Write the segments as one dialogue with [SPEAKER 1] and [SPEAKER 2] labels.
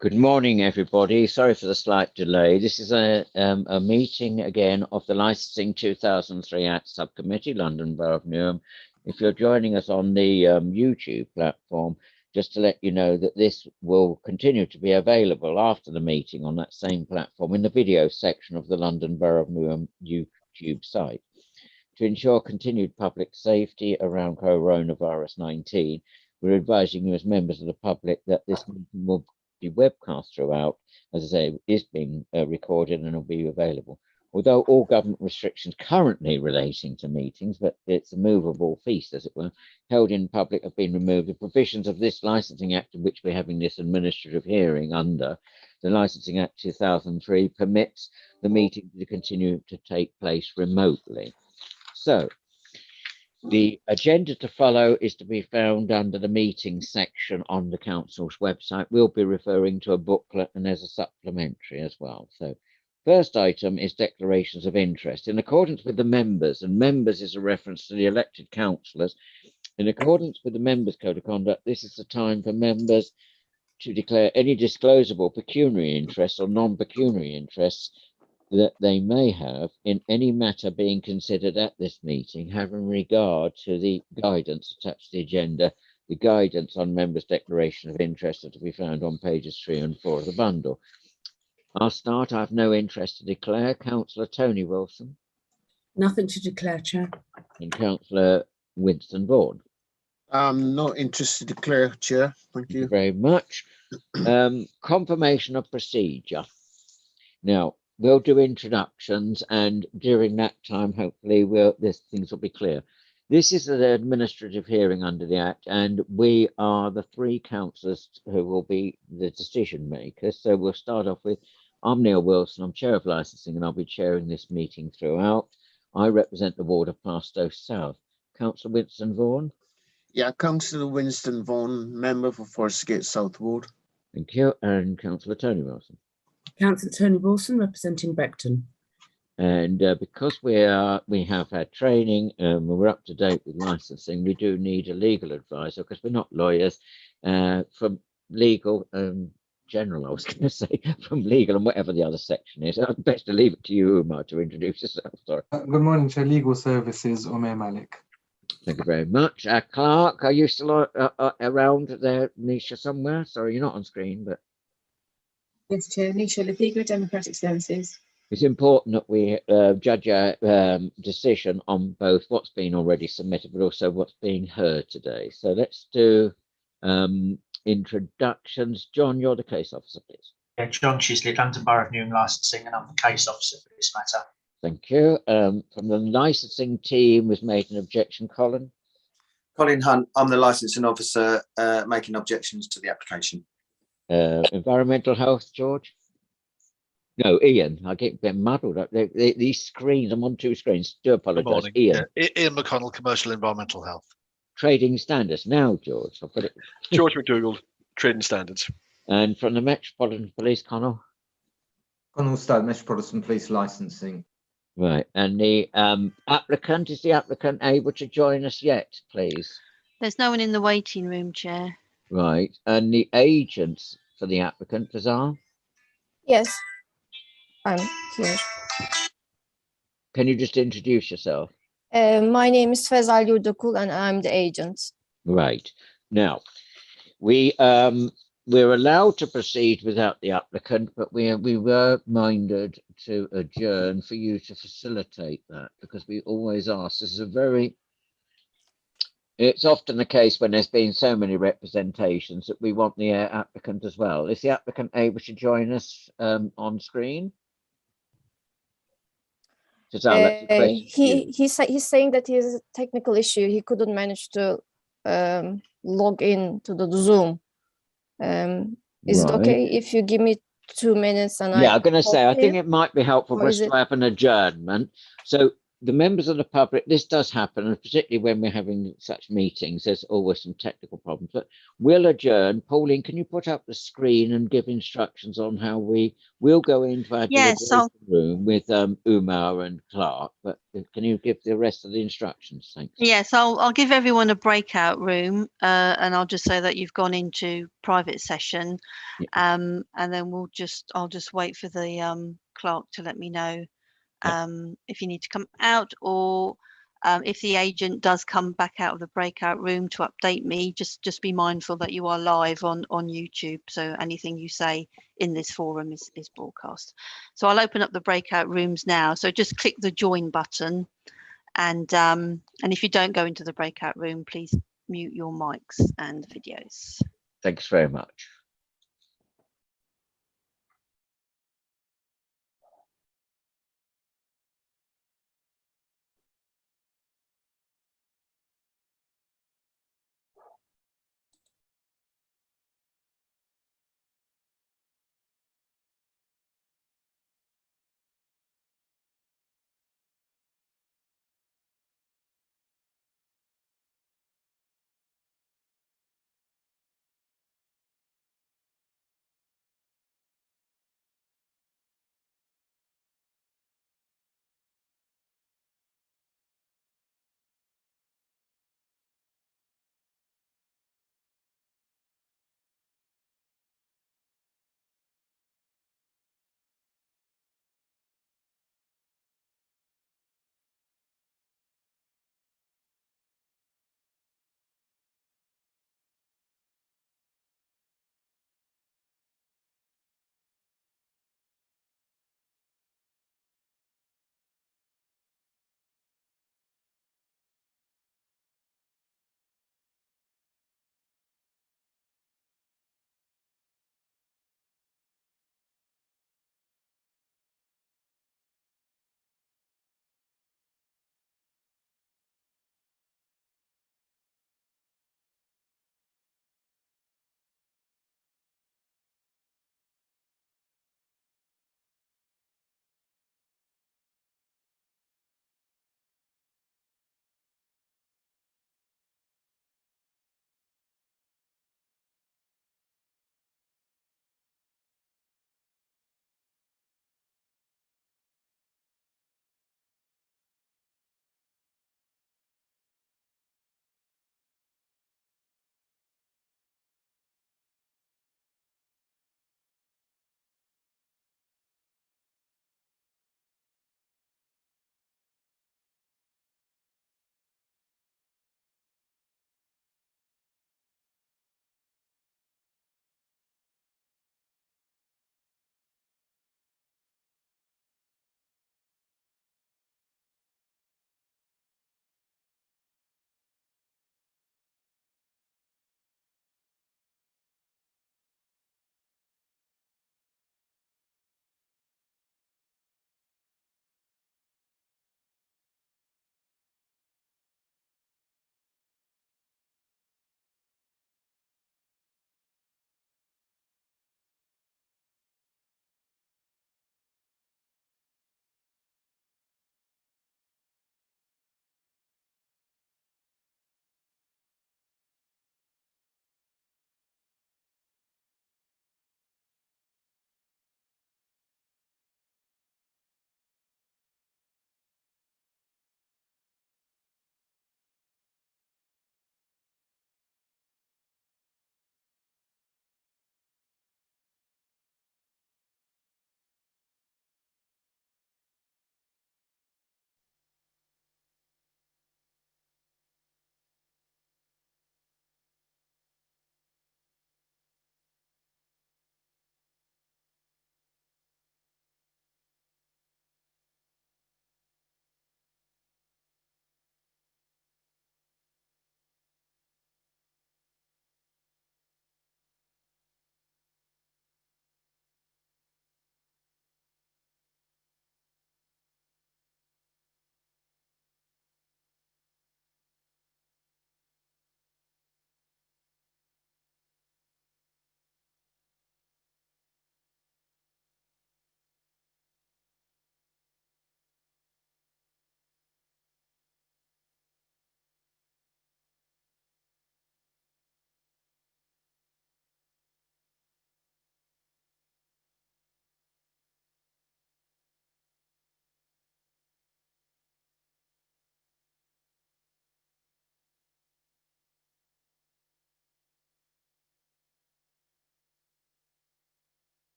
[SPEAKER 1] Good morning, everybody. Sorry for the slight delay. This is a meeting again of the Licensing 2003 Act Subcommittee, London Borough of Newham. If you're joining us on the YouTube platform, just to let you know that this will continue to be available after the meeting on that same platform in the video section of the London Borough of Newham YouTube site. To ensure continued public safety around Coronavirus19, we're advising you as members of the public that this meeting will be webcast throughout. As I say, is being recorded and will be available. Although all government restrictions currently relating to meetings, but it's a movable feast, as it were, held in public have been removed, the provisions of this Licensing Act, in which we're having this administrative hearing under, the Licensing Act 2003, permits the meeting to continue to take place remotely. So, the agenda to follow is to be found under the meeting section on the council's website. We'll be referring to a booklet and there's a supplementary as well. So first item is declarations of interest. In accordance with the members, and members is a reference to the elected councillors, in accordance with the members' code of conduct, this is the time for members to declare any disclosable pecuniary interests or non-pecuniary interests that they may have in any matter being considered at this meeting, having regard to the guidance attached to the agenda. The guidance on members' declaration of interest are to be found on pages 3 and 4 of the bundle. I'll start. I have no interest to declare. Councillor Tony Wilson.
[SPEAKER 2] Nothing to declare, Chair.
[SPEAKER 1] And Councillor Winston Vaughan.
[SPEAKER 3] Not interested to declare, Chair. Thank you
[SPEAKER 1] very much. Confirmation of procedure. Now, we'll do introductions, and during that time, hopefully, things will be clear. This is an administrative hearing under the Act, and we are the three councillors who will be the decision makers. So we'll start off with, I'm Neil Wilson, I'm Chair of Licensing, and I'll be chairing this meeting throughout. I represent the ward of Plaistow South. Councillor Winston Vaughan.
[SPEAKER 3] Yeah, Councillor Winston Vaughan, member for Forest Gate South Ward.
[SPEAKER 1] Thank you. And Councillor Tony Wilson.
[SPEAKER 2] Councillor Tony Wilson, representing Beckton.
[SPEAKER 1] And because we have had training, we're up to date with licensing, we do need a legal advisor because we're not lawyers. From legal general, I was going to say, from legal and whatever the other section is. Best to leave it to you, Umar, to introduce yourself. Sorry.
[SPEAKER 4] Good morning, Chair. Legal Services, Umair Malik.
[SPEAKER 1] Thank you very much. Clark, are you still around there, Nisha, somewhere? Sorry, you're not on screen, but.
[SPEAKER 5] Yes, Chair. Nisha Lafiga, Democratic Services.
[SPEAKER 1] It's important that we judge our decision on both what's been already submitted, but also what's being heard today. So let's do introductions. John, you're the case officer, please.
[SPEAKER 6] Yeah, John Chisley, London Borough of Newham Licensing, and I'm the case officer for this matter.
[SPEAKER 1] Thank you. From the licensing team was made an objection. Colin.
[SPEAKER 7] Colin Hunt, I'm the licensing officer making objections to the application.
[SPEAKER 1] Environmental health, George. No, Ian. I get muddled up. These screens, I'm on two screens. Do apologise. Ian.
[SPEAKER 8] Yeah. Ian McConnell, Commercial Environmental Health.
[SPEAKER 1] Trading Standards. Now, George. I'll put it.
[SPEAKER 8] George McDougall, Trading Standards.
[SPEAKER 1] And from the Metropolitan Police, Connell.
[SPEAKER 9] Connell Stoke, Metropolitan Police Licensing.
[SPEAKER 1] Right. And the applicant, is the applicant able to join us yet, please?
[SPEAKER 10] There's no one in the waiting room, Chair.
[SPEAKER 1] Right. And the agents for the applicant, Fazal?
[SPEAKER 11] Yes, I'm here.
[SPEAKER 1] Can you just introduce yourself?
[SPEAKER 11] My name is Fazal Yurdakul and I'm the agent.
[SPEAKER 1] Right. Now, we're allowed to proceed without the applicant, but we were minded to adjourn for you to facilitate that, because we always ask. This is it's often the case when there's been so many representations that we want the applicant as well. Is the applicant able to join us on screen? He's
[SPEAKER 11] saying that he has a technical issue. He couldn't manage to log in to the Zoom. Is it okay if you give me 2 minutes? And
[SPEAKER 1] I'm going to say, I think it might be helpful for us to have an adjournment. So the members of the public, this does happen, and particularly when we're having such meetings, there's always some technical problems. But we'll adjourn. Pauline, can you put up the screen and give instructions on how we'll go into our
[SPEAKER 10] Yes,
[SPEAKER 1] deliberation room with Umar and Clark, but can you give the rest of the instructions? Thanks.
[SPEAKER 10] Yes, I'll give everyone a breakout room, and I'll just say that you've gone into private session,
[SPEAKER 1] Yeah.
[SPEAKER 10] and then I'll just wait for the clerk to let me know if you need to come out, or if the agent does come back out of the breakout room to update me. Just be mindful that you are live on YouTube, so anything you say in this forum is broadcast. So I'll open up the breakout rooms now. So just click the join button. And if you don't go into the breakout room, please mute your mics and videos.
[SPEAKER 1] Thanks very much.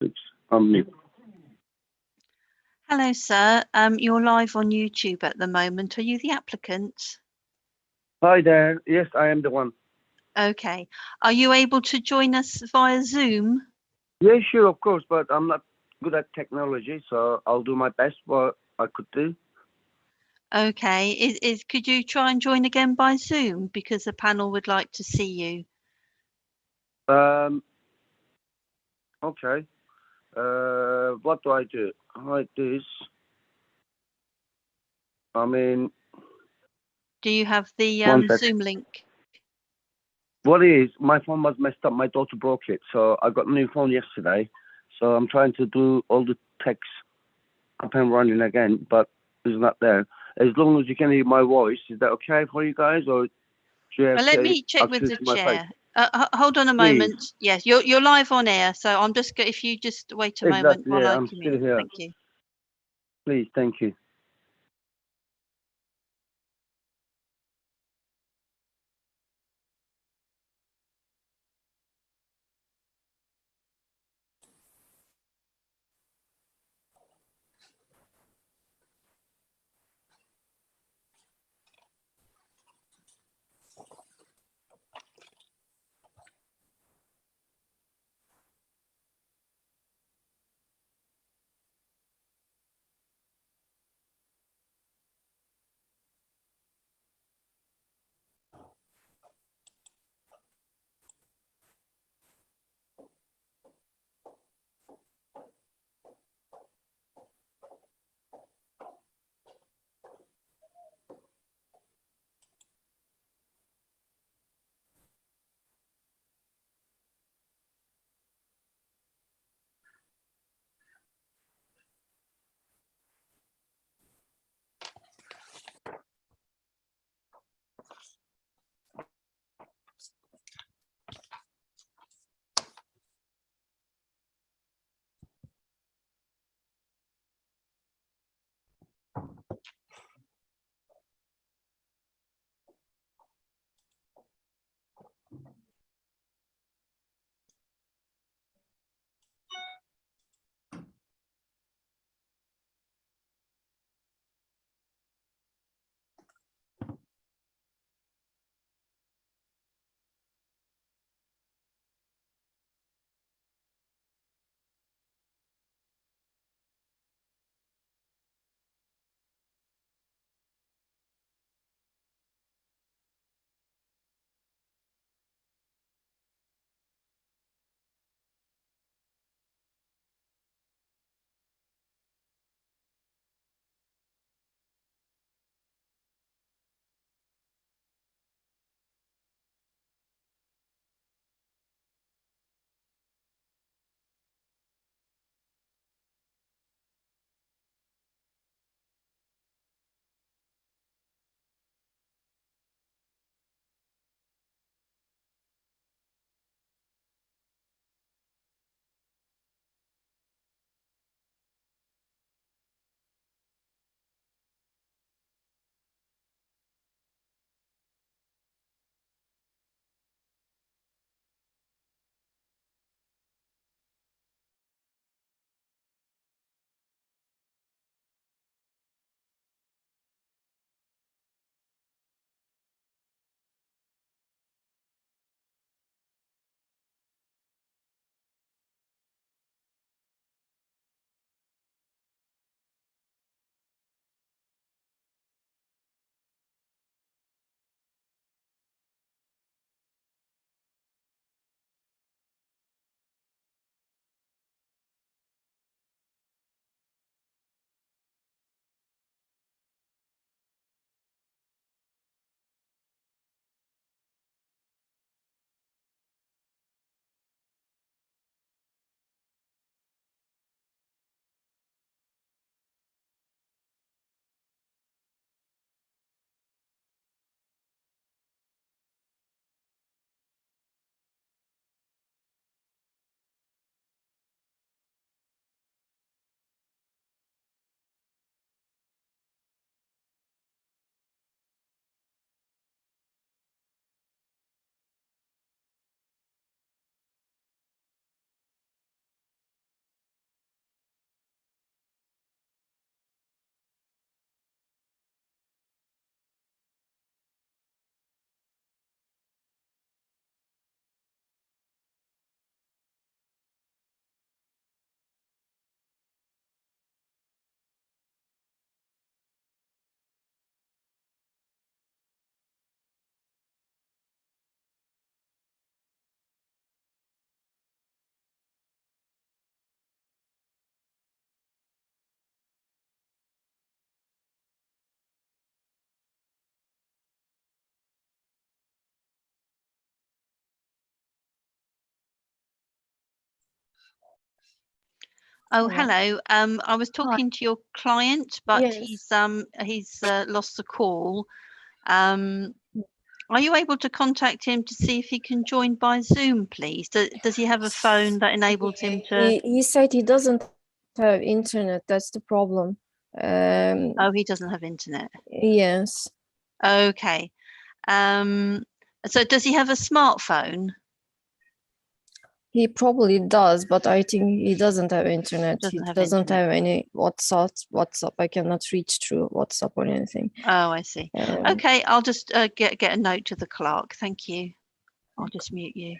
[SPEAKER 12] topics. I'm new.
[SPEAKER 10] Hello, sir. You're live on YouTube at the moment. Are you the applicant?
[SPEAKER 12] Hi there. Yes, I am the one.
[SPEAKER 10] Okay. Are you able to join us via Zoom?
[SPEAKER 12] Yeah, sure, of course, but I'm not good at technology, so I'll do my best what I could do.
[SPEAKER 10] Okay. Could you try and join again by Zoom because the panel would like to see you?
[SPEAKER 12] Okay. What do I do? Like this. I mean,
[SPEAKER 10] Do you have the
[SPEAKER 12] one sec.
[SPEAKER 10] Zoom link?
[SPEAKER 12] What it is, my phone was messed up. My daughter broke it, so I got a new phone yesterday. So I'm trying to do all the text up and running again, but it's not there. As long as you can hear my voice, is that okay for you guys, or do you have
[SPEAKER 10] Let me check with
[SPEAKER 12] access
[SPEAKER 10] the
[SPEAKER 12] to my face?
[SPEAKER 10] chair. Hold on a
[SPEAKER 12] Please.
[SPEAKER 10] moment. Yes, you're live on air, so I'm just if you just wait a moment
[SPEAKER 12] Exactly.
[SPEAKER 10] while
[SPEAKER 12] Yeah,
[SPEAKER 10] I
[SPEAKER 12] I'm
[SPEAKER 10] come
[SPEAKER 12] still
[SPEAKER 10] in.
[SPEAKER 12] here.
[SPEAKER 10] Thank you.
[SPEAKER 12] Please, thank you.
[SPEAKER 10] Oh,
[SPEAKER 11] Yeah.
[SPEAKER 10] hello. I was talking to your client, but
[SPEAKER 11] Yes.
[SPEAKER 10] he's lost the call. Are you able to contact him to see if he can join by Zoom, please? Does he have a phone that enables him to?
[SPEAKER 11] He said he doesn't have internet. That's the problem.
[SPEAKER 10] Oh, he doesn't have internet.
[SPEAKER 11] Yes.
[SPEAKER 10] Okay. So does he have a smartphone?
[SPEAKER 11] He probably does, but I think he doesn't have internet. He
[SPEAKER 10] Doesn't have
[SPEAKER 11] doesn't
[SPEAKER 10] internet.
[SPEAKER 11] have any WhatsApp. I cannot reach through WhatsApp or anything.
[SPEAKER 10] Oh, I see. Okay, I'll just get a note to the clerk. Thank you. I'll just mute you.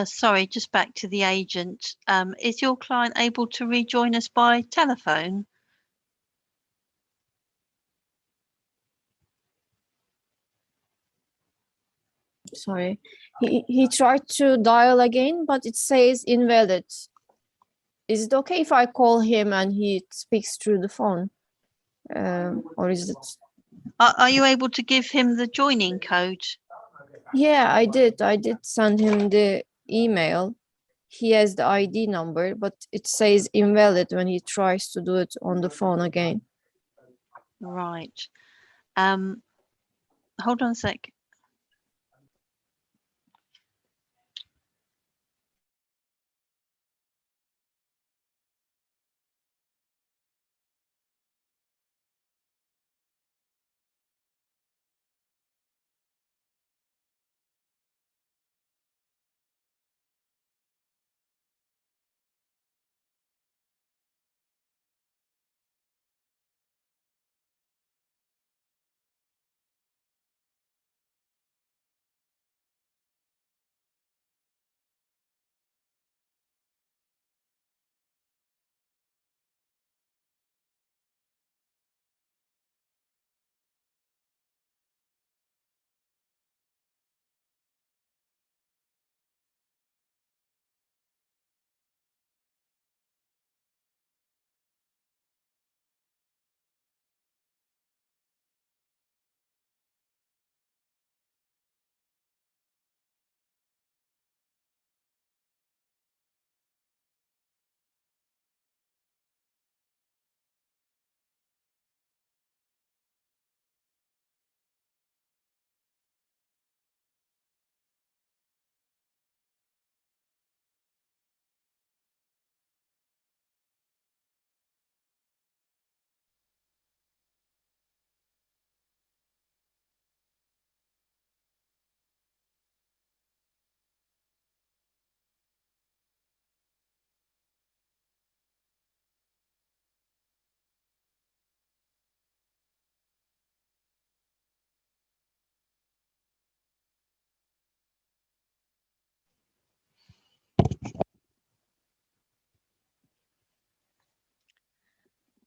[SPEAKER 10] Sorry, just back to the agent. Is your client able to rejoin us by telephone?
[SPEAKER 11] Sorry. He tried to dial again, but it says invalid. Is it okay if I call him and he speaks through the phone? Or is it?
[SPEAKER 10] Are you able to give him the joining code?
[SPEAKER 11] Yeah, I did. I did send him the email. He has the ID number, but it says invalid when he tries to do it on the phone again.
[SPEAKER 10] Right. Hold on a sec.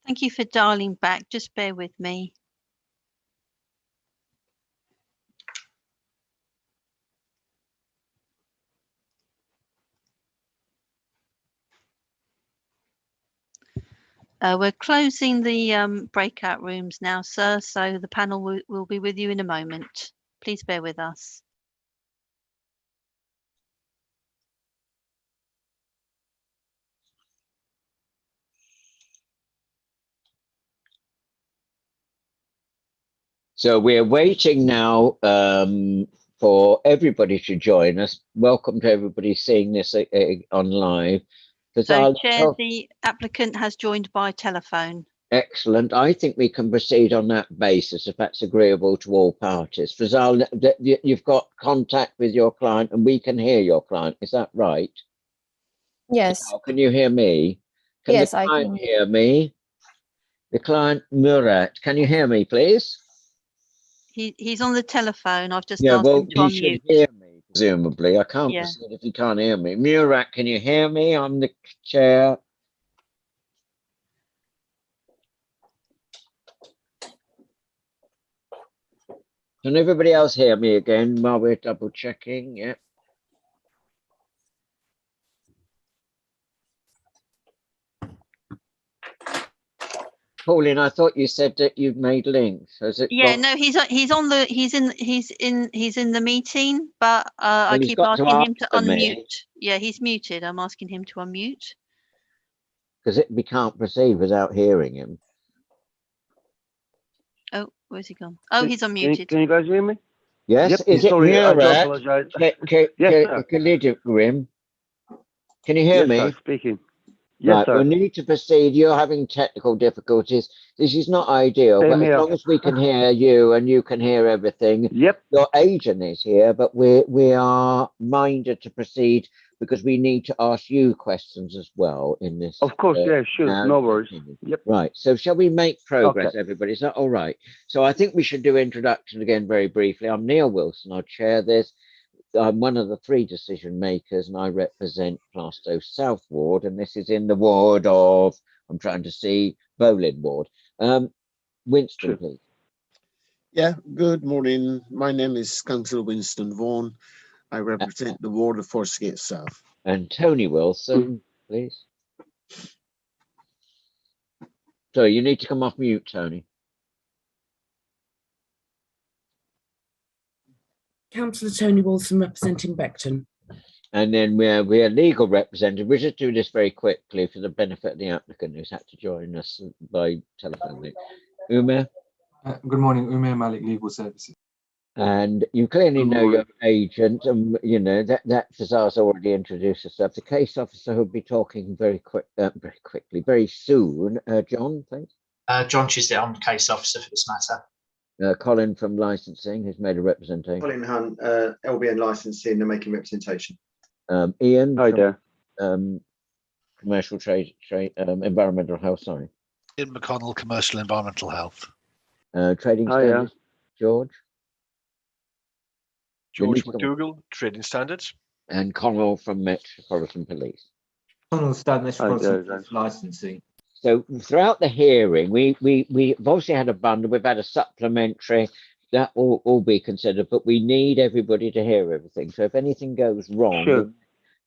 [SPEAKER 10] Thank you for dialing back. Just bear with me. We're closing the breakout rooms now, sir, so the panel will be with you in a moment. Please bear with us.
[SPEAKER 1] So we're waiting now for everybody to join us. Welcome to everybody seeing this on live.
[SPEAKER 10] So, Chair, the applicant has joined by telephone.
[SPEAKER 1] Excellent. I think we can proceed on that basis if that's agreeable to all parties. Fazal, you've got contact with your client and we can hear your client. Is that right?
[SPEAKER 11] Yes.
[SPEAKER 1] Fazal, can you hear me? Can
[SPEAKER 11] Yes,
[SPEAKER 1] the
[SPEAKER 11] I
[SPEAKER 1] client
[SPEAKER 11] can.
[SPEAKER 1] hear me? The client, Murat, can you hear me, please?
[SPEAKER 10] He's on the telephone. I've just
[SPEAKER 1] Yeah,
[SPEAKER 10] asked
[SPEAKER 1] well,
[SPEAKER 10] him to
[SPEAKER 1] he should
[SPEAKER 10] unmute.
[SPEAKER 1] hear me, presumably. I can't
[SPEAKER 10] Yeah.
[SPEAKER 1] proceed if he can't hear me. Murat, can you hear me? I'm the chair. Can everybody else hear me again while we're double checking? Yeah. Pauline, I thought you said that you'd made links. Has it?
[SPEAKER 10] Yeah,
[SPEAKER 1] gone?
[SPEAKER 10] no, he's in the meeting, but I
[SPEAKER 1] Well, he's
[SPEAKER 10] keep
[SPEAKER 1] got to
[SPEAKER 10] asking him to
[SPEAKER 1] answer
[SPEAKER 10] unmute.
[SPEAKER 1] me.
[SPEAKER 10] Yeah, he's muted. I'm asking him to unmute.
[SPEAKER 1] Because we can't proceed without hearing him.
[SPEAKER 10] Oh, where's he gone? Oh, he's unmuted.
[SPEAKER 12] Can you guys hear me?
[SPEAKER 1] Yes,
[SPEAKER 12] Yep,
[SPEAKER 1] is it
[SPEAKER 12] sorry, I do
[SPEAKER 1] Murat?
[SPEAKER 12] apologize. Yes, sir.
[SPEAKER 1] Grim? Can you hear
[SPEAKER 12] Yes,
[SPEAKER 1] me?
[SPEAKER 12] sir, speaking. Yes,
[SPEAKER 1] Right,
[SPEAKER 12] sir.
[SPEAKER 1] we'll need to proceed. You're having technical difficulties. This is not ideal,
[SPEAKER 12] Same
[SPEAKER 1] but
[SPEAKER 12] here.
[SPEAKER 1] as long as we can hear you and you can hear everything.
[SPEAKER 12] Yep.
[SPEAKER 1] Your agent is here, but we are minded to proceed because we need to ask you questions as well in this.
[SPEAKER 12] Of course, yeah, sure,
[SPEAKER 1] now
[SPEAKER 12] no worries.
[SPEAKER 1] opinion.
[SPEAKER 12] Yep.
[SPEAKER 1] Right, so shall we make progress,
[SPEAKER 12] Okay.
[SPEAKER 1] everybody? Is that all right? So I think we should do introduction again very briefly. I'm Neil Wilson. I'll chair this. I'm one of the three decision makers and I represent Plaistow South Ward, and this is in the ward of, I'm trying to see, Bowling Ward. Winston,
[SPEAKER 12] Sure.
[SPEAKER 1] please.
[SPEAKER 3] Yeah, good morning. My name is Councillor Winston Vaughan. I represent the ward of Forsgate South.
[SPEAKER 1] And Tony Wilson, please. So you need to come off mute, Tony.
[SPEAKER 2] Councillor Tony Wilson representing Beckton.
[SPEAKER 1] And then we're legal representative. We'll just do this very quickly for the benefit of the applicant who's had to join us by telephone. Umer?
[SPEAKER 4] Good morning, Umer Malik, Legal Services.
[SPEAKER 1] And you clearly
[SPEAKER 12] Good
[SPEAKER 1] know
[SPEAKER 12] morning.
[SPEAKER 1] your agent, and you know that Fazal's already introduced herself. The case officer who'll be talking very quickly, very soon. John, please.
[SPEAKER 6] John Chisdet, I'm the case officer for this matter.
[SPEAKER 1] Colin from licensing, who's made a representation.
[SPEAKER 7] Colin Hunt, LBN licensing and making representation.
[SPEAKER 1] Ian.
[SPEAKER 12] Hi
[SPEAKER 1] from,
[SPEAKER 12] there.
[SPEAKER 1] Commercial trade, environmental health. Sorry.
[SPEAKER 8] In McConnell, Commercial Environmental Health.
[SPEAKER 1] Trading
[SPEAKER 12] Hiya.
[SPEAKER 1] standards. George.
[SPEAKER 8] George
[SPEAKER 1] Denise,
[SPEAKER 8] McDougall, Trading Standards.
[SPEAKER 1] and Connell from Metropolitan Police.
[SPEAKER 9] Connell Stud Metropolitan
[SPEAKER 12] guys.
[SPEAKER 9] Police Licensing.
[SPEAKER 1] So throughout the hearing, we've obviously had a bundle. We've had a supplementary. That will all be considered, but we need everybody to hear everything. So if anything goes wrong,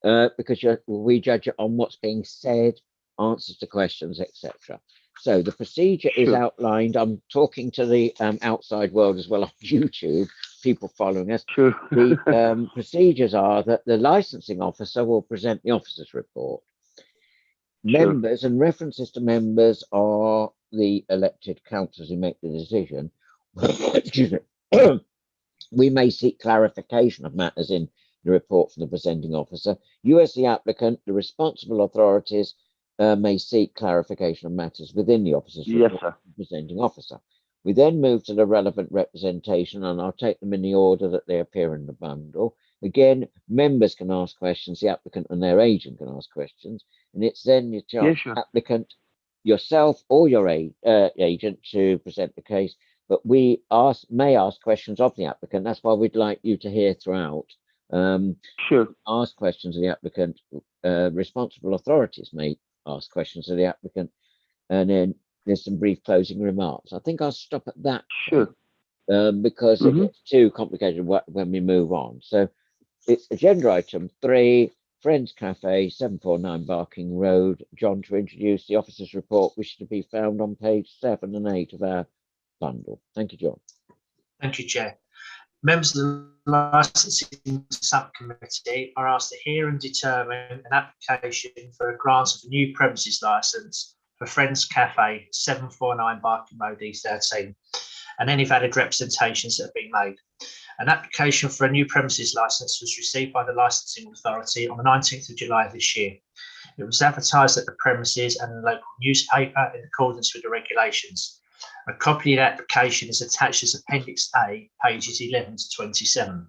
[SPEAKER 12] Sure.
[SPEAKER 1] because we judge it on what's being said, answers to questions, etc. So the procedure is
[SPEAKER 12] Sure.
[SPEAKER 1] outlined. I'm talking to the outside world as well on YouTube, people following us.
[SPEAKER 12] Sure.
[SPEAKER 1] The procedures are that the licensing officer will present the officer's report.
[SPEAKER 12] Sure.
[SPEAKER 1] Members and references to members are the elected councillors who make the decision. Excuse me. We may seek clarification of matters in the report from the presenting officer. You, as the applicant, the responsible authorities may seek clarification of matters within the officer's
[SPEAKER 12] Yes,
[SPEAKER 1] report
[SPEAKER 12] sir.
[SPEAKER 1] from the presenting officer. We then move to the relevant representation, and I'll take them in the order that they appear in the bundle. Again, members can ask questions, the applicant and their agent can ask questions, and it's then your chance,
[SPEAKER 12] sure.
[SPEAKER 1] applicant, yourself or your agent to present the case. But we may ask questions of the applicant. That's why we'd like you to hear throughout.
[SPEAKER 12] Sure.
[SPEAKER 1] Ask questions of the applicant. Responsible authorities may ask questions of the applicant. And then there's some brief closing remarks. I think I'll stop at that.
[SPEAKER 12] Sure.
[SPEAKER 1] Because it gets too complicated when we move on. So it's agenda item 3, Friends Cafe, 749 Barking Road. John, to introduce the officer's report, which is to be found on page 7 and 8 of our bundle. Thank you, John.
[SPEAKER 6] Thank you, Chair. Members of the Licensing Subcommittee are asked to hear and determine an application for a grant of a new premises licence for Friends Cafe, 749 Barking Road, E13, and any valid representations that have been made. An application for a new premises licence was received by the Licensing Authority on the 19th of July this year. It was advertised at the premises and the local newspaper in accordance with the regulations. A copy of the application is attached as Appendix A, pages 11 to 27.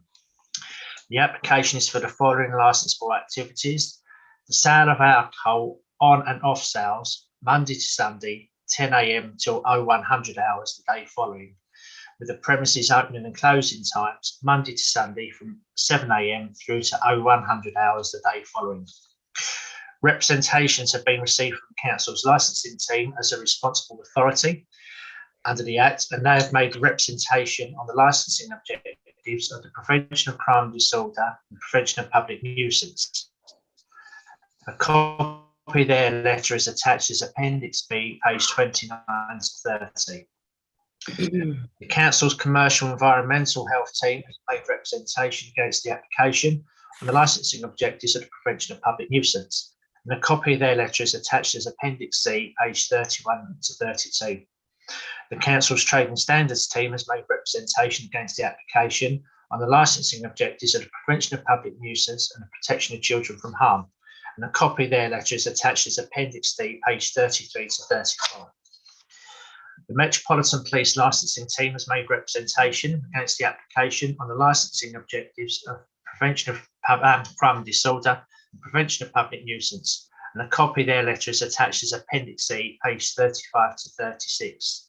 [SPEAKER 6] The application is for the following licensable activities: the sale of alcohol on and off sales, Monday to Sunday, 10 a.m. till 0100 hours the day following, with the premises opening and closing times Monday to Sunday from 7 a.m. through to 0100 hours the day following. Representations have been received from the Council's licensing team as a responsible authority under the Act, and they have made a representation on the licensing objectives of the prevention of crime and disorder and prevention of public nuisance. A copy of their letter is attached as Appendix B, page 29 to 30. The Council's Commercial Environmental Health team has made representation against the application on the licensing objectives of the prevention of public nuisance, and a copy of their letter is attached as Appendix C, page 31 to 32. The Council's Trading Standards team has made representation against the application on the licensing objectives of the prevention of public nuisance and the protection of children from harm, and a copy of their letter is attached as Appendix D, page 33 to 35. The Metropolitan Police Licensing team has made representation against the application on the licensing objectives of prevention of crime and disorder and prevention of public nuisance, and a copy of their letter is attached as Appendix C, page 35 to 36.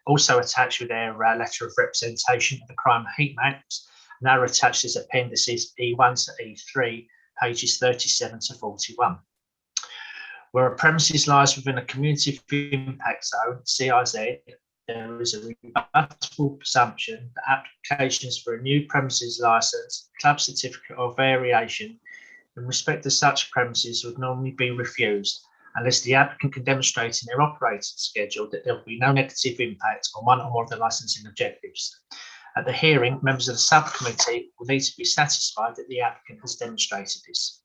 [SPEAKER 6] Also attached with their letter of representation of the crime heat maps, and they are attached as appendices E1 to E3, pages 37 to 41. Where a premises lies within a community of impact zone, CIZ, there is a rebuttable presumption that applications for a new premises licence, club certificate or variation in respect of such premises would normally be refused unless the applicant can demonstrate in their operating schedule that there will be no negative impact on one or more of the licensing objectives. At the hearing, members of the subcommittee will need to be satisfied that the applicant has demonstrated this.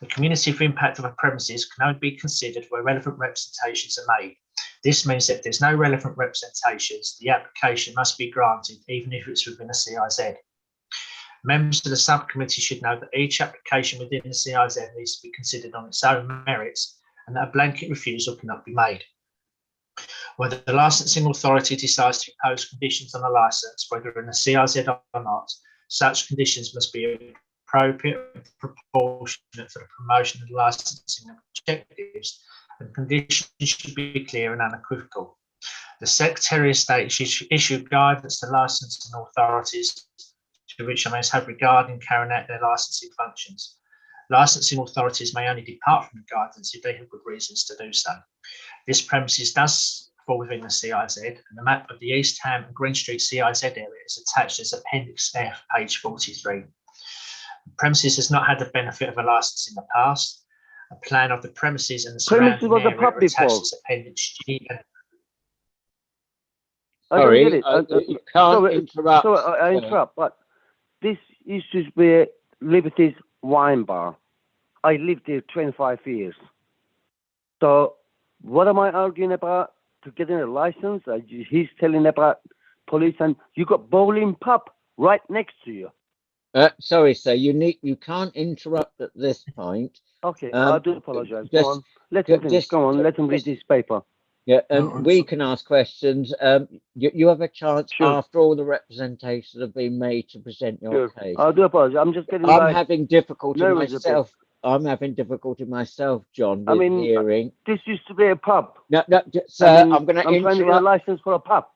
[SPEAKER 6] The community of impact of a premises can only be considered where relevant representations are made. This means that if there's no relevant representations, the application must be granted even if it's within a CIZ. Members of the subcommittee should know that each application within the CIZ needs to be considered on its own merits and that a blanket refusal cannot be made. Whether the licensing authority decides to impose conditions on a licence, whether in a CIZ or not, such conditions must be appropriate and proportionate for the promotion of the licensing objectives, and conditions should be clear and unequivocal. The Secretary of State issued guidance to licensing authorities to which they must have regard in carrying out their licensing functions. Licensing authorities may only depart from the guidance if they have good reasons to do so. This premises does fall within the CIZ, and the map of the East Ham and Green Street CIZ area is attached as Appendix F, page 43. The premises has not had the benefit of a licence in the past. A plan of the premises and the surrounding area are attached as Appendix G.
[SPEAKER 1] Sorry, you can't interrupt.
[SPEAKER 12] Sorry, I interrupt, but this used to be Liberty's wine bar. I lived there 25 years. So what am I arguing about to getting a license? He's telling about police, and you got bowling pub right next to you.
[SPEAKER 1] Sorry, sir, you can't interrupt at this point.
[SPEAKER 12] Okay, I do apologise. Go on, let him finish. Go on, let him read his paper.
[SPEAKER 1] Yeah, and we can ask questions. You have a chance after all the representations have been made to present your case.
[SPEAKER 12] I do apologise. I'm just getting.
[SPEAKER 1] I'm having difficulty myself. I'm having difficulty myself, John, with hearing.
[SPEAKER 12] This used to be a pub.
[SPEAKER 1] No, sir, I'm going to interrupt.
[SPEAKER 12] I'm trying to get a license for a pub.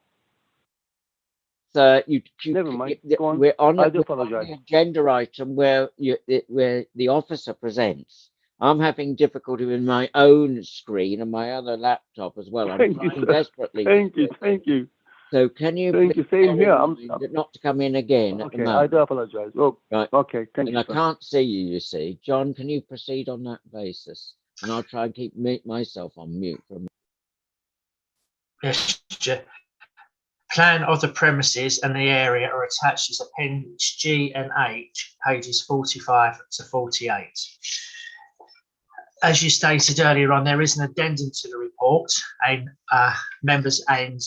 [SPEAKER 1] Sir,
[SPEAKER 12] never mind. Go on.
[SPEAKER 1] We're on
[SPEAKER 12] I do apologise.
[SPEAKER 1] the agenda item where the officer presents. I'm having difficulty with my own screen and my other laptop as well. I'm
[SPEAKER 12] Thank you,
[SPEAKER 1] trying
[SPEAKER 12] sir.
[SPEAKER 1] desperately.
[SPEAKER 12] Thank you, thank you.
[SPEAKER 1] So can you
[SPEAKER 12] Thank you.
[SPEAKER 1] please
[SPEAKER 12] Same
[SPEAKER 1] bear
[SPEAKER 12] here.
[SPEAKER 1] in mind not to come in again at the
[SPEAKER 12] Okay, I
[SPEAKER 1] moment?
[SPEAKER 12] do apologize. Oh,
[SPEAKER 1] Right.
[SPEAKER 12] okay, thank
[SPEAKER 1] And
[SPEAKER 12] you,
[SPEAKER 1] I
[SPEAKER 12] sir.
[SPEAKER 1] can't see you, you see. John, can you proceed on that basis? And I'll try and keep myself on mute for a minute.
[SPEAKER 6] Yes, Chair. Plan of the premises and the area are attached as Appendix G and H, pages 45 to 48. As you stated earlier on, there is an addendum to the report, and members and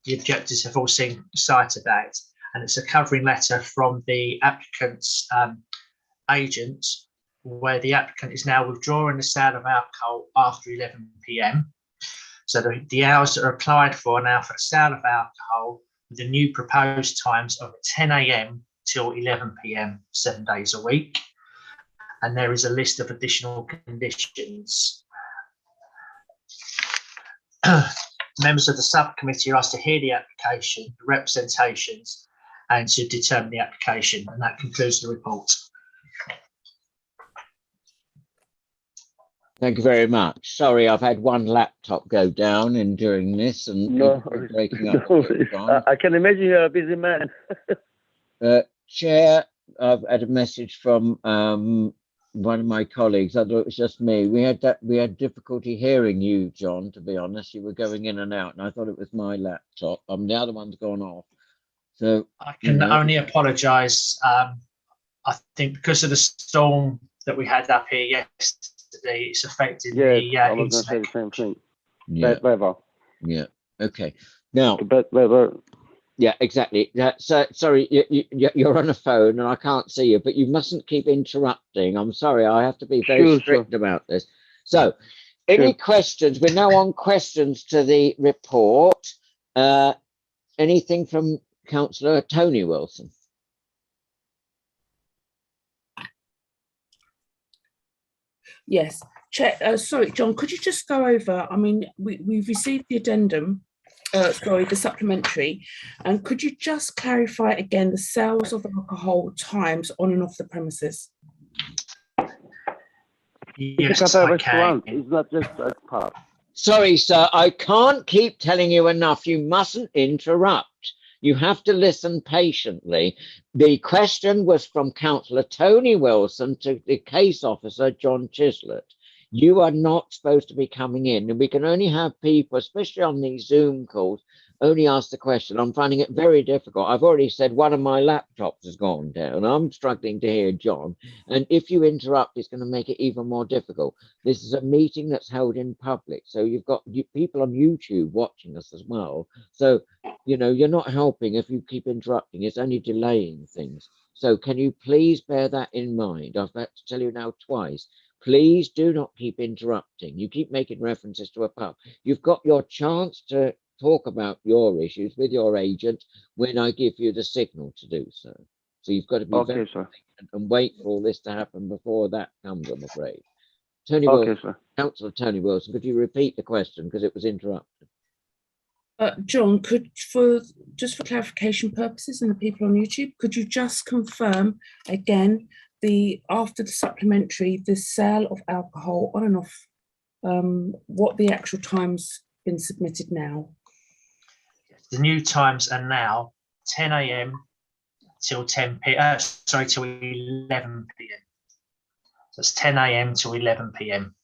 [SPEAKER 6] the objectives have all seen sight of that. And it's a covering letter from the applicant's agent, where the applicant is now withdrawing the sale of alcohol after 11 p.m. So the hours that are applied for now for the sale of alcohol, the new proposed times of 10 a.m. till 11 p.m. 7 days a week. And there is a list of additional conditions. Members of the subcommittee are asked to hear the application, the representations, and to determine the application. And that concludes the report.
[SPEAKER 1] Thank you very much. Sorry, I've had one laptop go down in during this and
[SPEAKER 12] No,
[SPEAKER 1] breaking up.
[SPEAKER 12] I can imagine you're a busy man.
[SPEAKER 1] Chair, I've had a message from one of my colleagues. I thought it was just me. We had difficulty hearing you, John, to be honest. You were going in and out, and I thought it was my laptop. The other one's gone off. So
[SPEAKER 6] I can only apologise. I think because of the storm that we had up here yesterday, it's affected the
[SPEAKER 12] I was going to say the same thing.
[SPEAKER 1] Yeah.
[SPEAKER 12] Weather.
[SPEAKER 1] Yeah. Okay. Now.
[SPEAKER 12] Weather.
[SPEAKER 1] Yeah, exactly. So, sorry, you're on a phone and I can't see you, but you mustn't keep interrupting. I'm sorry, I have to be very strict about this. So, any questions? We're now on questions to the report. Anything from Councillor Tony Wilson?
[SPEAKER 2] Yes. Chair, sorry, John, could you just go over, I mean, we've received the addendum, the supplementary, and could you just clarify again the sales of alcohol times on and off the premises?
[SPEAKER 6] Yes, I can.
[SPEAKER 12] It's not just a pub.
[SPEAKER 1] Sorry, sir, I can't keep telling you enough. You mustn't interrupt. You have to listen patiently. The question was from Councillor Tony Wilson to the case officer, John Chislett. You are not supposed to be coming in, and we can only have people, especially on these Zoom calls, only ask the question. I'm finding it very difficult. I've already said one of my laptops has gone down. I'm struggling to hear John. And if you interrupt, it's going to make it even more difficult. This is a meeting that's held in public. So you've got people on YouTube watching us as well. So, you know, you're not helping if you keep interrupting. It's only delaying things. So can you please bear that in mind? I've had to tell you now twice. Please do not keep interrupting. You keep making references to a pub. You've got your chance to talk about your issues with your agent when I give you the signal to do so. So you've got to be very patient and wait for all this to happen before that comes, I'm afraid. Tony Wilson, Councillor Tony Wilson, could you repeat the question because it was interrupted?
[SPEAKER 2] John, just for clarification purposes and the people on YouTube, could you just confirm again after the supplementary, the sale of alcohol on and off, what the actual time's been submitted now?
[SPEAKER 6] The new times are now 10 a.m. till 10 p.m. Till 11 p.m. So it's 10 a.m. till 11 p.m.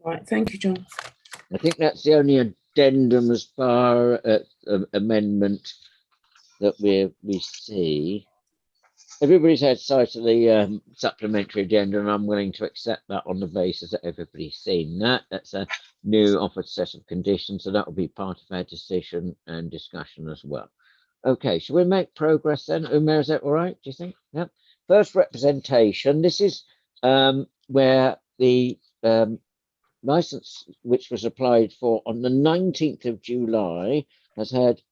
[SPEAKER 2] Right, thank you, John.
[SPEAKER 1] I think that's the only addendum as far as amendment that we see. Everybody's had sight of the supplementary agenda, and I'm willing to accept that on the basis that everybody's seen that. That's a new offered set of conditions, so that will be part of our decision and discussion as well. Okay, shall we make progress then? Umair, is that all right, do you think? Yeah. First representation. This is where the license, which was applied for on the 19th of July, has had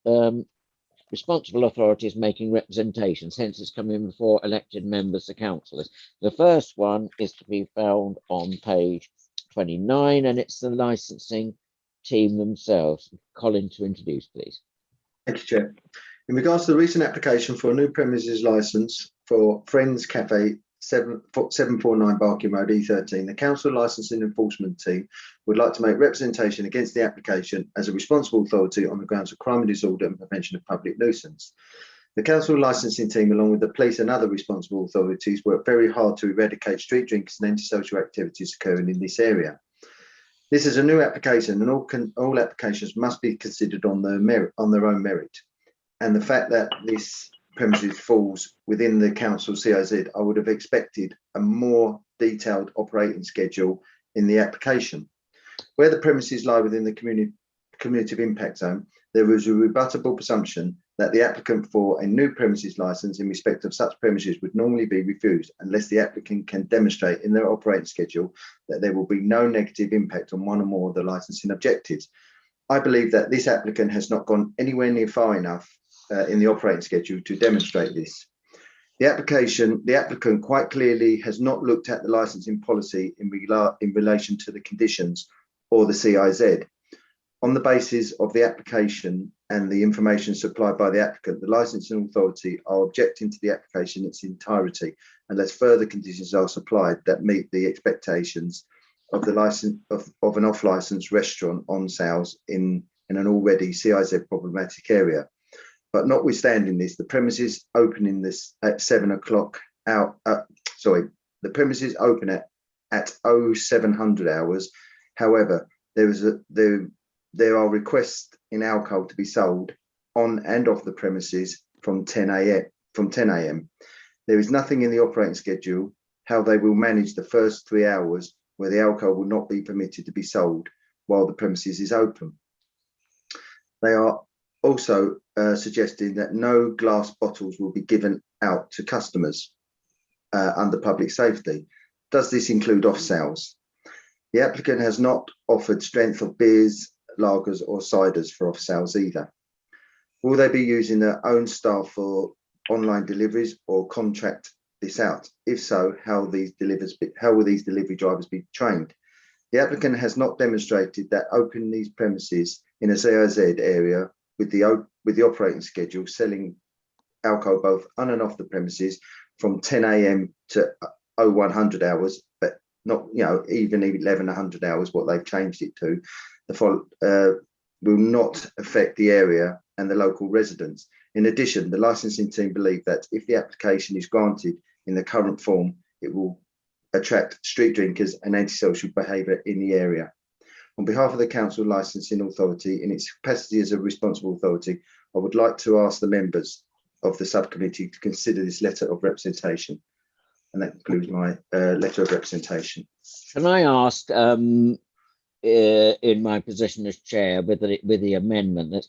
[SPEAKER 1] responsible authorities making representations, hence it's coming before elected members, the councillors. The first one is to be found on page 29, and it's the licensing team themselves. Colin, to introduce, please.
[SPEAKER 7] Thank you, Chair. In regards to the recent application for a new premises licence for Friends Cafe 749 Barking Road, E13. The Council Licensing Enforcement Team would like to make representation against the application as a responsible authority on the grounds of crime and disorder and prevention of public nuisance. The Council Licensing Team, along with the police and other responsible authorities, work very hard to eradicate street drinkers and antisocial activities occurring in this area. This is a new application, and all applications must be considered on their own merit. And the fact that this premises falls within the council CIZ, I would have expected a more detailed operating schedule in the application. Where the premises lie within the community of impact zone, there is a rebuttable presumption that the applicant for a new premises licence in respect of such premises would normally be refused unless the applicant can demonstrate in their operating schedule that there will be no negative impact on one or more of the licensing objectives. I believe that this applicant has not gone anywhere near far enough in the operating schedule to demonstrate this. The applicant quite clearly has not looked at the licensing policy in relation to the conditions or the CIZ. On the basis of the application and the information supplied by the applicant, the licensing authority are objecting to the application in its entirety unless further conditions are supplied that meet the expectations of the license of an off-license restaurant on sales in an already CIZ problematic area. But notwithstanding this, the premises opening this at 7 o'clock the premises open at 0700 hours. However, there are requests in alcohol to be sold on and off the premises from 10 a.m. There is nothing in the operating schedule how they will manage the first 3 hours where the alcohol will not be permitted to be sold while the premises is open. They are also suggesting that no glass bottles will be given out to customers under public safety. Does this include off sales? The applicant has not offered strength of beers, lagers or ciders for off sales either. Will they be using their own staff for online deliveries or contract this out? If so, how will these delivery drivers be trained? The applicant has not demonstrated that opening these premises in a CIZ area with the operating schedule selling alcohol both on and off the premises from 10 a.m. to 0100 hours, but not even 1100 hours, what they've changed it to, will not affect the area and the local residents. In addition, the licensing team believe that if the application is granted in the current form, it will attract street drinkers and antisocial behaviour in the area. On behalf of the Council Licensing Authority, in its capacity as a responsible authority, I would like to ask the members of the subcommittee to consider this letter of representation. And that concludes my letter of representation.
[SPEAKER 1] Can I ask, in my position as chair, with the amendment that's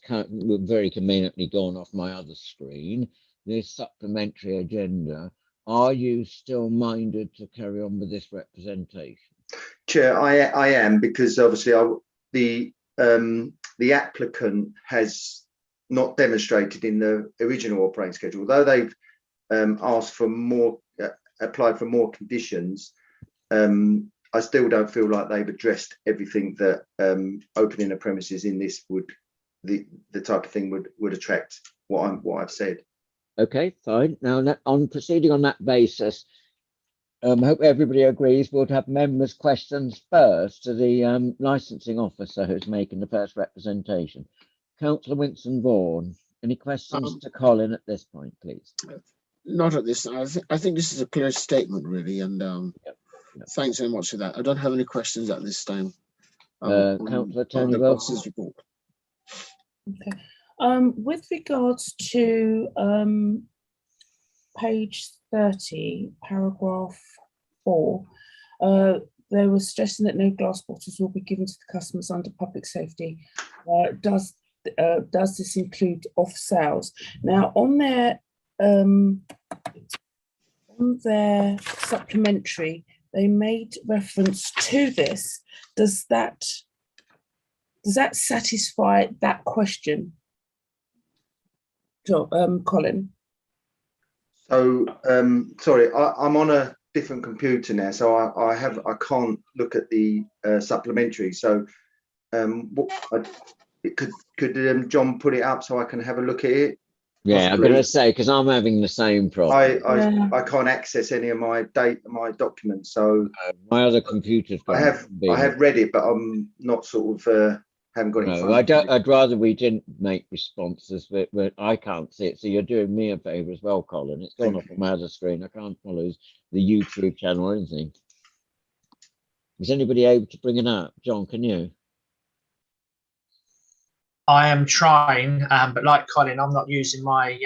[SPEAKER 1] very conveniently gone off my other screen, this supplementary agenda, are you still minded to carry on with this representation?
[SPEAKER 7] Chair, I am, because obviously the applicant has not demonstrated in the original operating schedule, although they've asked for more, applied for more conditions. I still don't feel like they've addressed everything that opening the premises in this would, the type of thing would attract what I've said. Okay, fine. Now, on proceeding on that basis, I hope everybody agrees we'll have members' questions first to the licensing officer who's making the first representation. Councillor Winston Vaughan, any questions to Colin at this point, please?
[SPEAKER 3] Not at this time. I think this is a clear statement, really, and thanks very much for that. I don't have any questions at this time.
[SPEAKER 1] Councillor Tony Wilson.
[SPEAKER 3] Report.
[SPEAKER 2] Okay. With regards to page 30, paragraph 4, they were suggesting that no glass bottles will be given to the customers under public safety. Does this include off sales? Now, on their supplementary, they made reference to this. Does that satisfy that question, Colin?
[SPEAKER 7] So sorry, I'm on a different computer now, so I can't look at the supplementary. So could John put it up so I can have a look at it?
[SPEAKER 1] Yeah, I'm going to say, because I'm having the same problem.
[SPEAKER 7] I can't access any of my documents, so
[SPEAKER 1] my other computer's
[SPEAKER 7] I have read it, but I'm not sort of haven't got it.
[SPEAKER 1] No, I'd rather we didn't make responses, but I can't see it. So you're doing me a favour as well, Colin. It's gone off on my other screen. I can't follow the YouTube channel or anything. Is anybody able to bring it up? John, can you?
[SPEAKER 6] I am trying, but like Colin, I'm not using my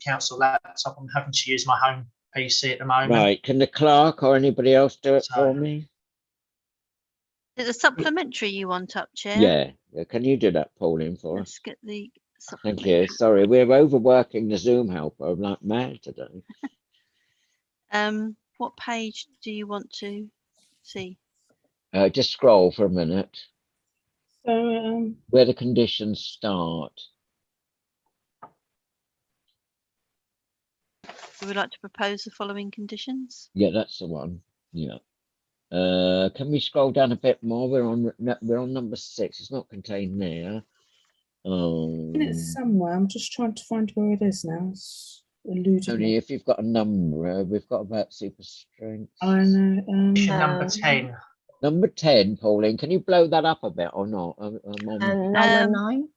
[SPEAKER 6] council laptop. I'm having to use my home PC at the moment.
[SPEAKER 1] Right. Can the clerk or anybody else do it for me?
[SPEAKER 10] Is it a supplementary you want up, Chair?
[SPEAKER 1] Yeah. Can you do that, Pauline, for
[SPEAKER 10] Let's
[SPEAKER 1] us?
[SPEAKER 10] get the
[SPEAKER 1] Thank you. Sorry, we're overworking the Zoom helper. I'm like mad today.
[SPEAKER 10] What page do you want to see?
[SPEAKER 1] Just scroll for a minute.
[SPEAKER 2] So,
[SPEAKER 1] where the conditions start.
[SPEAKER 10] We would like to propose the following conditions.
[SPEAKER 1] Yeah, that's the one. Yeah. Can we scroll down a bit more? We're on number 6. It's not contained there.
[SPEAKER 2] It's somewhere. I'm just trying to find where it is now. It's eluded
[SPEAKER 1] Only
[SPEAKER 2] me.
[SPEAKER 1] if you've got a number, we've got about super strength.
[SPEAKER 2] I know.
[SPEAKER 6] Number 10.
[SPEAKER 1] Number 10, Pauline. Can you blow that up a bit or not?
[SPEAKER 11] And number 9.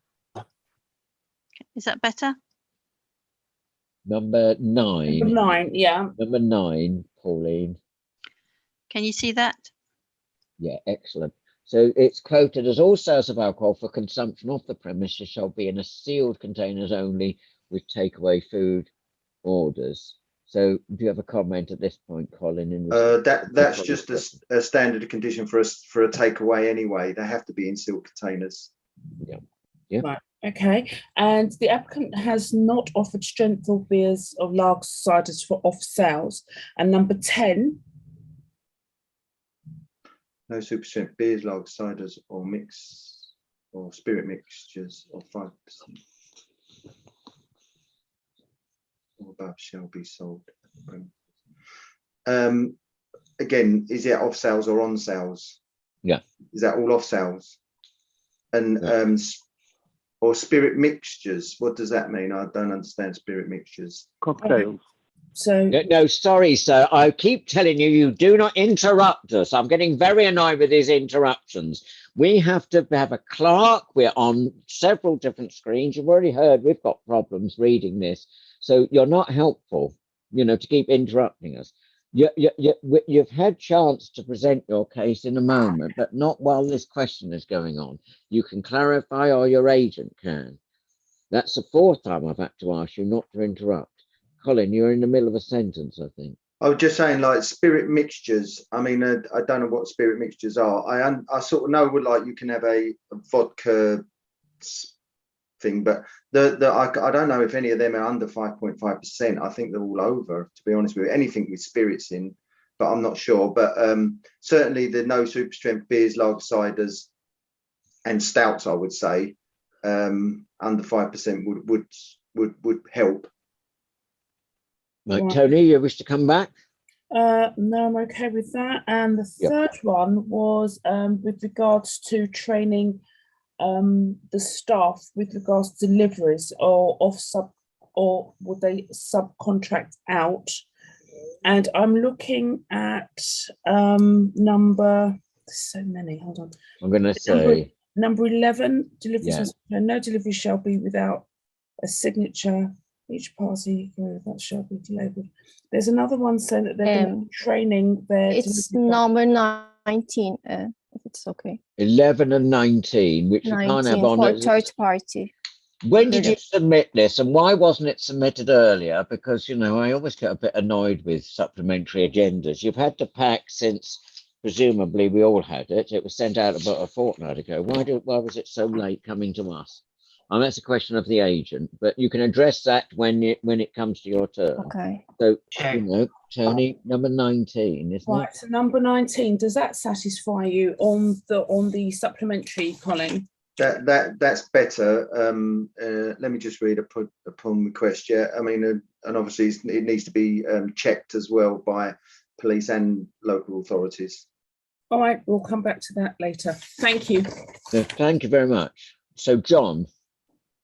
[SPEAKER 10] Is that better?
[SPEAKER 1] Number 9.
[SPEAKER 2] Number 9, yeah.
[SPEAKER 1] Number 9, Pauline.
[SPEAKER 10] Can you see that?
[SPEAKER 1] Yeah, excellent. So it's quoted as all sales of alcohol for consumption off the premises shall be in a sealed containers only with takeaway food orders. So do you have a comment at this point, Colin?
[SPEAKER 7] That's just a standard condition for a takeaway anyway. They have to be in sealed containers.
[SPEAKER 1] Yeah.
[SPEAKER 2] Right. Okay. And the applicant has not offered strength or beers or lager ciders for off sales. And number 10.
[SPEAKER 7] No super strength beers, lager ciders, or spirit mixtures of 5% or above shall be sold. Again, is it off sales or on sales?
[SPEAKER 1] Yeah.
[SPEAKER 7] Is that all off sales? And or spirit mixtures? What does that mean? I don't understand spirit mixtures.
[SPEAKER 12] Cocktails.
[SPEAKER 2] So
[SPEAKER 1] no, sorry, sir. I keep telling you, you do not interrupt us. I'm getting very annoyed with these interruptions. We have to have a clerk. We're on several different screens. You've already heard we've got problems reading this. So you're not helpful, to keep interrupting us. You've had chance to present your case in a moment, but not while this question is going on. You can clarify or your agent can. That's the 4th time I've had to ask you not to interrupt. Colin, you're in the middle of a sentence, I think.
[SPEAKER 7] I was just saying, like spirit mixtures. I mean, I don't know what spirit mixtures are. I sort of know, like, you can have a vodka thing, but I don't know if any of them are under 5.5%. I think they're all over, to be honest with you. Anything with spirits in, but I'm not sure. But certainly the no super strength beers, lager ciders, and stouts, I would say, under 5% would help.
[SPEAKER 1] Right, Tony, you wish to come back?
[SPEAKER 2] no, I'm okay with that. And the third one was with regards to training the staff with regards to deliveries or would they subcontract out? And I'm looking at number, so many, hold on.
[SPEAKER 1] I'm going to say
[SPEAKER 2] number 11, deliveries. No delivery shall be without a signature. Each party that shall be labelled. There's another one saying that they're going to be training their.
[SPEAKER 11] It's number 19. If it's okay.
[SPEAKER 1] 11 and 19, which 19 we can't have on
[SPEAKER 11] for third party.
[SPEAKER 1] When did you submit this, and why wasn't it submitted earlier? Because I always get a bit annoyed with supplementary agendas. You've had the pack since presumably we all had it. It was sent out about a fortnight ago. Why was it so late coming to us? And that's a question of the agent, but you can address that when it comes to your turn.
[SPEAKER 11] Okay.
[SPEAKER 1] So, Tony, number 19, isn't it?
[SPEAKER 2] Right, so number 19, does that satisfy you on the supplementary, Colin?
[SPEAKER 7] That's better. Let me just read upon request. Yeah, I mean, and obviously it needs to be checked as well by police and local authorities.
[SPEAKER 2] All right, we'll come back to that later. Thank you.
[SPEAKER 1] So, thank you very much. So, John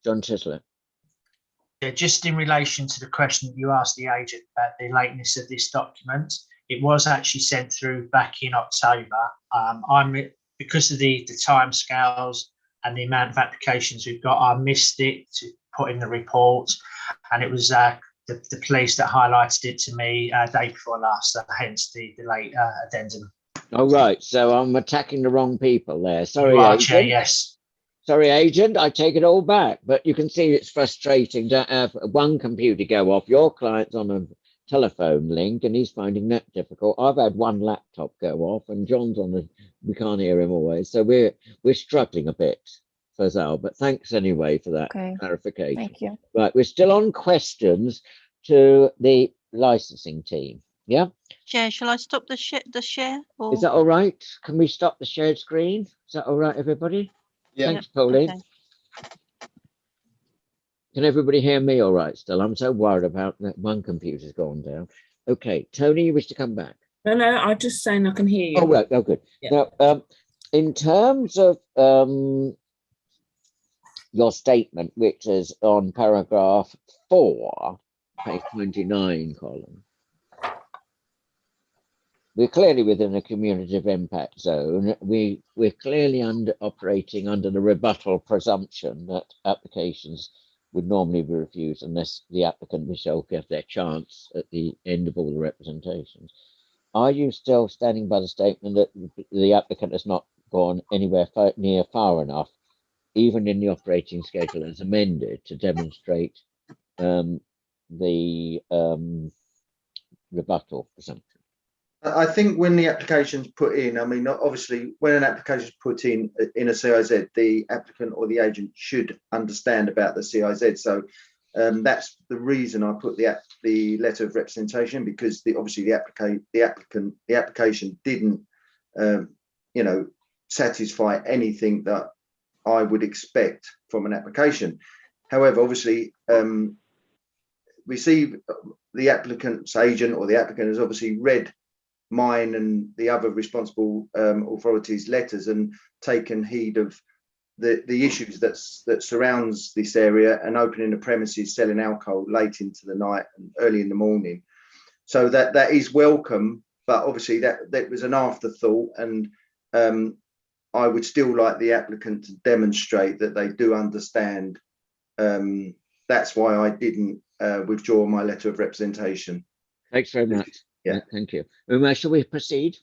[SPEAKER 1] Chislett.
[SPEAKER 6] Yeah, just in relation to the question that you asked the agent about the lateness of this document, it was actually sent through back in October. Because of the timescales and the amount of applications we've got, I missed it to put in the report, and it was the police that highlighted it to me day before last, hence the late addendum.
[SPEAKER 1] All right, so I'm attacking the wrong people there. Sorry,
[SPEAKER 6] You are,
[SPEAKER 1] agent.
[SPEAKER 6] Chair, yes.
[SPEAKER 1] Sorry, agent, I take it all back. But you can see it's frustrating to have one computer go off. Your client's on a telephone link and he's finding that difficult. I've had one laptop go off and John's on the, we can't hear him always. So we're struggling a bit, Fazal, but thanks anyway for that clarification.
[SPEAKER 11] Thank you.
[SPEAKER 1] Right, we're still on questions to the licensing team. Yeah?
[SPEAKER 10] Chair, shall I stop the share? Or...
[SPEAKER 1] Is that all right? Can we stop the shared screen? Is that all right, everybody?
[SPEAKER 3] Yeah.
[SPEAKER 1] Thanks, Pauline.
[SPEAKER 10] Okay.
[SPEAKER 1] Can everybody hear me all right still? I'm so worried about that one computer's gone down. Okay, Tony, you wish to come back?
[SPEAKER 2] No, I'm just saying I can hear you.
[SPEAKER 1] Oh, right. Oh, good.
[SPEAKER 2] Yeah.
[SPEAKER 1] Now, in terms of your statement, which is on paragraph 4, page 29 column, we're clearly within a cumulative impact zone. We're clearly operating under the rebuttal presumption that applications would normally be refused unless the applicant themselves give their chance at the end of all the representations. Are you still standing by the statement that the applicant has not gone anywhere near far enough, even in the operating schedule as amended, to demonstrate the rebuttal presumption?
[SPEAKER 7] I think when the application's put in, I mean, obviously, when an application is put in a CIZ, the applicant or the agent should understand about the CIZ. So that's the reason I put the letter of representation, because obviously the application didn't, satisfy anything that I would expect from an application. However, obviously, the applicant's agent or the applicant has obviously read mine and the other responsible authorities' letters and taken heed of the issues that surrounds this area, and opening the premises, selling alcohol late into the night and early in the morning. So that is welcome, but obviously that was an afterthought, and I would still like the applicant to demonstrate that they do understand. That's why I didn't withdraw my letter of representation.
[SPEAKER 1] Thanks very much.
[SPEAKER 7] Yeah,
[SPEAKER 1] thank you. Uma, shall we proceed?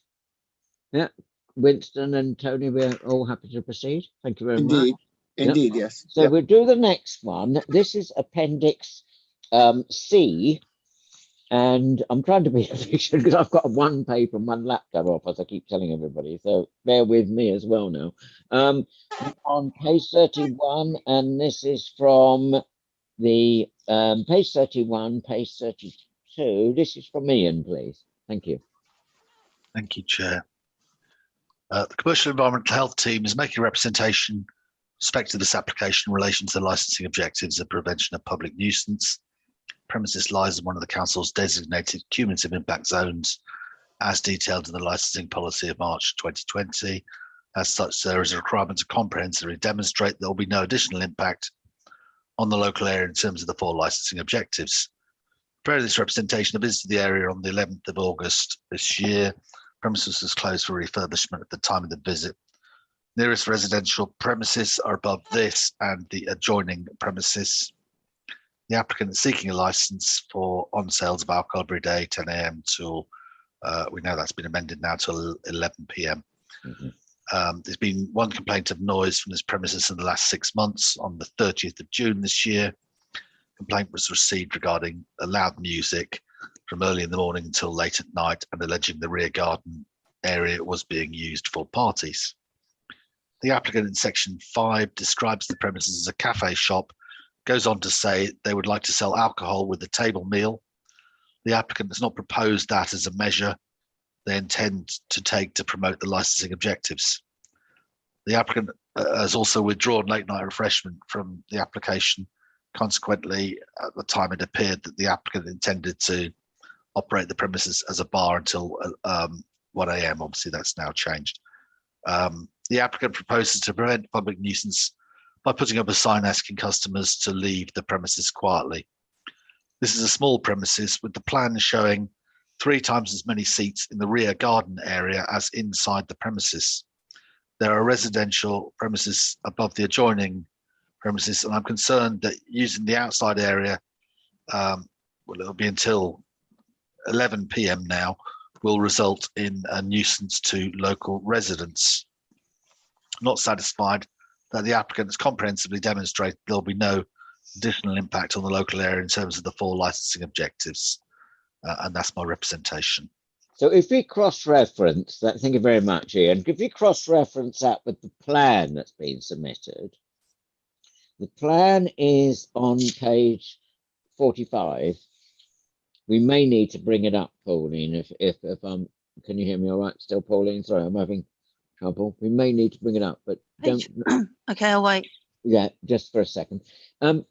[SPEAKER 1] Yeah, Winston and Tony, we're all happy to proceed. Thank you very much.
[SPEAKER 3] Indeed, yes.
[SPEAKER 1] So we'll do the next one. This is Appendix C, and I'm trying to be efficient because I've got one paper and one laptop off, as I keep telling everybody. So bear with me as well now. On page 31, and this is from the page 31, page 32. This is from Ian, please. Thank you.
[SPEAKER 8] Thank you, Chair. The Commercial Environmental Health team is making a representation with respect to this application in relation to the licensing objectives of prevention of public nuisance. Premises lies in one of the council's designated cumulative impact zones, as detailed in the licensing policy of March 2020. As such, there is a requirement to comprehensively demonstrate there will be no additional impact on the local area in terms of the 4 licensing objectives. Prior to this representation, I visited the area on the 11th of August this year. Premises was closed for refurbishment at the time of the visit. Nearest residential premises are above this and the adjoining premises. The applicant is seeking a license for on sales of alcohol every day, 10 a.m. till, we know that's been amended now till 11 p.m. There's been one complaint of noise from this premises in the last 6 months. On the 30th of June this year, complaint was received regarding loud music from early in the morning until late at night, and alleging the rear garden area was being used for parties. The applicant in section 5 describes the premises as a cafe shop, goes on to say they would like to sell alcohol with a table meal. The applicant has not proposed that as a measure they intend to take to promote the licensing objectives. The applicant has also withdrawn late night refreshment from the application. Consequently, at the time it appeared that the applicant intended to operate the premises as a bar until 1 a.m. Obviously, that's now changed. The applicant proposes to prevent public nuisance by putting up a sign asking customers to leave the premises quietly. This is a small premises with the plan showing 3 times as many seats in the rear garden area as inside the premises. There are residential premises above the adjoining premises, and I'm concerned that using the outside area, well, it'll be until 11 p.m. now, will result in a nuisance to local residents. Not satisfied that the applicant has comprehensively demonstrated there'll be no additional impact on the local area in terms of the 4 licensing objectives, and that's my representation.
[SPEAKER 1] So if we cross-reference that, thank you very much, Ian. If we cross-reference that with the plan that's been submitted, the plan is on page 45. We may need to bring it up, Pauline, if I'm, can you hear me all right still, Pauline? Sorry, I'm having trouble. We may need to bring it up, but don't.
[SPEAKER 10] Okay, I'll wait.
[SPEAKER 1] Yeah, just for a second. The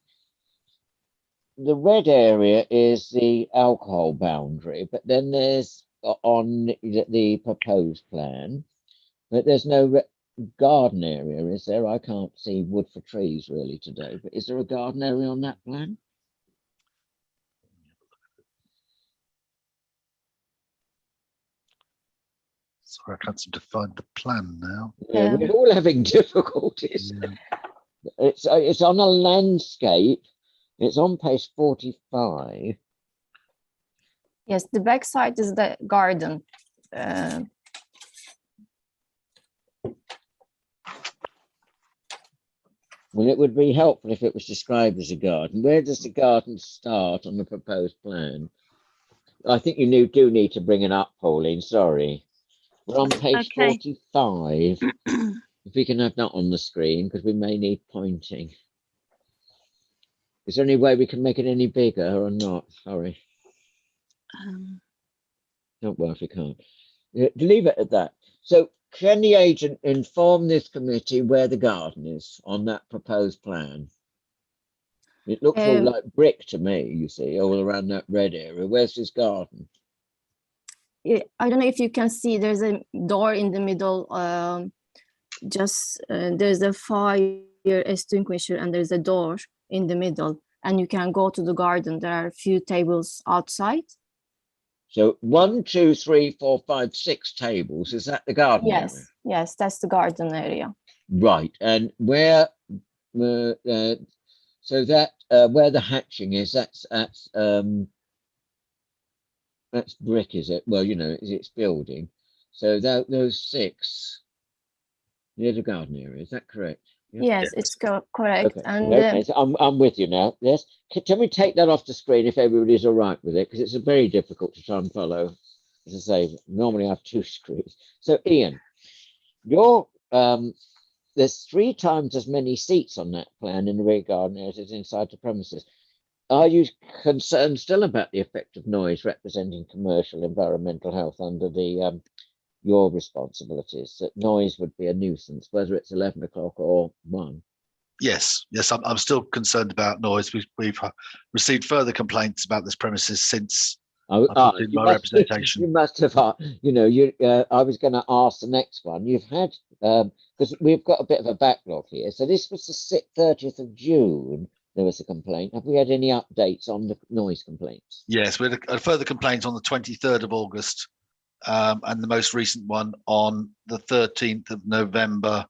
[SPEAKER 1] red area is the alcohol boundary, but then there's on the proposed plan, but there's no garden area, is there? I can't see wood for trees really today, but is there a garden area on that plan?
[SPEAKER 8] Sorry, I can't seem to find the plan now.
[SPEAKER 1] Yeah, we're all having difficulties. Yeah. It's on a landscape. It's on page 45.
[SPEAKER 11] Yes, the back side is the garden.
[SPEAKER 1] Well, it would be helpful if it was described as a garden. Where does the garden start on the proposed plan? I think you do need to bring it up, Pauline, sorry. We're on page 45. If we can have that on the screen, because we may need pointing. Is there any way we can make it any bigger or not? Sorry. Don't worry if we can't. Leave it at that. So can the agent inform this committee where the garden is on that proposed plan? It looks all like brick to me, you see, all around that red area. Where's this garden?
[SPEAKER 11] I don't know if you can see, there's a door in the middle. There's a fire extinguisher and there's a door in the middle, and you can go to the garden. There are a few tables outside.
[SPEAKER 1] So 1, 2, 3, 4, 5, 6 tables. Is that the garden area?
[SPEAKER 11] Yes, that's the garden area.
[SPEAKER 1] Right, and where, so that where the hatching is, that's brick, is it? Well, you know, it's building. So those 6 near the garden area. Is that correct?
[SPEAKER 11] Yes, it's correct.
[SPEAKER 1] Okay.
[SPEAKER 11] And
[SPEAKER 1] okay, so I'm with you now. Yes. Can we take that off the screen if everybody's all right with it? Because it's very difficult to try and follow. As I say, normally I have 2 screens. So Ian, there's 3 times as many seats on that plan in the rear garden as is inside the premises. Are you concerned still about the effect of noise representing commercial environmental health under the your responsibilities, that noise would be a nuisance, whether it's 11 o'clock or 1?
[SPEAKER 8] Yes, I'm still concerned about noise. We've received further complaints about this premises since my representation.
[SPEAKER 1] You must have, you know, I was going to ask the next one. You've had, because we've got a bit of a backlog here. So this was the 30th of June. There was a complaint. Have we had any updates on the noise complaints?
[SPEAKER 8] Yes, we had a further complaint on the 23rd of August. And the most recent one on the 13th of November,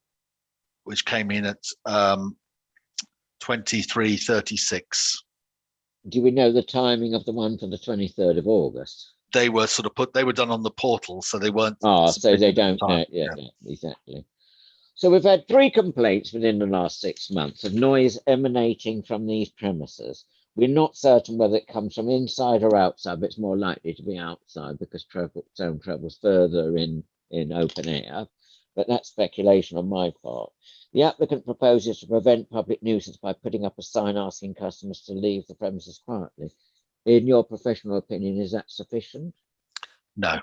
[SPEAKER 8] which came in at 23:36.
[SPEAKER 1] Do we know the timing of the one for the 23rd of August?
[SPEAKER 8] They were sort of they were done on the portal, so they weren't.
[SPEAKER 1] So they don't know. Yeah, exactly. So we've had 3 complaints within the last 6 months of noise emanating from these premises. We're not certain whether it comes from inside or outside, but it's more likely to be outside because sound travels further in open air. But that's speculation on my part. The applicant proposes to prevent public nuisance by putting up a sign asking customers to leave the premises quietly. In your professional opinion, is that sufficient?
[SPEAKER 8] No.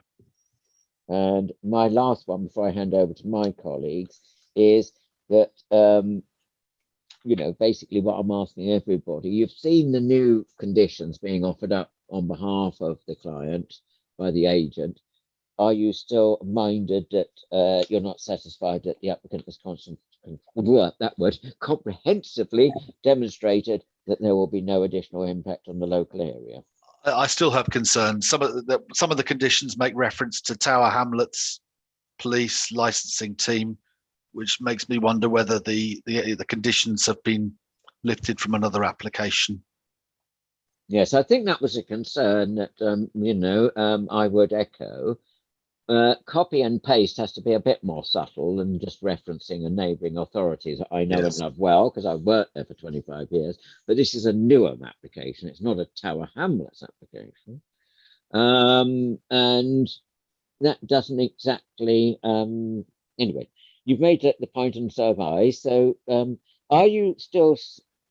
[SPEAKER 1] And my last one before I hand over to my colleagues is that you know, basically what I'm asking everybody, you've seen the new conditions being offered up on behalf of the client by the agent. Are you still minded that you're not satisfied that the applicant has that word, comprehensively demonstrated that there will be no additional impact on the local area.
[SPEAKER 8] I still have concerns. Some of the conditions make reference to Tower Hamlets police licensing team, which makes me wonder whether the conditions have been lifted from another application.
[SPEAKER 1] Yes, I think that was a concern that I would echo. Copy and paste has to be a bit more subtle than just referencing a neighbouring authority that I know and love well because I've worked there for 25 years. But this is a Newham application. It's not a Tower Hamlets application. And that doesn't exactly, anyway, you've made the point and so have I. So are you still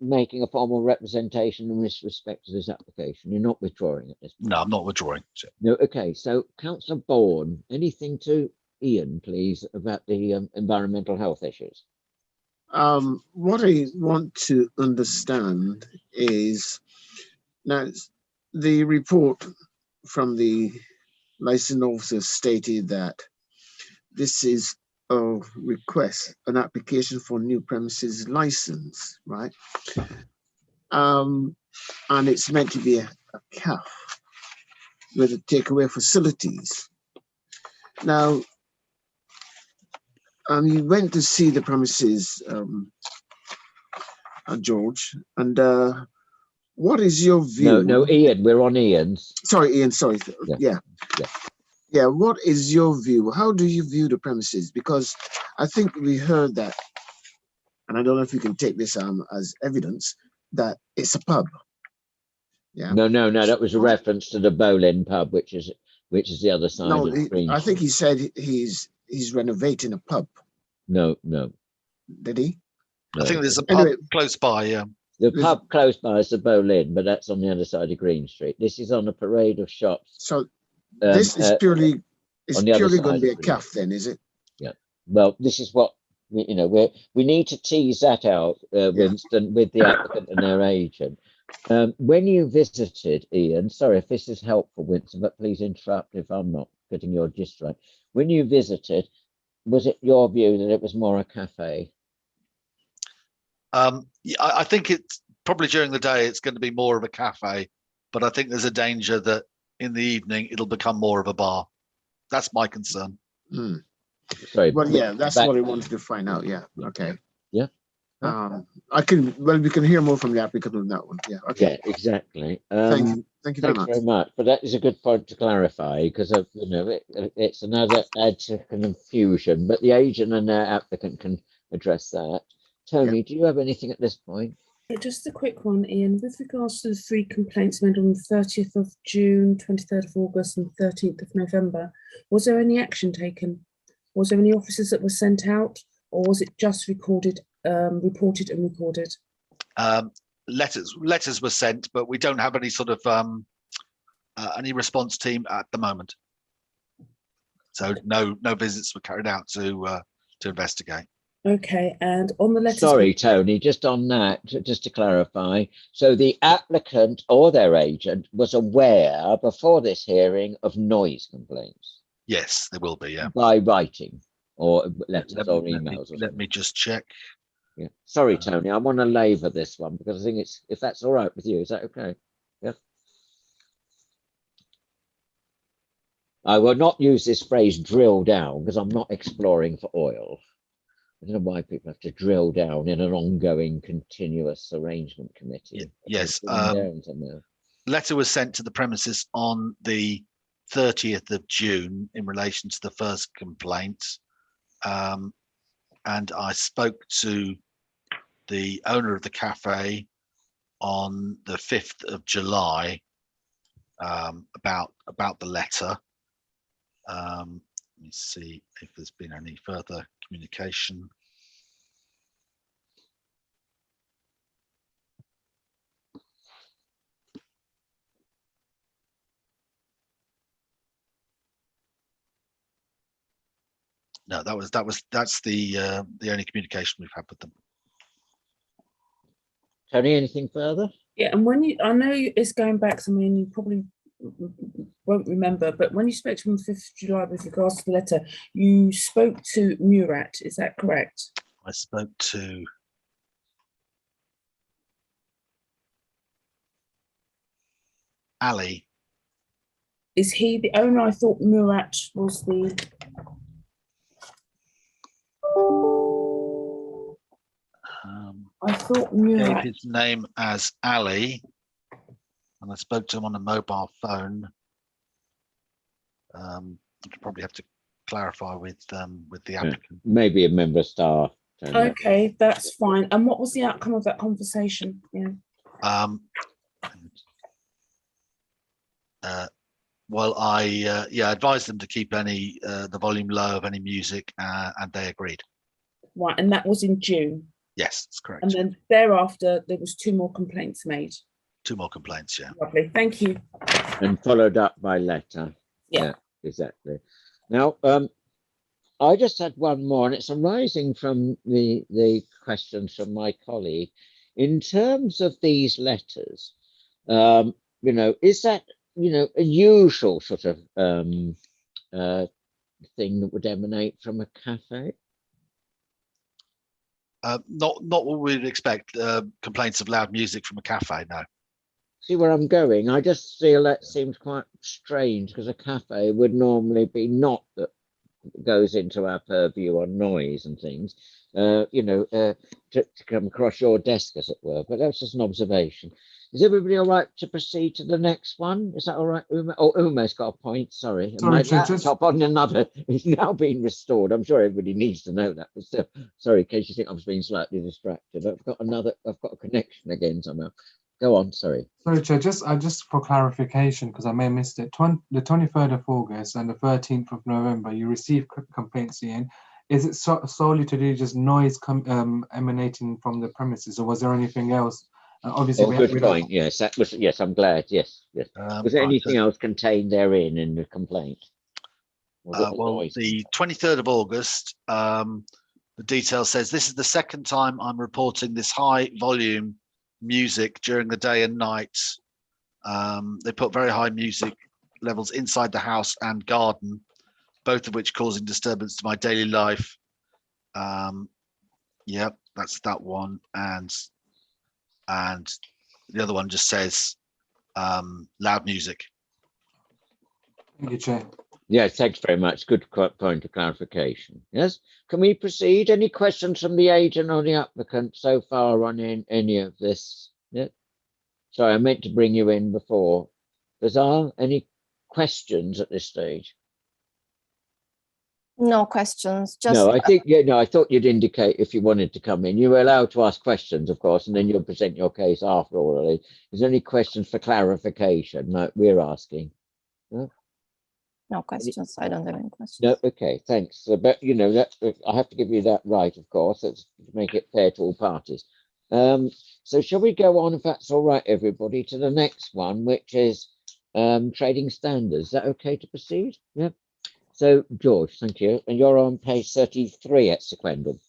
[SPEAKER 1] making a formal representation in respect to this application? You're not withdrawing at this point?
[SPEAKER 8] No, I'm not withdrawing.
[SPEAKER 1] No, okay. So Councillor Bourne, anything to Ian, please, about the environmental health issues?
[SPEAKER 3] What I want to understand is, now the report from the licensing officer stated that this is a request, an application for new premises license, right? And it's meant to be a CAF with a takeaway facilities. Now, you went to see the premises, George, and what is your view?
[SPEAKER 1] No, Ian, we're on Ian's.
[SPEAKER 3] Sorry, Ian, sorry. Yeah. What is your view? How do you view the premises? Because I think we heard that, and I don't know if you can take this as evidence, that it's a pub. Yeah.
[SPEAKER 1] No, that was a reference to the Bolin pub, which is the other side of the Green
[SPEAKER 3] I think he said he's renovating a pub.
[SPEAKER 1] No.
[SPEAKER 3] Did he?
[SPEAKER 8] No. I think there's a pub close by, yeah.
[SPEAKER 1] The pub close by is the Bolin, but that's on the other side of Green Street. This is on a parade of shops.
[SPEAKER 3] So this is purely going to be a CAF then, is it?
[SPEAKER 1] Yeah. Well, this is what we need to tease that out, Winston, with the applicant and their agent. When you visited, Ian, sorry if this is helpful, Winston, but please interrupt if I'm not getting your gist right. When you visited, was it your view that it was more a cafe?
[SPEAKER 8] I think it's probably during the day it's going to be more of a cafe, but I think there's a danger that in the evening it'll become more of a bar. That's my concern.
[SPEAKER 1] Sorry.
[SPEAKER 3] Well, yeah, that's what I wanted to find out. Yeah. Okay.
[SPEAKER 1] Yeah.
[SPEAKER 3] We can hear more from the applicant on that one. Yeah. Okay.
[SPEAKER 1] Yeah, exactly.
[SPEAKER 3] Thank you very much.
[SPEAKER 1] Thanks very much. But that is a good point to clarify because it's another add to confusion. But the agent and their applicant can address that. Tony, do you have anything at this point?
[SPEAKER 2] Just a quick one, Ian. With regards to the 3 complaints made on the 30th of June, 23rd of August, and 13th of November, was there any action taken? Was there any officers that were sent out, or was it just reported and recorded?
[SPEAKER 8] Letters were sent, but we don't have any sort of any response team at the moment. So no visits were carried out to investigate.
[SPEAKER 2] Okay, and on the letters...
[SPEAKER 1] Sorry, Tony, just on that, just to clarify. So the applicant or their agent was aware before this hearing of noise complaints?
[SPEAKER 8] Yes, there will be, yeah.
[SPEAKER 1] By writing or letters or emails?
[SPEAKER 8] Let me just check.
[SPEAKER 1] Yeah. Sorry, Tony, I want to labour this one because I think it's, if that's all right with you, is that okay? Yeah. I will not use this phrase drill down because I'm not exploring for oil. I don't know why people have to drill down in an ongoing continuous arrangement committee.
[SPEAKER 8] Yes. Letter was sent to the premises on the 30th of June in relation to the first complaint. And I spoke to the owner of the cafe on the 5th of July about the letter. Let me see if there's been any further communication. No, that's the only communication we've had with them.
[SPEAKER 1] Tony, anything further?
[SPEAKER 2] Yeah, and I know it's going back, so I mean, you probably won't remember, but when you spoke to him on the 5th of July with regards to the letter, you spoke to Murat, is that correct?
[SPEAKER 8] I spoke to Ali.
[SPEAKER 2] Is he the owner? I thought Murat was the. I thought
[SPEAKER 8] Gave
[SPEAKER 2] Murat.
[SPEAKER 8] his name as Ali, and I spoke to him on a mobile phone. I'd probably have to clarify with the applicant.
[SPEAKER 1] Maybe a member of staff.
[SPEAKER 2] Okay, that's fine. And what was the outcome of that conversation? Yeah.
[SPEAKER 8] Well, I advised them to keep any the volume low of any music, and they agreed.
[SPEAKER 2] Right, and that was in June.
[SPEAKER 8] Yes, that's correct.
[SPEAKER 2] And then thereafter, there was 2 more complaints made.
[SPEAKER 8] 2 more complaints, yeah.
[SPEAKER 2] Lovely, thank you.
[SPEAKER 1] And followed up by letter.
[SPEAKER 2] Yeah,
[SPEAKER 1] exactly. Now, I just had one more, and it's arising from the questions from my colleague. In terms of these letters, is that a usual sort of thing that would emanate from a cafe?
[SPEAKER 8] Not what we'd expect. Complaints of loud music from a cafe, no.
[SPEAKER 1] See where I'm going? I just feel that seems quite strange, because a cafe would normally be not that goes into our purview on noise and things, to come across your desk, as it were. But that's just an observation. Is everybody all right to proceed to the next one? Is that all right, Uma? Oh, Uma's got a point. Sorry, my laptop on another is now being restored. I'm sure everybody needs to know that. But still, sorry, in case you think I was being slightly distracted. I've got a connection again somehow. Go on, sorry.
[SPEAKER 4] Sorry, Chair, just for clarification, because I may have missed it. The 23rd of August and the 13th of November, you received complaints in. Is it solely to do just noise emanating from the premises, or was there anything else? Obviously,
[SPEAKER 1] good point. Yes, that was. Yes, I'm glad. Yes. Was there anything else contained therein in the complaint?
[SPEAKER 8] Well, the 23rd of August, the detail says this is the second time I'm reporting this high volume music during the day and night. They put very high music levels inside the house and garden, both of which causing disturbance to my daily life. Yep, that's that one. And the other one just says loud music.
[SPEAKER 4] Thank you, Chair.
[SPEAKER 1] Yes, thanks very much. Good point of clarification. Yes, can we proceed? Any questions from the agent or the applicant so far on any of this? Yeah. Sorry, I meant to bring you in before. Bazar, any questions at this stage?
[SPEAKER 11] No questions. Just
[SPEAKER 1] no, I think I thought you'd indicate if you wanted to come in. You were allowed to ask questions, of course, and then you'll present your case after all. Is there any questions for clarification like we're asking?
[SPEAKER 11] No questions. I don't have any questions.
[SPEAKER 1] No, okay, thanks. But that I have to give you that right, of course. That's to make it fair to all parties. So shall we go on, if that's all right, everybody, to the next one, which is trading standards. Is that okay to proceed? Yeah. So, George, thank you. And you're on page 33 at Sequendum.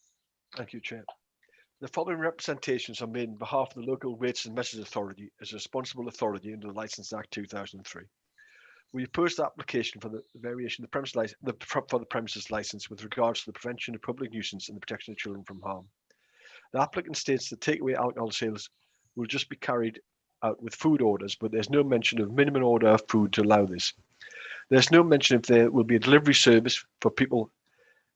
[SPEAKER 13] Thank you, Chair. The following representations are made on behalf of the Local Weights and Measures Authority as a responsible authority under the Licence Act 2003. We opposed the application for the variation of the premises licence with regards to the prevention of public nuisance and the protection of children from harm. The applicant states that takeaway alcohol sales will just be carried out with food orders, but there's no mention of minimum order of food to allow this. There's no mention if there will be a delivery service for people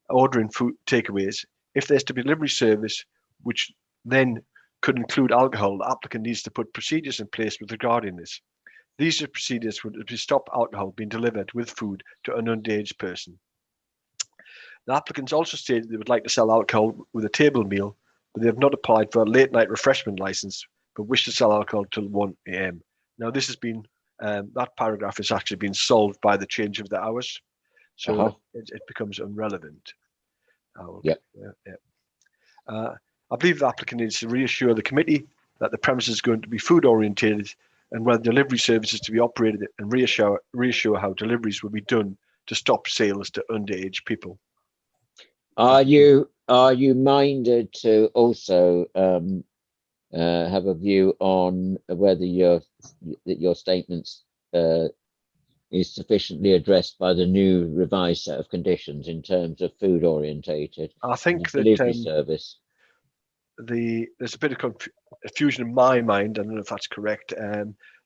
[SPEAKER 13] ordering food takeaways. If there's to be a delivery service, which then could include alcohol, the applicant needs to put procedures in place with regarding this. These procedures would stop alcohol being delivered with food to an underage person. The applicants also stated they would like to sell alcohol with a table meal, but they have not applied for a late night refreshment license, but wish to sell alcohol till 1 a.m. Now, this has been that paragraph has actually been solved by the change of the hours, so it becomes irrelevant. I believe the applicant needs to reassure the committee that the premise is going to be food orientated and whether delivery services to be operated, and reassure how deliveries will be done to stop sales to underage people.
[SPEAKER 1] Are you minded to also have a view on whether your statements is sufficiently addressed by the new revised set of conditions in terms of food orientated
[SPEAKER 13] I think that
[SPEAKER 1] delivery service.
[SPEAKER 13] there's a bit of confusion in my mind. I don't know if that's correct.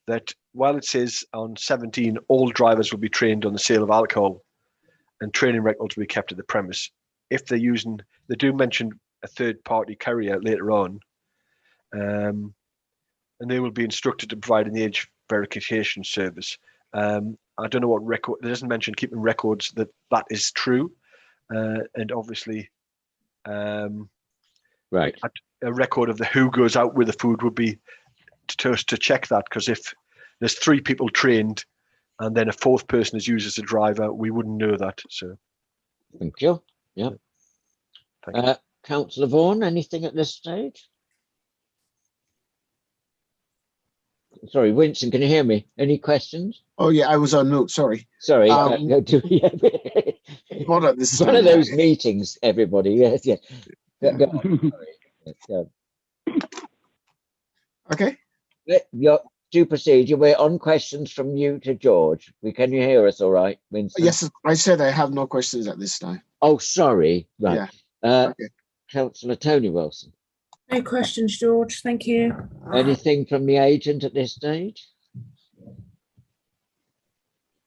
[SPEAKER 13] That while it says on 17, all drivers will be trained on the sale of alcohol, and training records will be kept at the premise. If they're using, they do mention a third-party carrier later on, and they will be instructed to provide an age verification service. I don't know what record. It doesn't mention keeping records that is true, and obviously,
[SPEAKER 1] right,
[SPEAKER 13] a record of who goes out with the food would be to check that, because if there's 3 people trained and then a 4th person is used as a driver, we wouldn't know that. So,
[SPEAKER 1] thank you. Yeah.
[SPEAKER 13] Thank you.
[SPEAKER 1] Councillor Vaughan, anything at this stage? Sorry, Winston, can you hear me? Any questions?
[SPEAKER 3] Oh yeah, I was on mute. Sorry.
[SPEAKER 1] Sorry.
[SPEAKER 3] Not at this
[SPEAKER 1] It's one of those meetings, everybody. Yes, yeah. Go on. Sorry.
[SPEAKER 3] Okay.
[SPEAKER 1] Do proceed. We're on questions from you to George. Can you hear us all right, Winston?
[SPEAKER 3] Yes, I said I have no questions at this time.
[SPEAKER 1] Oh, sorry. Right.
[SPEAKER 3] Yeah. Okay.
[SPEAKER 1] Councillor Tony Wilson.
[SPEAKER 2] No questions, George. Thank you.
[SPEAKER 1] Anything from the agent at this stage?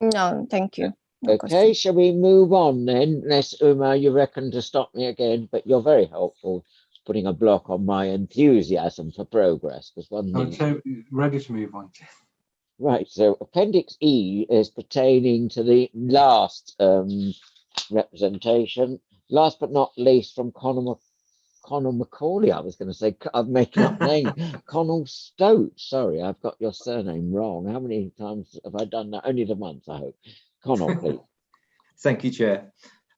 [SPEAKER 11] No, thank you. No
[SPEAKER 1] Okay,
[SPEAKER 11] question.
[SPEAKER 1] shall we move on then? Unless, Uma, you reckon to stop me again, but you're very helpful, putting a block on my enthusiasm for progress. Because one needs...
[SPEAKER 4] So ready to move on.
[SPEAKER 1] Right, so Appendix E is pertaining to the last representation. Last but not least, from Connell Macaulay, I was going to say, I'm making up name. Connell Stoat. Sorry, I've got your surname wrong. How many times have I done that? Only the once, I hope. Connell, please.
[SPEAKER 9] Thank you, Chair.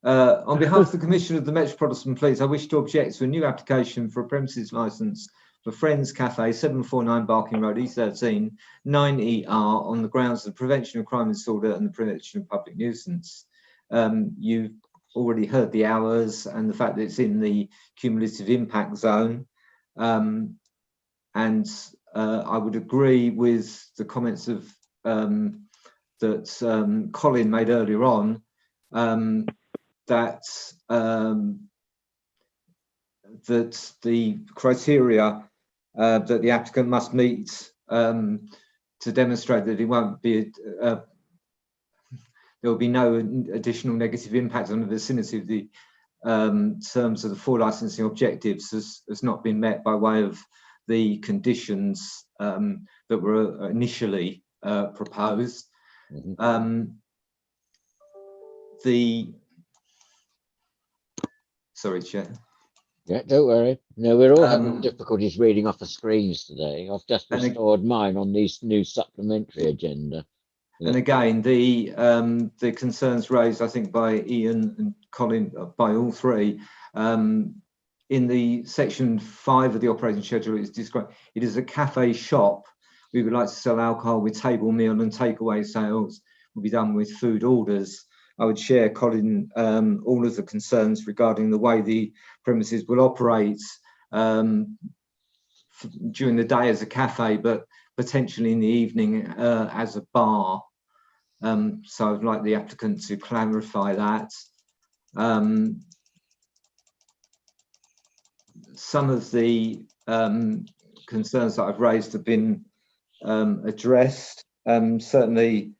[SPEAKER 9] On behalf of the Commissioner of the Metropolitan Police, I wish to object to a new application for a premises licence for Friends Cafe, 749 Barking Road, E13, 9ER, on the grounds of the prevention of crime and disorder and the prevention of public nuisance. You've already heard the hours and the fact that it's in the cumulative impact zone. And I would agree with the comments of that Colin made earlier on, that that the criteria that the applicant must meet to demonstrate that it won't be there will be no additional negative impact on the vicinity of the terms of the 4 licensing objectives has not been met by way of the conditions that were initially proposed. Sorry, Chair.
[SPEAKER 1] Yeah, don't worry. No, we're all having difficulties reading off the screens today. I've just restored mine on this new supplementary agenda.
[SPEAKER 9] And again, the concerns raised, I think, by Ian and Colin, by all 3, in the section 5 of the operating schedule, it's described. It is a cafe shop. We would like to sell alcohol with table, meal, and takeaway sales. Will be done with food orders. I would share, Colin, all of the concerns regarding the way the premises will operate during the day as a cafe, but potentially in the evening as a bar. So I'd like the applicant to clarify that. Some of the concerns that I've raised have been addressed. Certainly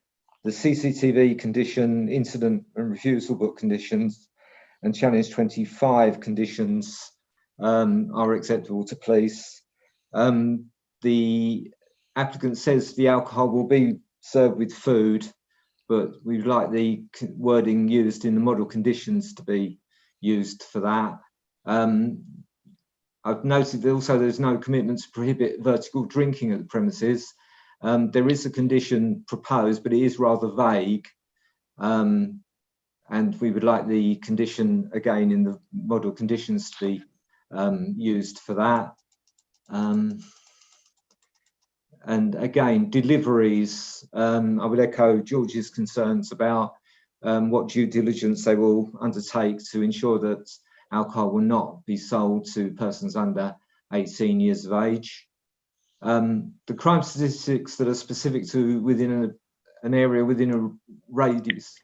[SPEAKER 9] the CCTV condition, incident and refusal book conditions, and challenge 25 conditions are acceptable to police. The applicant says the alcohol will be served with food, but we'd like the wording used in the model conditions to be used for that. I've noted that also there's no commitment to prohibit vertical drinking at the premises. There is a condition proposed, but it is rather vague. And we would like the condition, again, in the model conditions to be used for that. And again, deliveries, I would echo George's concerns about what due diligence they will undertake to ensure that alcohol will not be sold to persons under 18 years of age. The crime statistics that are specific to within an area within a radius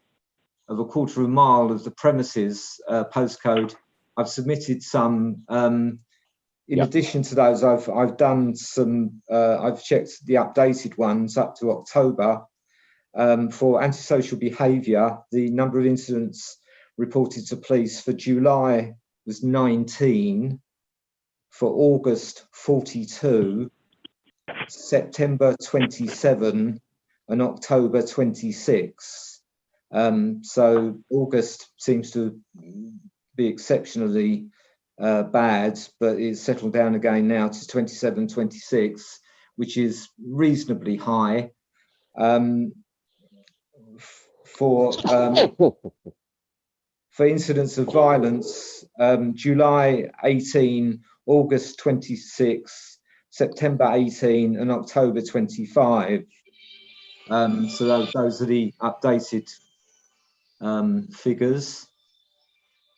[SPEAKER 9] of 1/4 mile of the premises postcode. I've submitted some. In addition to those, I've done some. I've checked the updated ones up to October for antisocial behaviour. The number of incidents reported to police for July was 19, for August 42, September 27, and October 26. So August seems to be exceptionally bad, but it's settled down again now to 27, 26, which is reasonably high. For incidents of violence, July 18, August 26, September 18, and October 25. So those are the updated figures.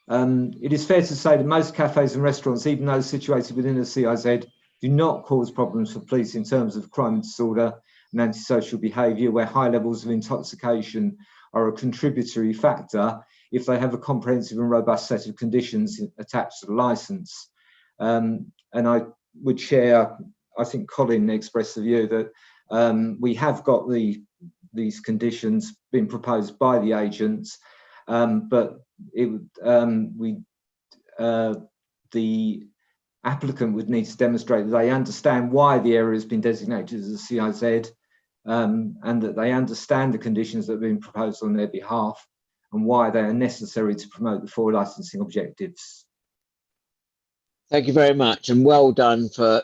[SPEAKER 9] It is fair to say that most cafes and restaurants, even those situated within the CIZ, do not cause problems for police in terms of crime and disorder and antisocial behaviour, where high levels of intoxication are a contributory factor if they have a comprehensive and robust set of conditions attached to the licence. And I would share, I think Colin expressed the view that we have got these conditions being proposed by the agents, but the applicant would need to demonstrate that they understand why the area has been designated as a CIZ, and that they understand the conditions that have been proposed on their behalf and why they are necessary to promote the 4 licensing objectives.
[SPEAKER 1] Thank you very much, and well done for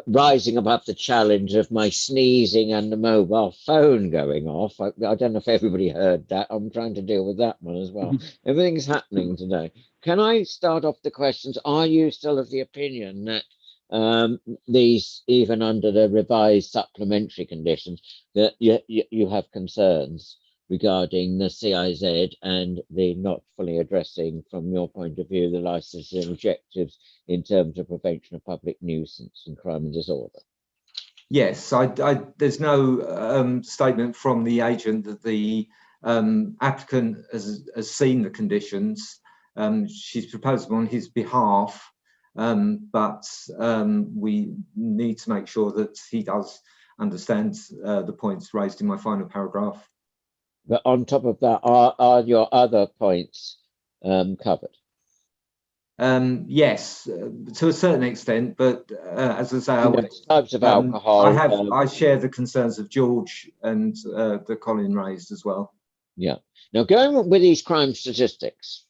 [SPEAKER 1] rising above the challenge of my sneezing and the mobile phone going off. I don't know if everybody heard that. I'm trying to deal with that one as well. Everything's happening today. Can I start off the questions? Are you still of the opinion that these, even under the revised supplementary conditions, that you have concerns regarding the CIZ and the not fully addressing, from your point of view, the licensing objectives in terms of prevention of public nuisance and crime and disorder?
[SPEAKER 9] Yes, there's no statement from the agent that the applicant has seen the conditions. She's proposed them on his behalf, but we need to make sure that he does understand the points raised in my final paragraph.
[SPEAKER 1] But on top of that, are your other points covered?
[SPEAKER 9] Yes, to a certain extent, but as I say,
[SPEAKER 1] types of alcohol.
[SPEAKER 9] I share the concerns of George and that Colin raised as well.
[SPEAKER 1] Yeah. Now, going with these crime statistics,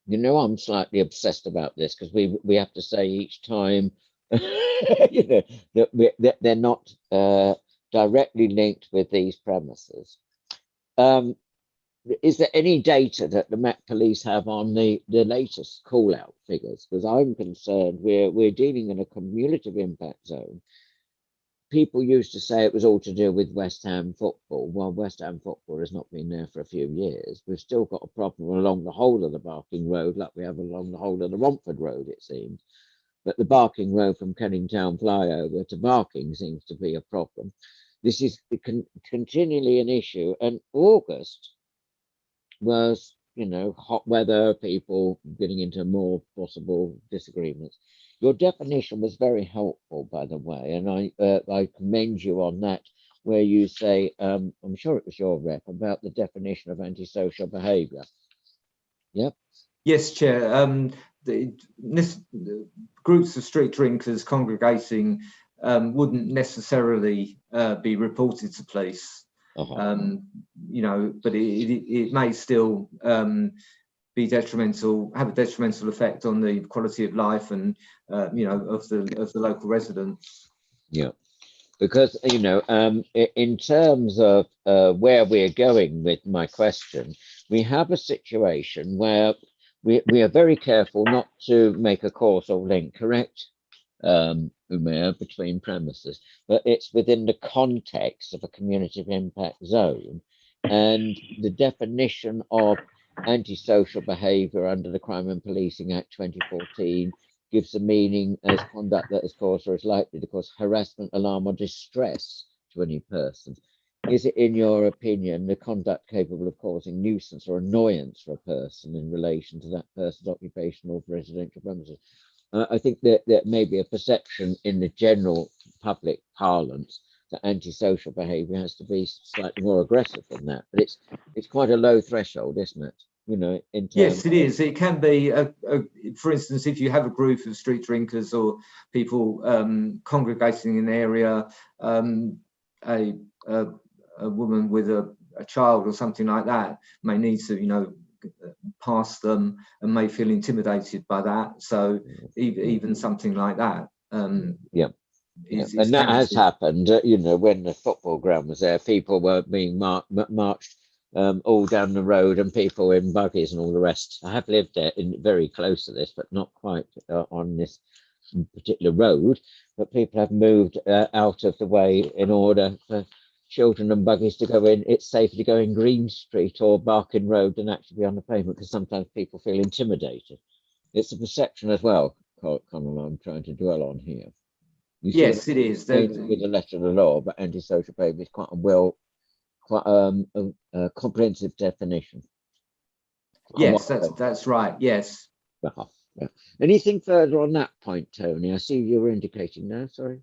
[SPEAKER 1] you know, I'm slightly obsessed about this because we have to say each time, you know, that they're not directly linked with these premises. Is there any data that the Met Police have on the latest call-out figures? Because I'm concerned we're dealing in a cumulative impact zone. People used to say it was all to do with West Ham football. Well, West Ham football has not been there for a few years. We've still got a problem along the whole of the Barking Road, like we have along the whole of the Romford Road, it seems. But the Barking Road from Canning Town flyover to Barking seems to be a problem. This is continually an issue, and August was, you know, hot weather, people getting into more possible disagreements. Your definition was very helpful, by the way, and I commend you on that, where you say, I'm sure it was your rep, about the definition of antisocial behaviour. Yep.
[SPEAKER 9] Yes, Chair. Groups of street drinkers congregating wouldn't necessarily be reported to police. You know, but it may still be detrimental, have a detrimental effect on the quality of life and you know, of the local residents.
[SPEAKER 1] Yeah, because you know, in terms of where we're going with my question, we have a situation where we are very careful not to make a causal link, correct, Umair, between premises, but it's within the context of a community of impact zone, and the definition of antisocial behaviour under the Crime and Policing Act 2014 gives a meaning as conduct that has caused or is likely to cause harassment, alarm or distress to any person. is it, in your opinion, the conduct capable of causing nuisance or annoyance for a person in relation to that person's occupational or residential premises? I think that there may be a perception in the general public parlance that antisocial behaviour has to be slightly more aggressive than that, but it's quite a low threshold, isn't it? You know, in terms.
[SPEAKER 9] Yes, it is. It can be, for instance, if you have a group of street drinkers or people congregating in an area, a woman with a child or something like that may need to, you know, pass them and may feel intimidated by that. So even something like that.
[SPEAKER 1] Yeah. And that has happened, you know, when the football ground was there, people were being marched all down the road, and people in buggies and all the rest. I have lived there, very close to this, but not quite on this particular road. But people have moved out of the way in order for children and buggies to go in. It's safer to go in Green Street or Barking Road than actually be on the pavement, because sometimes people feel intimidated. It's a perception as well, Connell, I'm trying to dwell on here.
[SPEAKER 9] Yes, it is.
[SPEAKER 1] With the letter of the law, but antisocial behaviour is quite a comprehensive definition.
[SPEAKER 9] Yes, that's right. Yes.
[SPEAKER 1] Yeah. Anything further on that point, Tony? I see you were indicating now. Sorry.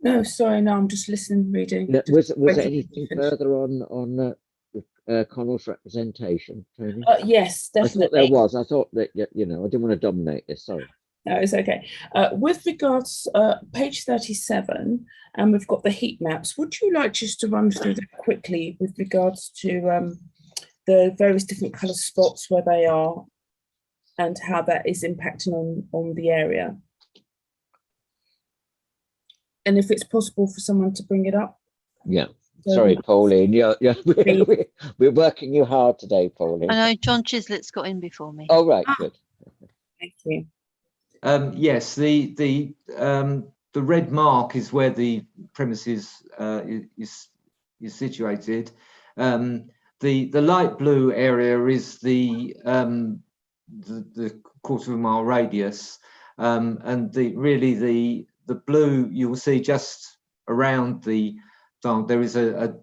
[SPEAKER 2] No, sorry. No, I'm just listening, reading.
[SPEAKER 1] Was there anything further on Connell's representation, Tony?
[SPEAKER 2] Yes, definitely.
[SPEAKER 1] I thought there was. I thought that, you know, I didn't want to dominate this. Sorry.
[SPEAKER 2] No, it's okay. With regards page 37, and we've got the heat maps. Would you like just to run through that quickly with regards to the various different colour spots where they are and how that is impacting on the area? And if it's possible for someone to bring it up.
[SPEAKER 1] Yeah. Sorry, Pauline. We're working you hard today, Pauline.
[SPEAKER 10] I know John Chislett's got in before me.
[SPEAKER 1] Oh, right. Good.
[SPEAKER 2] Thank you.
[SPEAKER 9] Yes, the red mark is where the premises is situated. The light blue area is the quarter of a mile radius, and the blue you will see just around the dark. There is a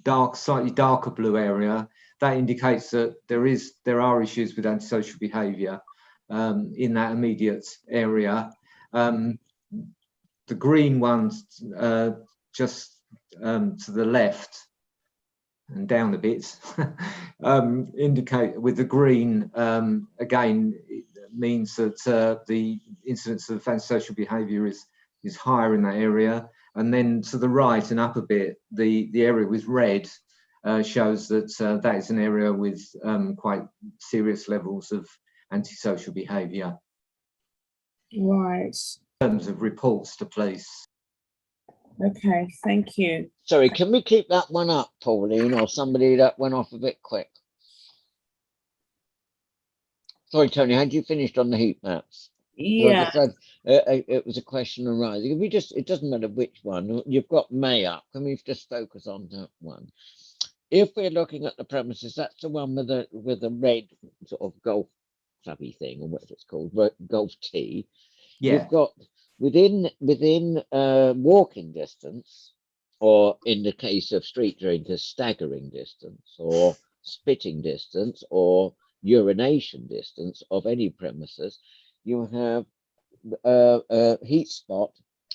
[SPEAKER 9] dark, slightly darker blue area that indicates that there are issues with antisocial behaviour in that immediate area. The green ones just to the left and down a bit indicate with the green again, it means that the incidence of antisocial behaviour is higher in that area. And then to the right and up a bit, the area with red shows that that is an area with quite serious levels of antisocial behaviour.
[SPEAKER 2] Right.
[SPEAKER 9] In terms of reports to police.
[SPEAKER 2] Okay, thank you.
[SPEAKER 1] Sorry, can we keep that one up, Pauline, or somebody that went off a bit quick? Sorry, Tony, had you finished on the heat maps?
[SPEAKER 2] Yeah.
[SPEAKER 1] It was a question arising. If we just, it doesn't matter which one. You've got May up. Can we just focus on that one? If we're looking at the premises, that's the one with the red sort of golf clubby thing, or whatever it's called, golf tee.
[SPEAKER 9] Yeah.
[SPEAKER 1] You've got within walking distance, or in the case of street drinkers, staggering distance, or spitting distance, or urination distance of any premises, you have a heat spot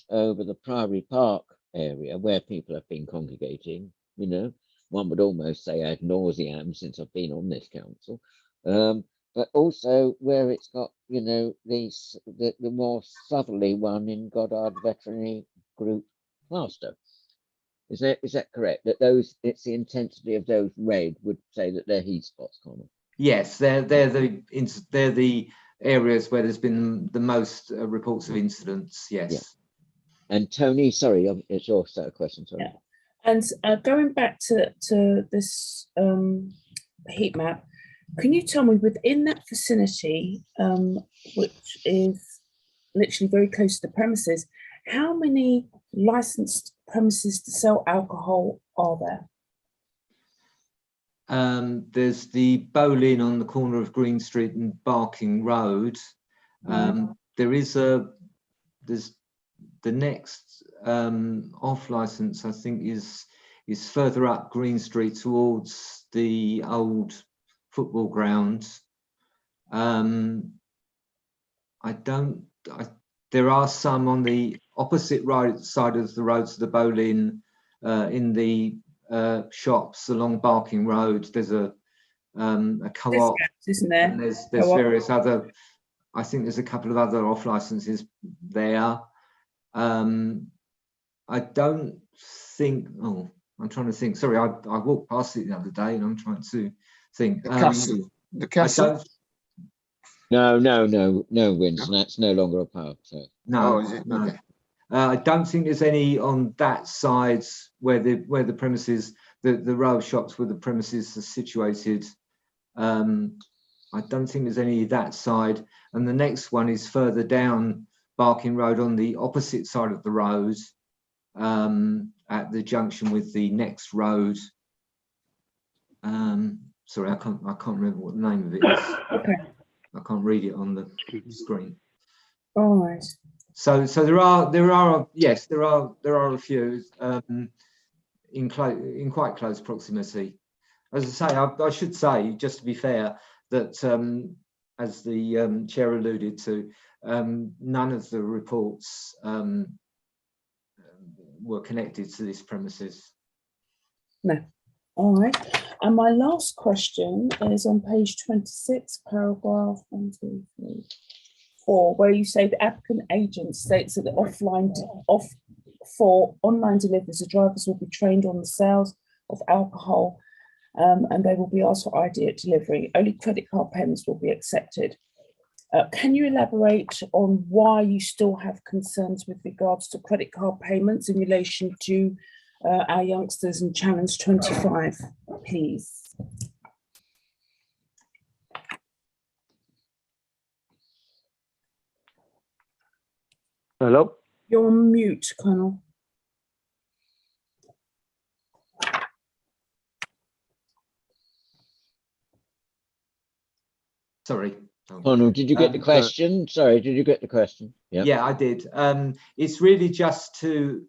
[SPEAKER 1] over the Priory Park area where people have been congregating. You know, one would almost say ad nauseam since I've been on this council. But also where it's got, you know, the more southerly one in Goddard Veterinary Group, Glasgow. Is that correct? That it's the intensity of those red would say that they're heat spots, Connor?
[SPEAKER 9] Yes, they're the areas where there's been the most reports of incidents. Yes.
[SPEAKER 1] Yeah. And Tony, sorry, it's your set of questions. Sorry.
[SPEAKER 2] Yeah. And going back to this heat map, can you tell me within that vicinity, which is literally very close to the premises, how many licensed premises to sell alcohol are there?
[SPEAKER 9] There's the Bowling on the corner of Green Street and Barking Road. There's the next off license, I think, is is further up Green Street towards the old football ground. There are some on the opposite right side of the road to the bowling, in the shops along Barking Road. There's a co-op,
[SPEAKER 2] isn't there?
[SPEAKER 9] and there's various other. I think there's a couple of other off licenses there. I don't think. Oh, I'm trying to think. Sorry, I walked past it the other day, and I'm trying to think.
[SPEAKER 3] The castle. The castle.
[SPEAKER 1] No, Winston. That's no longer a pub. So.
[SPEAKER 9] No,
[SPEAKER 3] oh, is it?
[SPEAKER 9] no.
[SPEAKER 3] Okay.
[SPEAKER 9] I don't think there's any on that side where the premises, the row of shops where the premises are situated. I don't think there's any that side. And the next one is further down Barking Road on the opposite side of the road, at the junction with the next road. Sorry, I can't remember what the name of it is.
[SPEAKER 2] Okay.
[SPEAKER 9] I can't read it on the screen.
[SPEAKER 2] All right.
[SPEAKER 9] So there are a few in quite close proximity. As I say, I should say, just to be fair, that as the chair alluded to, none of the reports were connected to this premises.
[SPEAKER 2] No. All right. And my last question is on page 26, paragraph 1, 2, 3, 4, where you say the applicant agent states that the for online deliveries, the drivers will be trained on the sales of alcohol, and they will be asked for ID at delivery. Only credit card payments will be accepted. Can you elaborate on why you still have concerns with regards to credit card payments in relation to our youngsters in Challenge 25, please?
[SPEAKER 12] Hello?
[SPEAKER 2] You're on mute, Colonel.
[SPEAKER 9] Sorry.
[SPEAKER 1] Colonel, did you get the question? Sorry, did you get the question? Yep.
[SPEAKER 9] Yeah, I did. It's really just to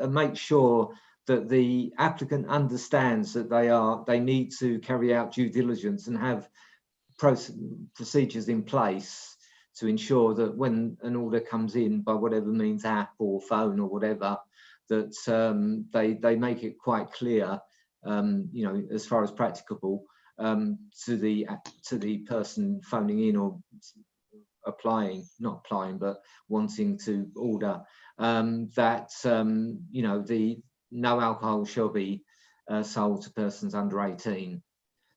[SPEAKER 9] make sure that the applicant understands that they need to carry out due diligence and have procedures in place to ensure that when an order comes in by whatever means, app or phone or whatever, that they make it quite clear, as far as practicable, to the person phoning in or not applying, but wanting to order, that the no alcohol shall be sold to persons under 18.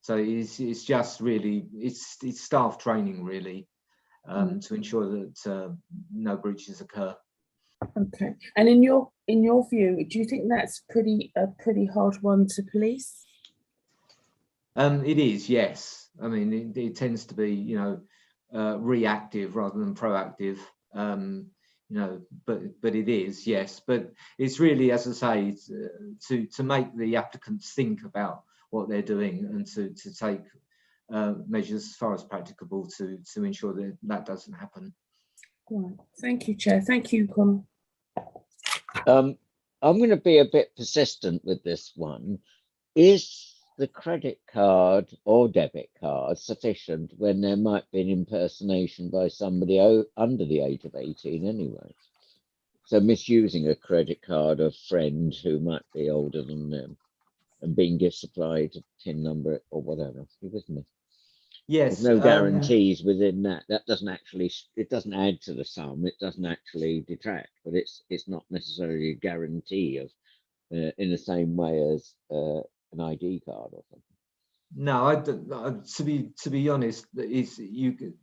[SPEAKER 9] So it's just really it's staff training really, to ensure that no breaches occur.
[SPEAKER 2] Okay. And in your view, do you think that's a pretty hard one to police?
[SPEAKER 9] It is, yes. I mean, it tends to be, reactive rather than proactive. But it is, yes. But it's really, as I say, to make the applicants think about what they're doing and to take measures as far as practicable to ensure that doesn't happen.
[SPEAKER 2] Right. Thank you, Chair. Thank you, Conor.
[SPEAKER 1] I'm going to be a bit persistent with this one. Is the credit card or debit card sufficient when there might be an impersonation by somebody under the age of 18 anyway? So misusing a credit card of a friend who might be older than them and being gift supplied a PIN number or whatever. You with me?
[SPEAKER 9] Yes.
[SPEAKER 1] There's no guarantees within that. That doesn't actually, it doesn't add to the sum. It doesn't actually detract, but it's not necessarily a guarantee of in the same way as an ID card or something.
[SPEAKER 9] No, to be honest, you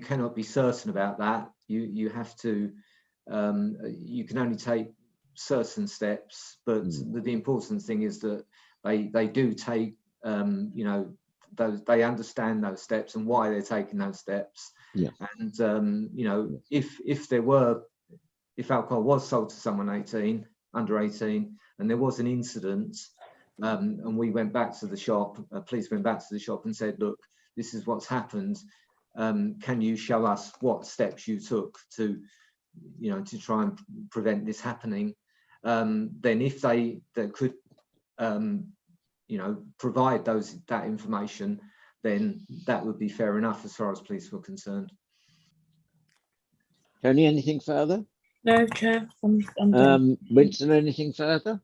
[SPEAKER 9] cannot be certain about that. You have to. You can only take certain steps, but the important thing is that they do take. They understand those steps and why they're taking those steps.
[SPEAKER 1] Yeah.
[SPEAKER 9] And if alcohol was sold to someone under 18, and there was an incident, and we went back to the shop, police went back to the shop and said, look, this is what's happened. Can you show us what steps you took to try and prevent this happening? then if they could, you know, provide that information, then that would be fair enough as far as police were concerned.
[SPEAKER 1] Tony, anything further?
[SPEAKER 2] No, Chair. I'm done.
[SPEAKER 1] Winston, anything further?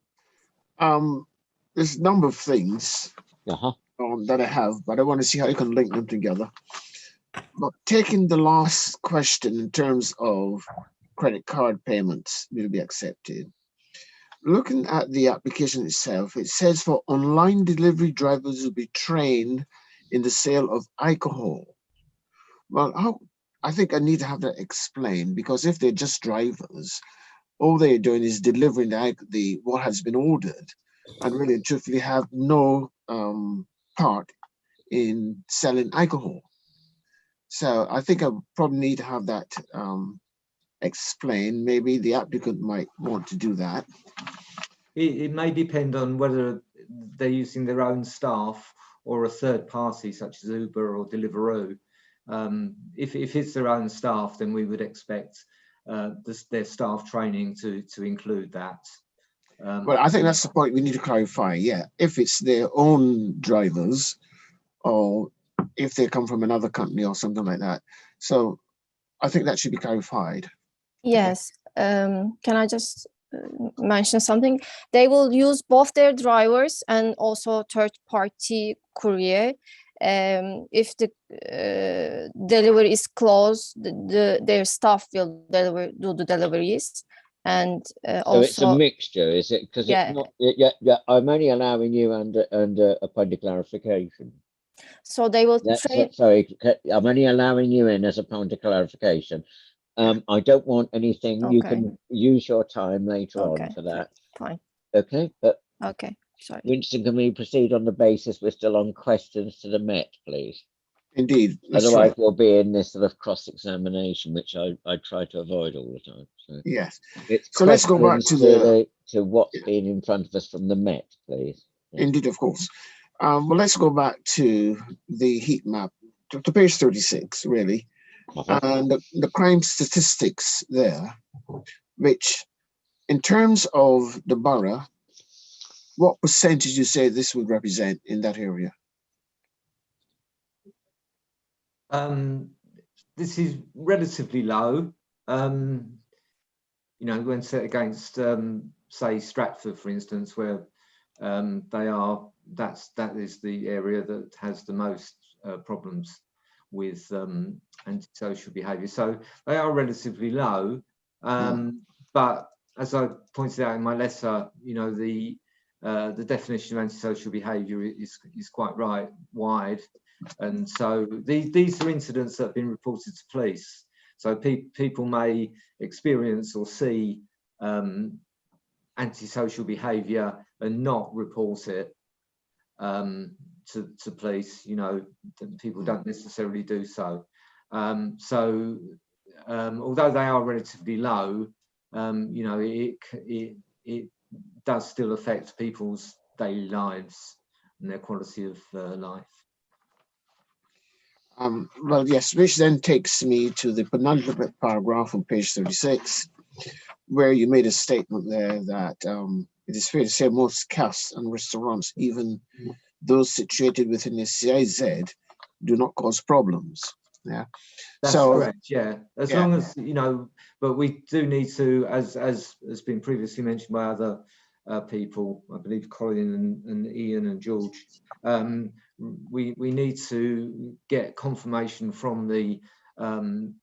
[SPEAKER 3] There's a number of things that I have, but I want to see how you can link them together. But taking the last question in terms of credit card payments will be accepted. Looking at the application itself, it says for online delivery drivers will be trained in the sale of alcohol. Well, I think I need to have that explained, because if they're just drivers, all they're doing is delivering what has been ordered, and really and truthfully have no part in selling alcohol. So I think I probably need to have that explained. Maybe the applicant might want to do that.
[SPEAKER 9] It may depend on whether they're using their own staff or a third party such as Uber or Deliveroo. If it's their own staff, then we would expect their staff training to include that.
[SPEAKER 3] Well, I think that's the point we need to clarify. Yeah, if it's their own drivers, or if they come from another company or something like that. So I think that should be clarified.
[SPEAKER 11] Yes. Can I just mention something? They will use both their drivers and also third-party courier. If the delivery is closed, their staff will do the deliveries. And also,
[SPEAKER 1] so it's a mixture, is it? Because it's not. Yeah. I'm only allowing you under a point of clarification.
[SPEAKER 11] So they will train.
[SPEAKER 1] Sorry, I'm only allowing you in as a point of clarification. I don't want anything.
[SPEAKER 11] Okay.
[SPEAKER 1] You can use your time later on for that.
[SPEAKER 11] Fine.
[SPEAKER 1] Okay, but
[SPEAKER 11] okay. Sorry.
[SPEAKER 1] Winston, can we proceed on the basis we're still on questions to the Met, please?
[SPEAKER 3] Indeed.
[SPEAKER 1] Otherwise, we'll be in this sort of cross-examination, which I try to avoid all the time. So
[SPEAKER 3] yes.
[SPEAKER 1] So
[SPEAKER 3] let's go back to
[SPEAKER 1] what's been in front of us from the Met, please.
[SPEAKER 3] Yeah. Indeed, of course. Well, let's go back to the heat map, to page 36, really. And the crime statistics there, which in terms of the borough, what percentage you say this would represent in that area?
[SPEAKER 9] This is relatively low. You know, when set against, say, Stratford, for instance, where that is the area that has the most problems with antisocial behaviour. So they are relatively low. But as I pointed out in my letter, you know, the definition of antisocial behaviour is quite wide, and so these are incidents that have been reported to police. So people may experience or see antisocial behaviour and not report it to police. You know, people don't necessarily do so. Although they are relatively low, you know, it does still affect people's daily lives and their quality of life.
[SPEAKER 3] Well, yes, which then takes me to the penultimate paragraph on page 36, where you made a statement there that it is fair to say most cafes and restaurants, even those situated within the CIZ, do not cause problems. Yeah,
[SPEAKER 9] that's correct. Yeah, as long as, you know, but we do need to, as has been previously mentioned by other people, I believe Colin and Ian and George, we need to get confirmation from the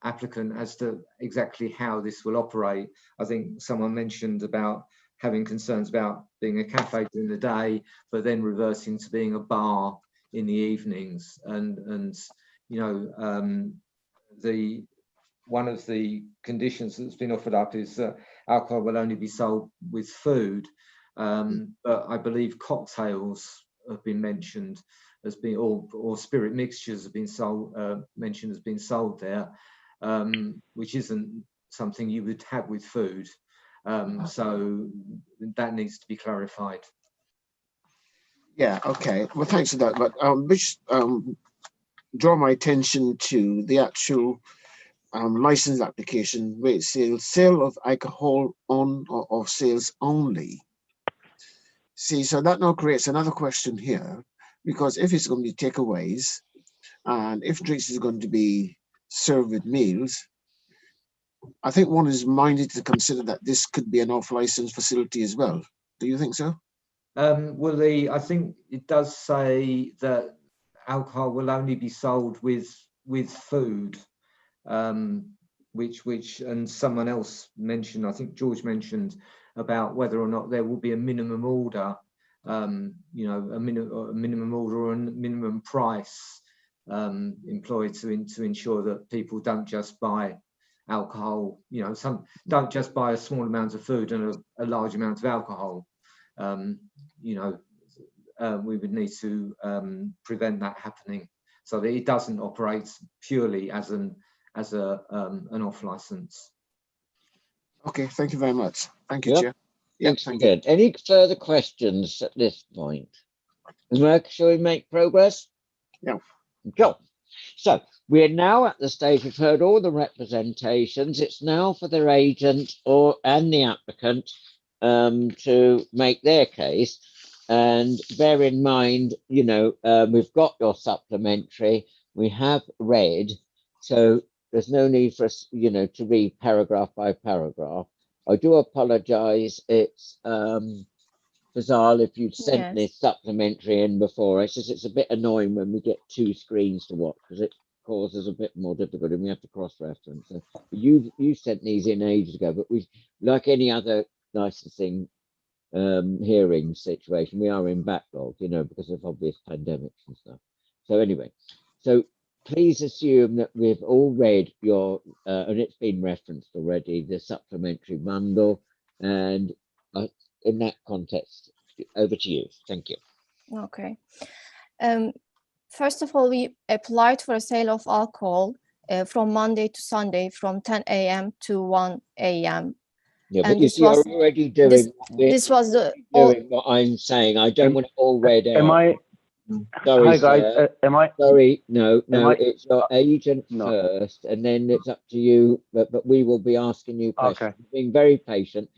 [SPEAKER 9] applicant as to exactly how this will operate. I think someone mentioned about having concerns about being a cafe during the day, but then reversing to being a bar in the evenings. And you know, one of the conditions that's been offered up is that alcohol will only be sold with food. But I believe cocktails have been mentioned as being, or spirit mixtures have been sold, mentioned as being sold there, which isn't something you would have with food. So that needs to be clarified.
[SPEAKER 3] Yeah, okay. Well, thanks for that. But which draw my attention to the actual license application where it says sale of alcohol on or of sales only. See, so that now creates another question here, because if it's going to be takeaways and if drinks is going to be served with meals, I think one is minded to consider that this could be an off-license facility as well. Do you think so?
[SPEAKER 9] Well, I think it does say that alcohol will only be sold with food, which and someone else mentioned, I think George mentioned, about whether or not there will be a minimum order, you know, a minimum order or a minimum price employed to ensure that people don't just buy alcohol, you know, don't just buy a small amount of food and a large amount of alcohol. You know, we would need to prevent that happening so that it doesn't operate purely as an off license.
[SPEAKER 3] Okay, thank you very much. Thank you,
[SPEAKER 1] Yep.
[SPEAKER 3] Chair. Yep,
[SPEAKER 1] Thanks
[SPEAKER 3] thank you.
[SPEAKER 1] again. Any further questions at this point? Shall we make progress?
[SPEAKER 3] Yeah.
[SPEAKER 1] Go. So we're now at the stage, we've heard all the representations. It's now for their agent and the applicant to make their case. And bear in mind, you know, we've got your supplementary, we have read, so there's no need for us, you know, to read paragraph by paragraph. I do apologize. It's bizarre if you'd sent this supplementary in before. It's just, it's a bit annoying when we get two screens to watch because it causes a bit more difficulty and we have to cross-reference. So you sent these in ages ago, but we, like any other licensing hearing situation, we are in backlog, you know, because of obvious pandemics and stuff. So anyway, so please assume that we've all read your and it's been referenced already, the supplementary bundle, and in that context, over to you. Thank you.
[SPEAKER 11] Okay. First of all, we applied for a sale of alcohol from Monday to Sunday from 10 a.m. to 1 a.m.
[SPEAKER 1] Yeah, but you see, you're already doing
[SPEAKER 11] this was
[SPEAKER 1] doing what I'm saying. I don't want it all read out.
[SPEAKER 12] Am I?
[SPEAKER 1] Sorry,
[SPEAKER 12] Hi guys.
[SPEAKER 1] sir.
[SPEAKER 12] Am I?
[SPEAKER 1] Sorry, no.
[SPEAKER 12] I,
[SPEAKER 1] It's your agent
[SPEAKER 12] no.
[SPEAKER 1] first, and then it's up to you. But we will be asking you questions.
[SPEAKER 12] Okay.
[SPEAKER 1] Being very patient.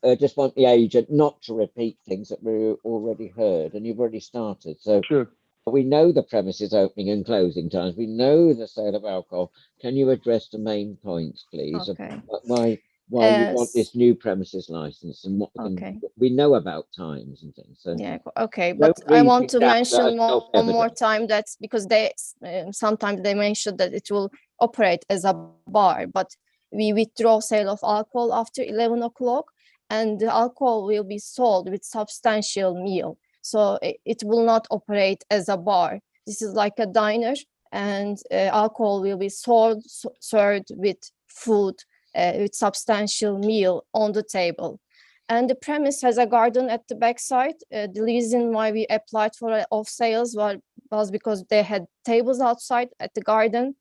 [SPEAKER 1] I just want the agent not to repeat things that we already heard, and you've already started. So
[SPEAKER 12] sure.
[SPEAKER 1] We know the premises opening and closing times. We know the sale of alcohol. Can you address the main points, please?
[SPEAKER 11] Okay.
[SPEAKER 1] Why you want this new premises license and what we know about times and things. So
[SPEAKER 11] yeah, okay, but I want to mention one more time that because they sometimes they mention that it will operate as a bar, but we withdraw sale of alcohol after 11 o'clock, and the alcohol will be sold with substantial meal. So it will not operate as a bar. This is like a diner, and alcohol will be served with food, with substantial meal on the table. And the premise has a garden at the backside. The reason why we applied for off sales was because they had tables outside at the garden.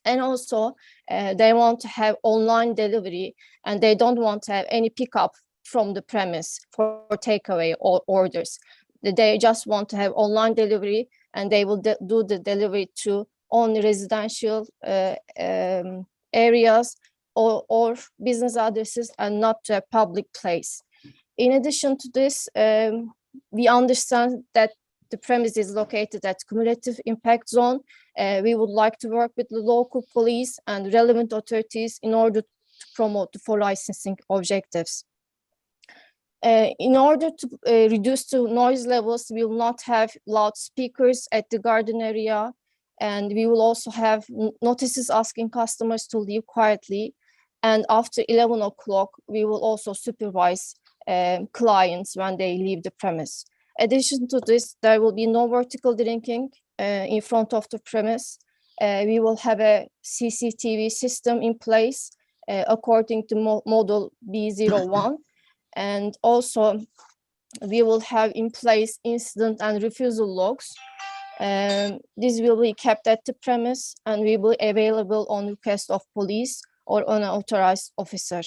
[SPEAKER 11] And also they want to have online delivery, and they don't want to have any pickup from the premise for takeaway or orders. They just want to have online delivery, and they will do the delivery to only residential areas or business addresses and not to a public place. In addition to this, we understand that the premise is located at cumulative impact zone. We would like to work with the local police and relevant authorities in order to promote the for licensing objectives. In order to reduce the noise levels, we will not have loudspeakers at the garden area, and we will also have notices asking customers to leave quietly. And after 11 o'clock, we will also supervise clients when they leave the premise. In addition to this, there will be no vertical drinking in front of the premise. We will have a CCTV system in place according to model B01. And also we will have in place incident and refusal logs. This will be kept at the premise and will be available on request of police or unauthorized officer.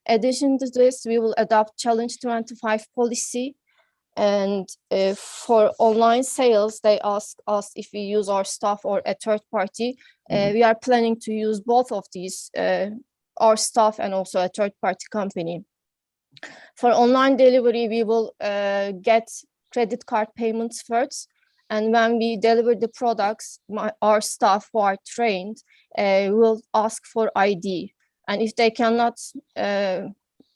[SPEAKER 11] In addition to this, we will adopt Challenge 25 policy. And for online sales, they ask us if we use our staff or a third party. We are planning to use both of these, our staff and also a third party company. For online delivery, we will get credit card payments first. And when we deliver the products, our staff who are trained will ask for ID. And if they cannot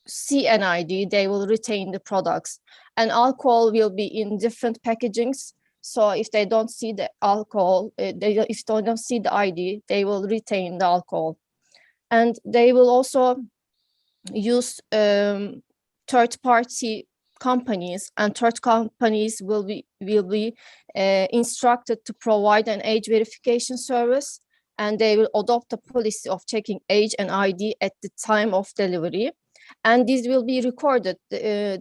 [SPEAKER 11] see an ID, they will retain the products. And alcohol will be in different packagings. So if they don't see the alcohol, if they don't see the ID, they will retain the alcohol. And they will also use third-party companies, and third companies will be instructed to provide an age verification service, and they will adopt a policy of checking age and ID at the time of delivery. And this will be recorded. The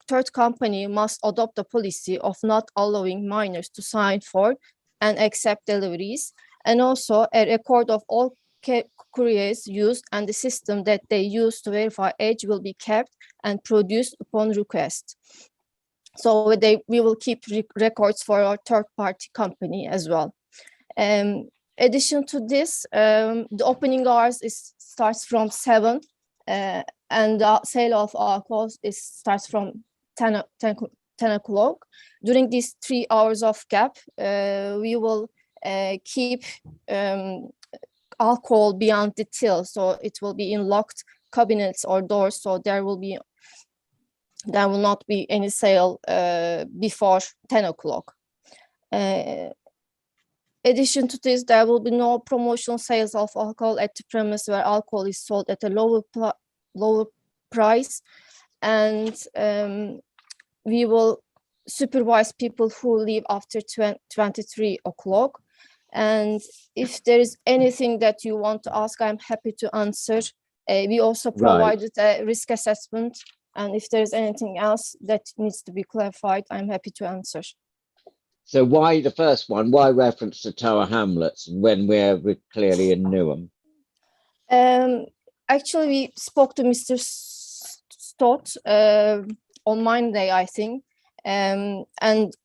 [SPEAKER 11] third company must adopt a policy of not allowing minors to sign for and accept deliveries, and also a record of all couriers used, and the system that they use to verify age will be kept and produced upon request. So we will keep records for our third-party company as well. Addition to this, the opening hours starts from 7, and the sale of alcohol starts from 10 o'clock. During these 3 hours of gap, we will keep alcohol beyond the till, so it will be in locked cabinets or doors, so there will not be any sale before 10 o'clock. Addition to this, there will be no promotional sales of alcohol at the premise where alcohol is sold at a lower price, and we will supervise people who leave after 23 o'clock. And if there is anything that you want to ask, I'm happy to answer. We also provided a risk assessment, and if there's anything else that needs to be clarified, I'm happy to answer.
[SPEAKER 1] So why the first one? Why reference to Tower Hamlets when we're clearly in Newham?
[SPEAKER 11] Actually, we spoke to Mr. Stott on Monday, I think, and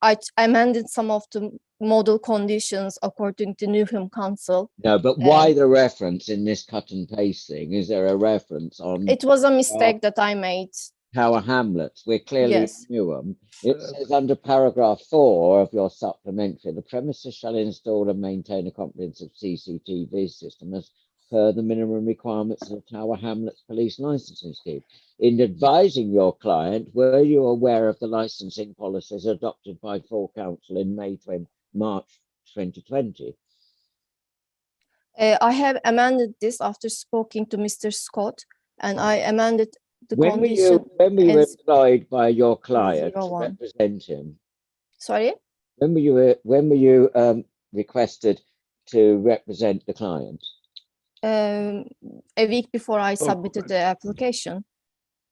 [SPEAKER 11] I amended some of the model conditions according to Newham Council.
[SPEAKER 1] No, but why the reference in this cut and paste thing? Is there a reference on?
[SPEAKER 11] It was a mistake that I made.
[SPEAKER 1] Tower Hamlets, we're clearly in Newham. It says under paragraph 4 of your supplementary, the premises shall install and maintain a comprehensive CCTV system as per the minimum requirements of the Tower Hamlets police licensing scheme. In advising your client, were you aware of the licensing policies adopted by full council in March 2020?
[SPEAKER 11] I have amended this after speaking to Mr. Scott, and I amended the condition.
[SPEAKER 1] When were you employed by your client to represent him?
[SPEAKER 11] Sorry?
[SPEAKER 1] When were you requested to represent the client?
[SPEAKER 11] A week before I submitted the application.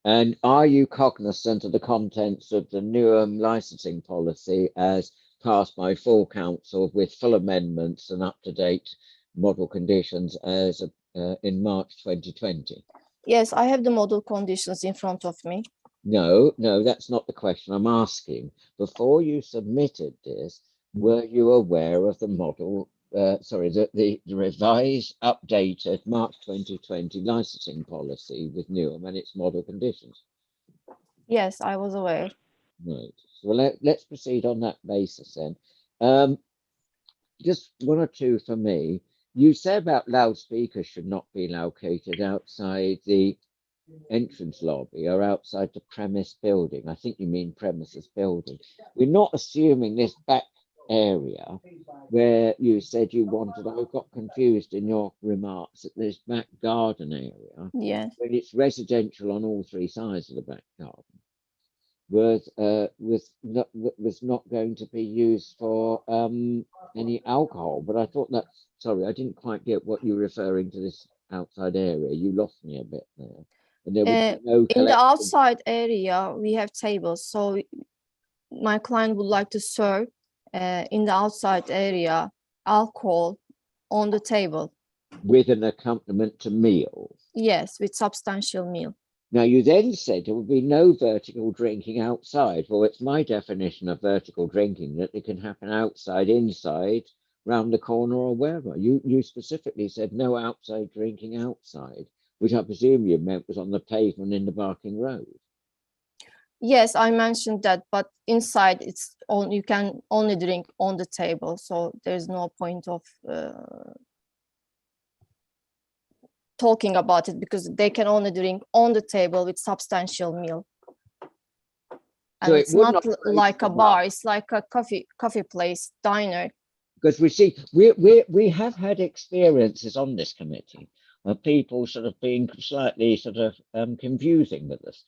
[SPEAKER 1] And are you cognizant of the contents of the Newham licensing policy as passed by full council with full amendments and up-to-date model conditions as in March 2020?
[SPEAKER 11] Yes, I have the model conditions in front of me.
[SPEAKER 1] No, that's not the question I'm asking. Before you submitted this, were you aware of the model, the revised, updated March 2020 licensing policy with Newham and its model conditions?
[SPEAKER 11] Yes, I was aware.
[SPEAKER 1] Right. Well, let's proceed on that basis then. Just one or two for me. You said about loudspeakers should not be located outside the entrance lobby or outside the premise building. I think you mean premises building. We're not assuming this back area where you said you wanted, I got confused in your remarks at this back garden area.
[SPEAKER 11] Yes.
[SPEAKER 1] When it's residential on all 3 sides of the back garden. Was not going to be used for any alcohol, but I thought that's, sorry, I didn't quite get what you were referring to this outside area. You lost me a bit there. And there was no
[SPEAKER 11] in the outside area, we have tables. So my client would like to serve in the outside area alcohol on the table.
[SPEAKER 1] With an accompaniment to meal?
[SPEAKER 11] Yes, with substantial meal.
[SPEAKER 1] Now, you then said there would be no vertical drinking outside. Well, it's my definition of vertical drinking that it can happen outside, inside, round the corner, or wherever. You specifically said no outside drinking outside, which I presume you meant was on the pavement in the Barking Road.
[SPEAKER 11] Yes, I mentioned that, but inside it's on. You can only drink on the table, so there's no point of talking about it because they can only drink on the table with substantial meal. And
[SPEAKER 1] So
[SPEAKER 11] it's
[SPEAKER 1] it would
[SPEAKER 11] not
[SPEAKER 1] not
[SPEAKER 11] like a bar; it's like a coffee place, diner.
[SPEAKER 1] Because we see, we have had experiences on this committee of people sort of being slightly sort of confusing with us.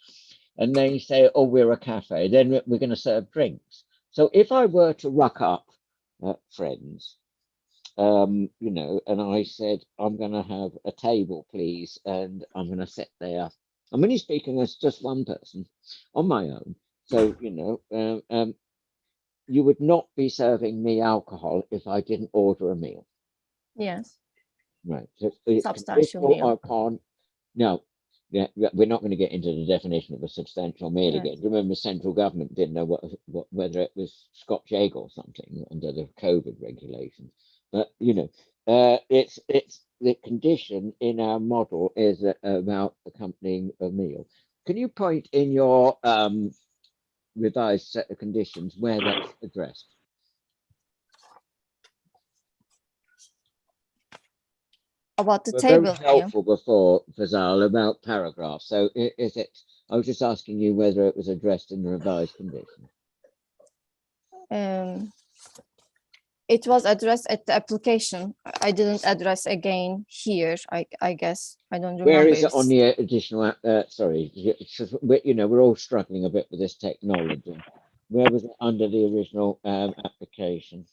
[SPEAKER 1] And they say, oh, we're a cafe, then we're going to serve drinks. So if I were to rock up friends, you know, and I said, I'm going to have a table, please, and I'm going to sit there. I'm only speaking as just one person on my own. So, you know, you would not be serving me alcohol if I didn't order a meal.
[SPEAKER 11] Yes.
[SPEAKER 1] Right. So
[SPEAKER 11] substantial meal.
[SPEAKER 1] I can't. No. Yeah, we're not going to get into the definition of a substantial meal again. Remember, central government didn't know whether it was Scotch egg or something under the COVID regulations. But you know, it's the condition in our model is about accompanying a meal. Can you point in your revised set of conditions where that's addressed?
[SPEAKER 11] About the table.
[SPEAKER 1] Very helpful before, Fazal, about paragraphs. So is it? I was just asking you whether it was addressed in the revised condition.
[SPEAKER 11] It was addressed at the application. I didn't address again here. I guess I don't remember.
[SPEAKER 1] Where is it on the additional? Sorry, you know, we're all struggling a bit with this technology. Where was it under the original application?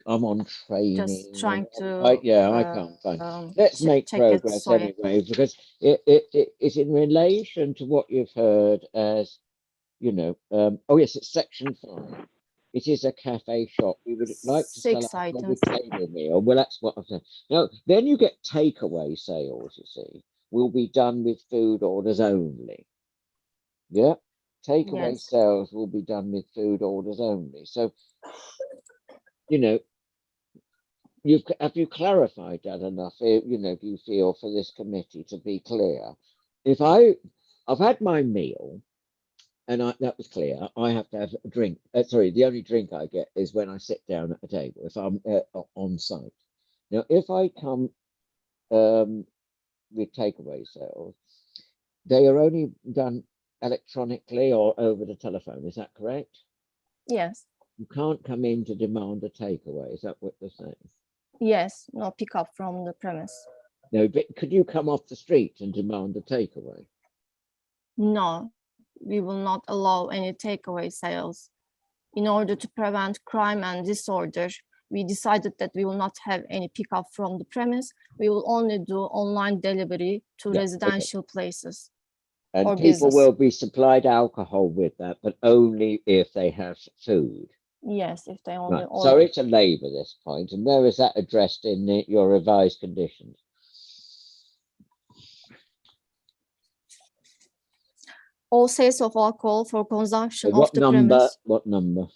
[SPEAKER 1] I'm on training.
[SPEAKER 11] Just trying to.
[SPEAKER 1] I can't find. Let's make progress anyway, because it's in relation to what you've heard as, you know. Oh yes, it's section 5. It is a cafe shop. We would like to sell a table meal. Well, that's what I've said. Now, then you get takeaway sales. You see, will be done with food orders only. Yeah, takeaway sales will be done with food orders only. So, you know. Have you clarified that enough? You know, do you feel for this committee to be clear? If I've had my meal, and that was clear. I have to have a drink. Sorry, the only drink I get is when I sit down at a table. If I'm on site. Now, if I come with takeaway sales, they are only done electronically or over the telephone. Is that correct?
[SPEAKER 11] Yes.
[SPEAKER 1] You can't come in to demand a takeaway. Is that what you're saying?
[SPEAKER 11] Yes, no pickup from the premise.
[SPEAKER 1] No, but could you come off the street and demand a takeaway?
[SPEAKER 11] No, we will not allow any takeaway sales. In order to prevent crime and disorder, we decided that we will not have any pickup from the premise. We will only do online delivery to residential places.
[SPEAKER 1] And
[SPEAKER 11] or
[SPEAKER 1] people
[SPEAKER 11] business.
[SPEAKER 1] will be supplied alcohol with that, but only if they have food.
[SPEAKER 11] Yes, if they only order.
[SPEAKER 1] Sorry to labour this point. And where is that addressed in your revised conditions?
[SPEAKER 11] All sales of alcohol for consumption of the premise.
[SPEAKER 1] What number?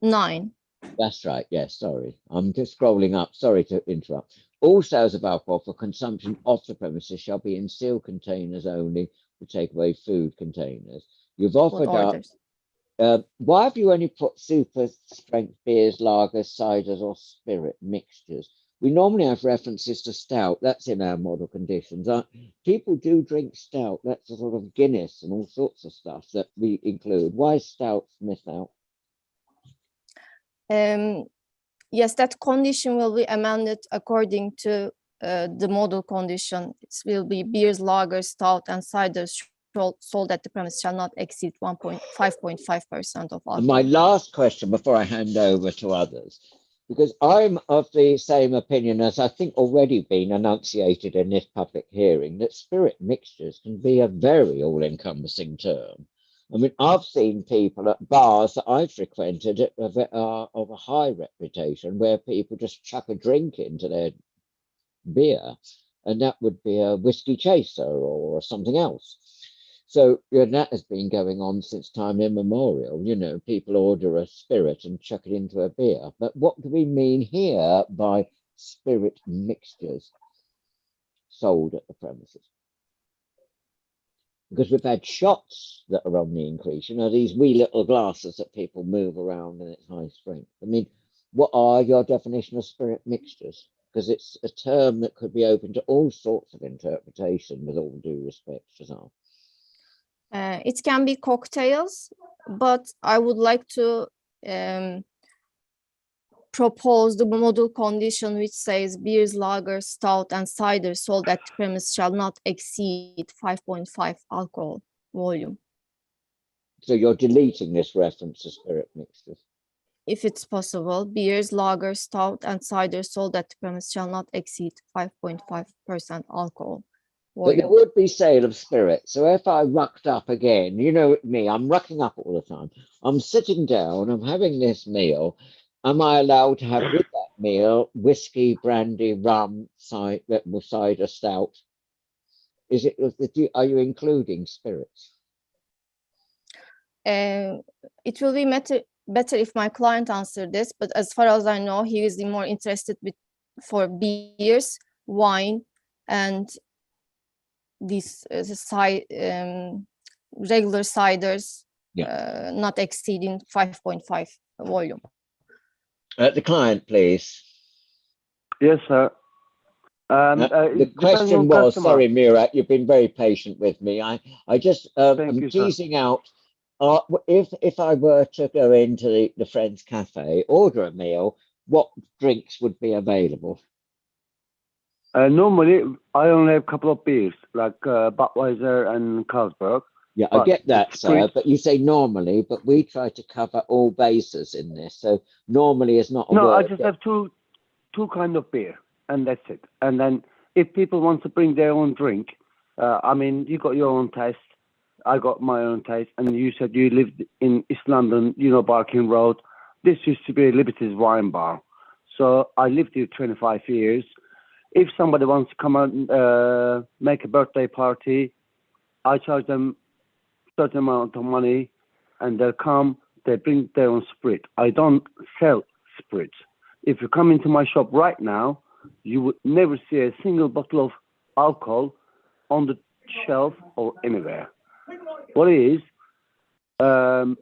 [SPEAKER 11] 9.
[SPEAKER 1] That's right. Yes, sorry. I'm just scrolling up. Sorry to interrupt. All sales of alcohol for consumption off the premises shall be in sealed containers only to take away food containers. You've offered up. Why have you only put super strength beers, lagers, ciders, or spirit mixtures? We normally have references to stout. That's in our model conditions. People do drink stout. That's a sort of Guinness and all sorts of stuff that we include. Why is stout missed out?
[SPEAKER 11] Yes, that condition will be amended according to the model condition. It will be beers, lagers, stout, and ciders sold at the premise shall not exceed 5.5% of alcohol.
[SPEAKER 1] My last question before I hand over to others, because I'm of the same opinion as I think already been enunciated in this public hearing, that spirit mixtures can be a very all-encompassing term. I mean, I've seen people at bars that I've frequented of a high reputation where people just chuck a drink into their beer, and that would be a whiskey chaser or something else. So that has been going on since time immemorial. You know, people order a spirit and chuck it into a beer. But what do we mean here by spirit mixtures sold at the premises? Because we've had shots that are on the increase, you know, these wee little glasses that people move around and it's high strength. I mean, what are your definition of spirit mixtures? Because it's a term that could be open to all sorts of interpretation, with all due respect, Shazal.
[SPEAKER 11] It can be cocktails, but I would like to propose the model condition which says beers, lager, stout, and cider sold at the premise shall not exceed 5.5 alcohol volume.
[SPEAKER 1] So you're deleting this reference to spirit mixtures?
[SPEAKER 11] If it's possible, beers, lager, stout, and cider sold at the premise shall not exceed 5.5% alcohol volume.
[SPEAKER 1] But there would be sale of spirits. So if I rucked up again, you know me, I'm rucking up all the time. I'm sitting down, I'm having this meal. Am I allowed to have with that meal whiskey, brandy, rum, cider, stout? Is it? Are you including spirits?
[SPEAKER 11] It will be better if my client answered this, but as far as I know, he is more interested for beers, wine, and these regular ciders, not exceeding 5.5 volume.
[SPEAKER 1] The client, please.
[SPEAKER 12] Yes, sir.
[SPEAKER 1] The question was, sorry, Murat, you've been very patient with me. I just am teasing out, if I were to go into the Friends Cafe, order a meal, what drinks would be available?
[SPEAKER 12] Normally, I only have a couple of beers, like Budweiser and Carlsberg.
[SPEAKER 1] Yeah, I get that, sir, but you say normally, but we try to cover all bases in this. So normally is not a word.
[SPEAKER 12] No, I just have two kind of beer, and that's it. And then if people want to bring their own drink, I mean, you got your own taste, I got my own taste, and you said you lived in East London, you know, Barking Road. This used to be Liberty's Wine Bar. So I lived here 25 years. If somebody wants to come out and make a birthday party, I charge them a certain amount of money, and they'll come, they bring their own spirit. I don't sell spirits. If you come into my shop right now, you would never see a single bottle of alcohol on the shelf or anywhere. What it is, I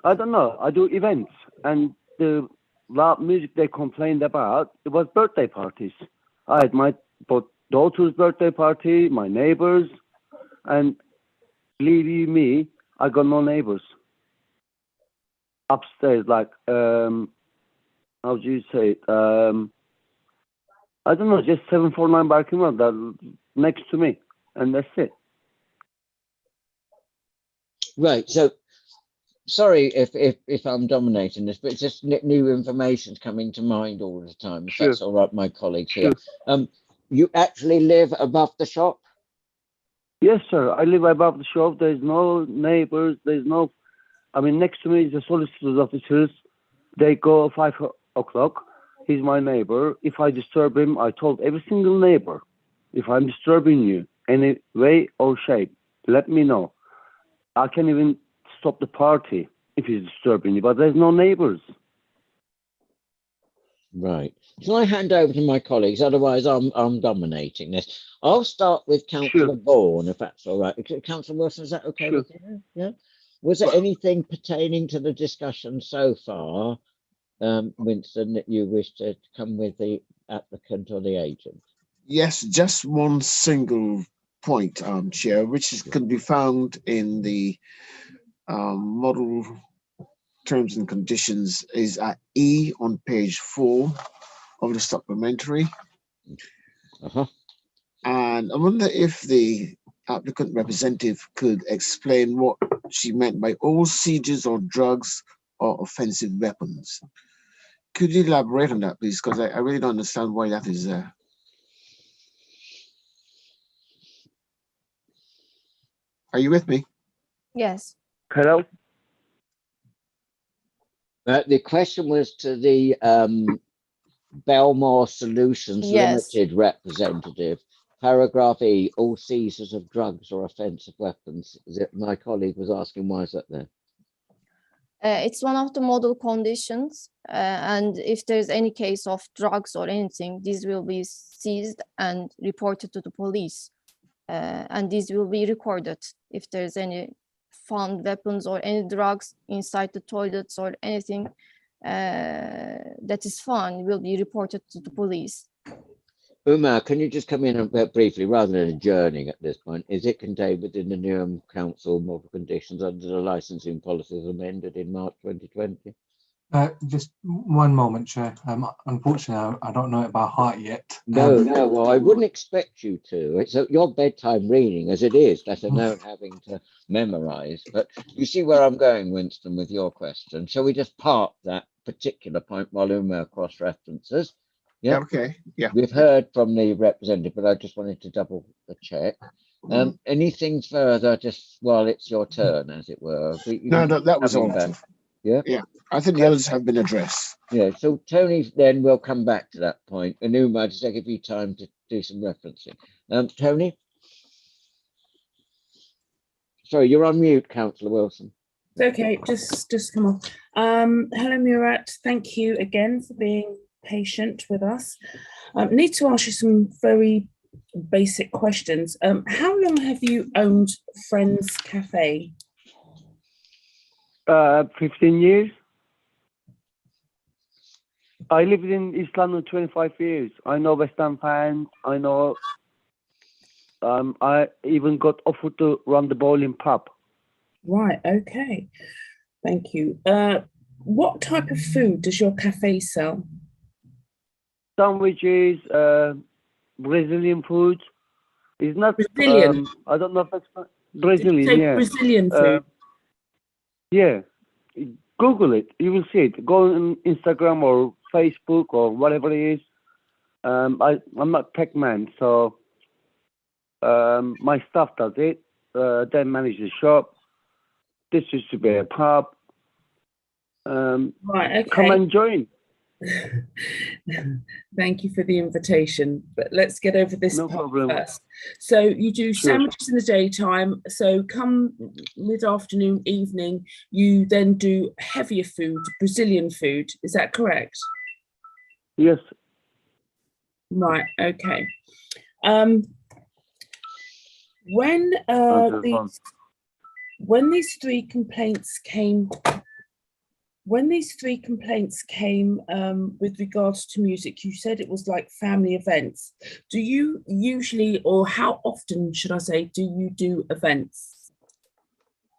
[SPEAKER 12] don't know, I do events, and the loud music they complained about, it was birthday parties. I had my daughter's birthday party, my neighbors, and believe you me, I got no neighbors. Upstairs, like, how do you say it? I don't know, just 749 Barking Road, that next to me, and that's it.
[SPEAKER 1] Right, so sorry if I'm dominating this, but it's just new information's coming to mind all the time. If that's all right, my colleagues here. You actually live above the shop?
[SPEAKER 12] Yes, sir. I live above the shop. There's no neighbors. There's no. I mean, next to me is the solicitor's officers. They go at 5 o'clock. He's my neighbor. If I disturb him, I told every single neighbor, if I'm disturbing you any way or shape, let me know. I can even stop the party if he's disturbing you, but there's no neighbors.
[SPEAKER 1] Right. Shall I hand over to my colleagues? Otherwise, I'm dominating this. I'll start with Councillor Vaughan, if that's all right. Councillor Wilson, is that okay with you? Yeah. Was there anything pertaining to the discussion so far, Winston, that you wish to come with the applicant or the agent?
[SPEAKER 3] Yes, just one single point, Chair, which can be found in the model terms and conditions, is at E on page 4 of the supplementary. And I wonder if the applicant representative could explain what she meant by all seizures or drugs or offensive weapons. Could you elaborate on that, please? Because I really don't understand why that is there. Are you with me?
[SPEAKER 11] Yes.
[SPEAKER 12] Hello?
[SPEAKER 1] The question was to the Belmore Solutions
[SPEAKER 11] Yes.
[SPEAKER 1] Limited representative. Paragraph E, all seizures of drugs or offensive weapons. My colleague was asking, why is that there?
[SPEAKER 11] It's one of the model conditions, and if there's any case of drugs or anything, these will be seized and reported to the police, and these will be recorded. If there's any found weapons or any drugs inside the toilets or anything that is found, will be reported to the police.
[SPEAKER 1] Umar, can you just come in briefly, rather than adjourning at this point? Is it contained within the Newham Council model conditions under the licensing policies amended in March 2020?
[SPEAKER 4] Just one moment, Chair. Unfortunately, I don't know it by heart yet.
[SPEAKER 1] No, well, I wouldn't expect you to. It's your bedtime reading as it is, let alone having to memorize. But you see where I'm going, Winston, with your question. Shall we just park that particular point while Umar cross-references?
[SPEAKER 3] Yeah. Okay. Yeah.
[SPEAKER 1] We've heard from the representative, but I just wanted to double check. Anything further, just while it's your turn, as it were?
[SPEAKER 3] No, that was all.
[SPEAKER 1] Yeah.
[SPEAKER 3] Yeah. I think the others have been addressed.
[SPEAKER 1] Yeah. So Tony, then we'll come back to that point. And Umar, just to give you time to do some referencing. Tony? Sorry, you're on mute, Councillor Wilson.
[SPEAKER 2] Okay, just come on. Hello, Murat. Thank you again for being patient with us. Need to ask you some very basic questions. How long have you owned Friends Cafe?
[SPEAKER 12] 15 years. I lived in East London 25 years. I know West Ham fans. I know. I even got offered to run the bowling pub.
[SPEAKER 2] Right. Okay. Thank you. What type of food does your cafe sell?
[SPEAKER 12] Sandwiches, Brazilian food. It's not
[SPEAKER 2] Brazilian.
[SPEAKER 12] I don't know if that's Brazilian. Yeah.
[SPEAKER 2] Brazilian food.
[SPEAKER 12] Yeah. Google it. You will see it. Go on Instagram or Facebook or whatever it is. I'm not tech man, so my staff does it. They manage the shop. This used to be a pub.
[SPEAKER 2] Right. Okay.
[SPEAKER 12] Come and join.
[SPEAKER 2] Thank you for the invitation, but let's get over this part first. So you do sandwiches in the daytime, so come mid-afternoon, evening, you then do heavier food, Brazilian food, is that correct?
[SPEAKER 12] Yes.
[SPEAKER 2] Right, okay. When these three complaints came with regards to music, you said it was like family events. Do you usually, or how often should I say, do you do events?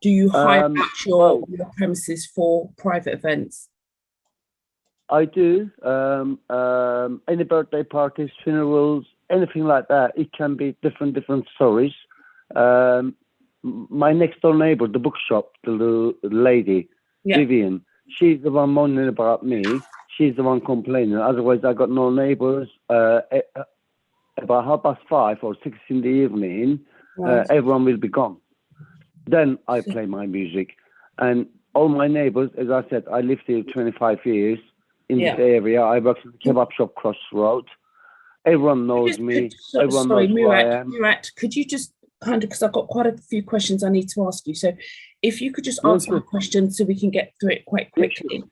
[SPEAKER 2] Do you hire out your premises for private events?
[SPEAKER 12] I do. Any birthday parties, funerals, anything like that. It can be different stories. My next door neighbor, the bookshop, the lady, Vivian, she's the one moaning about me. She's the one complaining. Otherwise, I got no neighbors. About 5:30 or 6 in the evening, everyone will be gone. Then I play my music. And all my neighbors, as I said, I lived here 25 years in this area. I worked in the kebab shop Crossroad. Everyone knows me. Everyone knows who I am.
[SPEAKER 2] Murat, could you just kind of, because I've got quite a few questions I need to ask you. So if you could just answer my question so we can get through it quite quickly.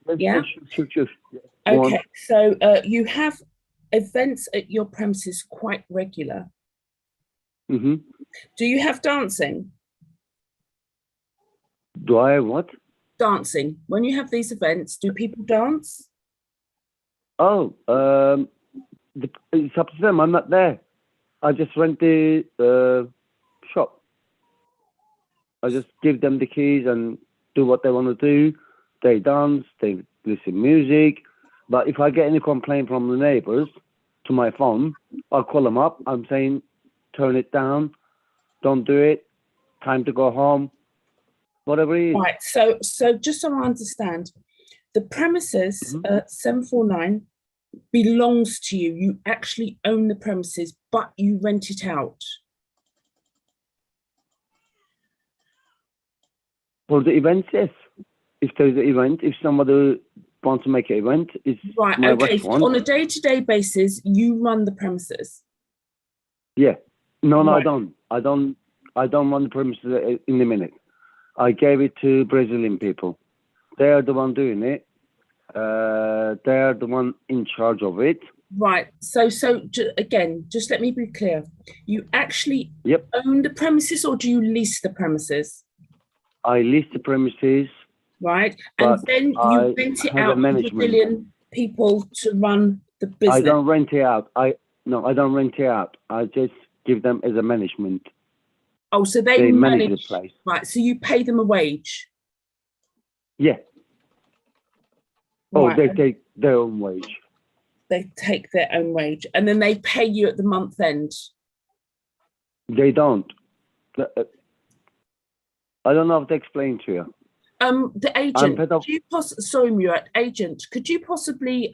[SPEAKER 12] Sure.
[SPEAKER 2] Okay, so you have events at your premises quite regular.
[SPEAKER 12] Mm-hmm.
[SPEAKER 2] Do you have dancing?
[SPEAKER 12] Do I have what?
[SPEAKER 2] Dancing. When you have these events, do people dance?
[SPEAKER 12] Oh, it's up to them. I'm not there. I just rent the shop. I just give them the keys and do what they want to do. They dance, they listen music. But if I get any complaint from the neighbors to my phone, I'll call them up. I'm saying, turn it down, don't do it, time to go home, whatever it is.
[SPEAKER 2] Right, so just so I understand, the premises 749 belongs to you. You actually own the premises, but you rent it out.
[SPEAKER 12] For the event, yes. If there's an event, if somebody wants to make an event, it's
[SPEAKER 2] Right,
[SPEAKER 12] my
[SPEAKER 2] okay.
[SPEAKER 12] restaurant.
[SPEAKER 2] On a day-to-day basis, you run the premises.
[SPEAKER 12] Yeah. No,
[SPEAKER 2] Right.
[SPEAKER 12] I don't run the premises in a minute. I gave it to Brazilian people. They are the one doing it. They are the one in charge of it.
[SPEAKER 2] Right. Again, just let me be clear. You actually
[SPEAKER 12] Yep.
[SPEAKER 2] own the premises, or do you lease the premises?
[SPEAKER 12] I lease the premises.
[SPEAKER 2] Right. And
[SPEAKER 12] But
[SPEAKER 2] then you
[SPEAKER 12] I
[SPEAKER 2] rent it
[SPEAKER 12] have a
[SPEAKER 2] out to
[SPEAKER 12] management.
[SPEAKER 2] Brazilian people to run the business.
[SPEAKER 12] I don't rent it out. I don't rent it out. I just give them as a management.
[SPEAKER 2] Oh, so they
[SPEAKER 12] manage the place.
[SPEAKER 2] Right. So you pay them a wage.
[SPEAKER 12] Yeah. Oh,
[SPEAKER 2] Right.
[SPEAKER 12] they take their own wage.
[SPEAKER 2] They take their own wage, and then they pay you at the month end.
[SPEAKER 12] They don't. I don't know how to explain to you.
[SPEAKER 2] The agent. Sorry, Murat. Agent, could you possibly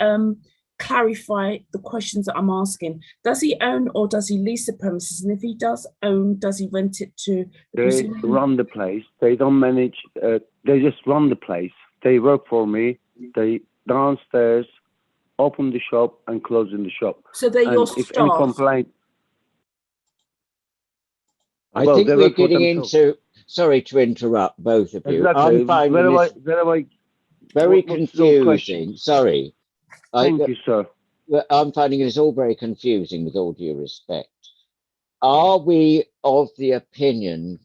[SPEAKER 2] clarify the questions that I'm asking? Does he own or does he lease the premises? And if he does own, does he rent it to?
[SPEAKER 12] They run the place. They don't manage. They just run the place. They work for me. They downstairs, open the shop and close in the shop.
[SPEAKER 2] So they're your
[SPEAKER 12] if
[SPEAKER 2] staff.
[SPEAKER 12] any complaint.
[SPEAKER 1] I think we're getting into. Sorry to interrupt both of you.
[SPEAKER 12] Exactly.
[SPEAKER 1] I'm finding this very confusing. Sorry.
[SPEAKER 12] Thank you, sir.
[SPEAKER 1] I'm finding this all very confusing, with all due respect. Are we of the opinion,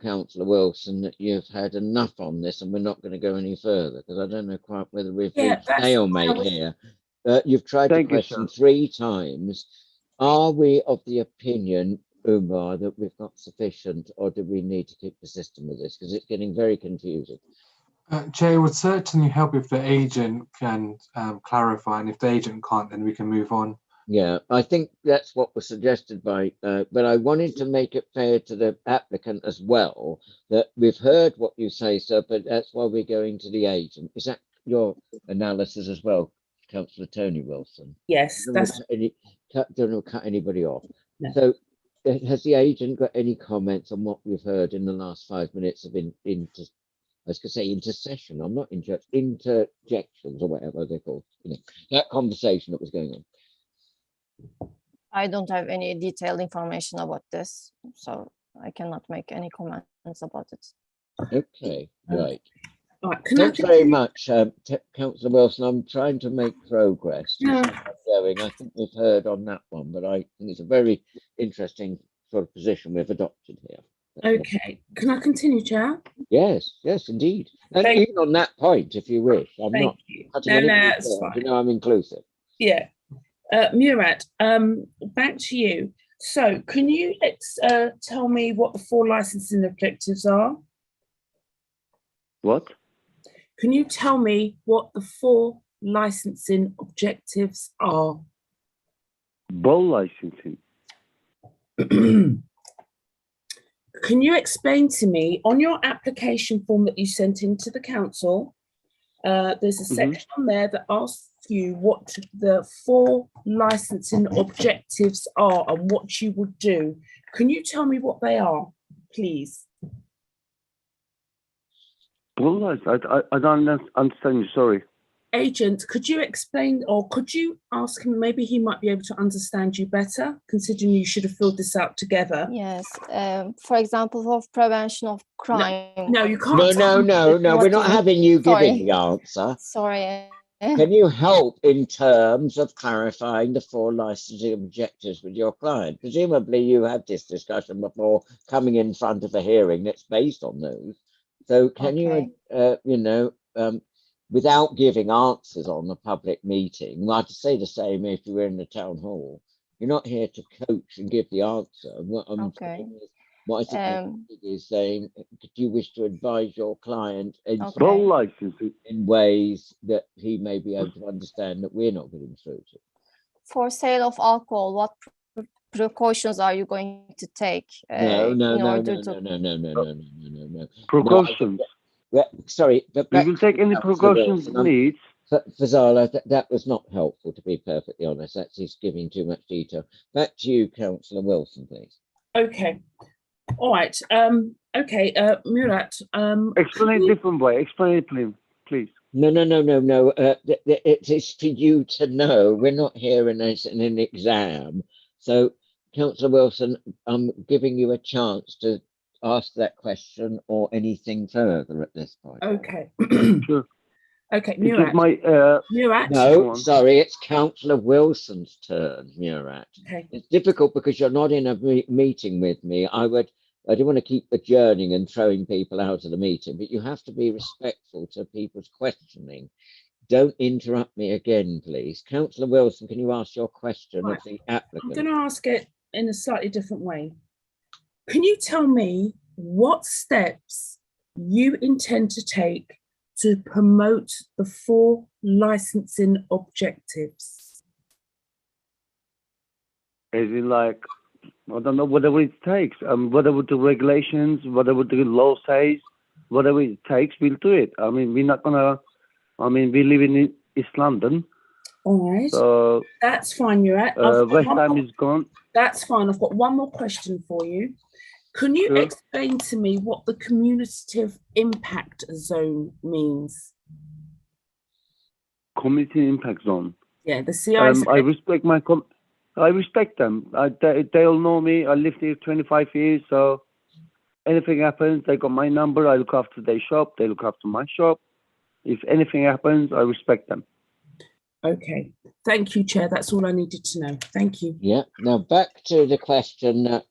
[SPEAKER 1] Councillor Wilson, that you've had enough on this and we're not going to go any further? Because I don't know quite whether we've reached stalemate here. You've tried the question 3 times. Are we of the opinion, Umar, that we've got sufficient, or do we need to keep the system with this? Because it's getting very confusing.
[SPEAKER 4] Chair, it would certainly help if the agent can clarify, and if the agent can't, then we can move on.
[SPEAKER 1] Yeah, I think that's what was suggested by, but I wanted to make it fair to the applicant as well, that we've heard what you say, sir, but that's why we're going to the agent. Is that your analysis as well, Councillor Tony Wilson?
[SPEAKER 2] Yes, that's...
[SPEAKER 1] Don't cut anybody off.
[SPEAKER 2] No.
[SPEAKER 1] So has the agent got any comments on what we've heard in the last 5 minutes of I was going to say intercession. I'm not interjections or whatever they're called. You know, that conversation that was going on.
[SPEAKER 11] I don't have any detailed information about this, so I cannot make any comments about it.
[SPEAKER 1] Okay, right.
[SPEAKER 2] Right,
[SPEAKER 1] thanks very much, Councillor Wilson. I'm trying to make progress.
[SPEAKER 2] Yeah.
[SPEAKER 1] I think we've heard on that one, but I think it's a very interesting sort of position we've adopted here.
[SPEAKER 2] Okay, can I continue, Chair?
[SPEAKER 1] Yes, indeed. And even on that point, if you wish, I'm not.
[SPEAKER 2] No, that's fine.
[SPEAKER 1] You know, I'm inclusive.
[SPEAKER 2] Yeah. Murat, back to you. So can you tell me what the 4 licensing objectives are?
[SPEAKER 12] What?
[SPEAKER 2] Can you tell me what the 4 licensing objectives are?
[SPEAKER 12] Ball licensing.
[SPEAKER 2] Can you explain to me, on your application form that you sent into the council, there's a section on there that asks you what the 4 licensing objectives are and what you would do. Can you tell me what they are, please?
[SPEAKER 12] Well, I don't understand you, sorry.
[SPEAKER 2] Agent, could you explain, or could you ask him, maybe he might be able to understand you better, considering you should have filled this out together?
[SPEAKER 11] Yes, for example, of prevention of crime.
[SPEAKER 2] No, you can't.
[SPEAKER 1] No, we're not having you giving the answer.
[SPEAKER 11] Sorry.
[SPEAKER 1] Can you help in terms of clarifying the 4 licensing objectives with your client? Presumably you had this discussion before coming in front of a hearing that's based on those. So can you, without giving answers on a public meeting, well, I'd say the same if you were in the town hall. You're not here to coach and give the answer. What I'm saying is saying, do you wish to advise your client in ways that he may be able to understand that we're not getting through to?
[SPEAKER 11] For sale of alcohol, what precautions are you going to take?
[SPEAKER 1] No.
[SPEAKER 12] Precautions.
[SPEAKER 1] Sorry, but
[SPEAKER 12] we will take any precautions needs.
[SPEAKER 1] Fazala, that was not helpful, to be perfectly honest. That's just giving too much detail. Back to you, Councillor Wilson, please.
[SPEAKER 2] Okay. All right. Okay. Murat.
[SPEAKER 12] Explain it different way. Explain it, please.
[SPEAKER 1] No. It's for you to know. We're not here in an exam. So, Councillor Wilson, I'm giving you a chance to ask that question or anything further at this point.
[SPEAKER 2] Okay.
[SPEAKER 12] Sure.
[SPEAKER 2] Okay,
[SPEAKER 12] It's
[SPEAKER 2] Murat.
[SPEAKER 12] just my
[SPEAKER 2] Murat.
[SPEAKER 1] No, sorry, it's Councillor Wilson's turn, Murat.
[SPEAKER 2] Okay.
[SPEAKER 1] It's difficult because you're not in a meeting with me. I don't want to keep adjourning and throwing people out of the meeting, but you have to be respectful to people's questioning. Don't interrupt me again, please. Councillor Wilson, can you ask your question of the applicant?
[SPEAKER 2] I'm going to ask it in a slightly different way. Can you tell me what steps you intend to take to promote the 4 licensing objectives?
[SPEAKER 12] Is it like, I don't know, whatever it takes, whatever the regulations, whatever the law says, whatever it takes, we'll do it. I mean, we're not gonna, we live in East London.
[SPEAKER 2] All right.
[SPEAKER 12] So
[SPEAKER 2] that's fine, Murat.
[SPEAKER 12] West Ham is gone.
[SPEAKER 2] That's fine. I've got one more question for you. Can you explain to me what the cumulative impact zone means?
[SPEAKER 12] Community impact zone.
[SPEAKER 2] Yeah, the CI.
[SPEAKER 12] I respect I respect them. They all know me. I lived here 25 years, so anything happens, they got my number. I look after their shop. They look after my shop. If anything happens, I respect them.
[SPEAKER 2] Okay. Thank you, Chair. That's all I needed to know. Thank you.
[SPEAKER 1] Yeah. Now back to the question that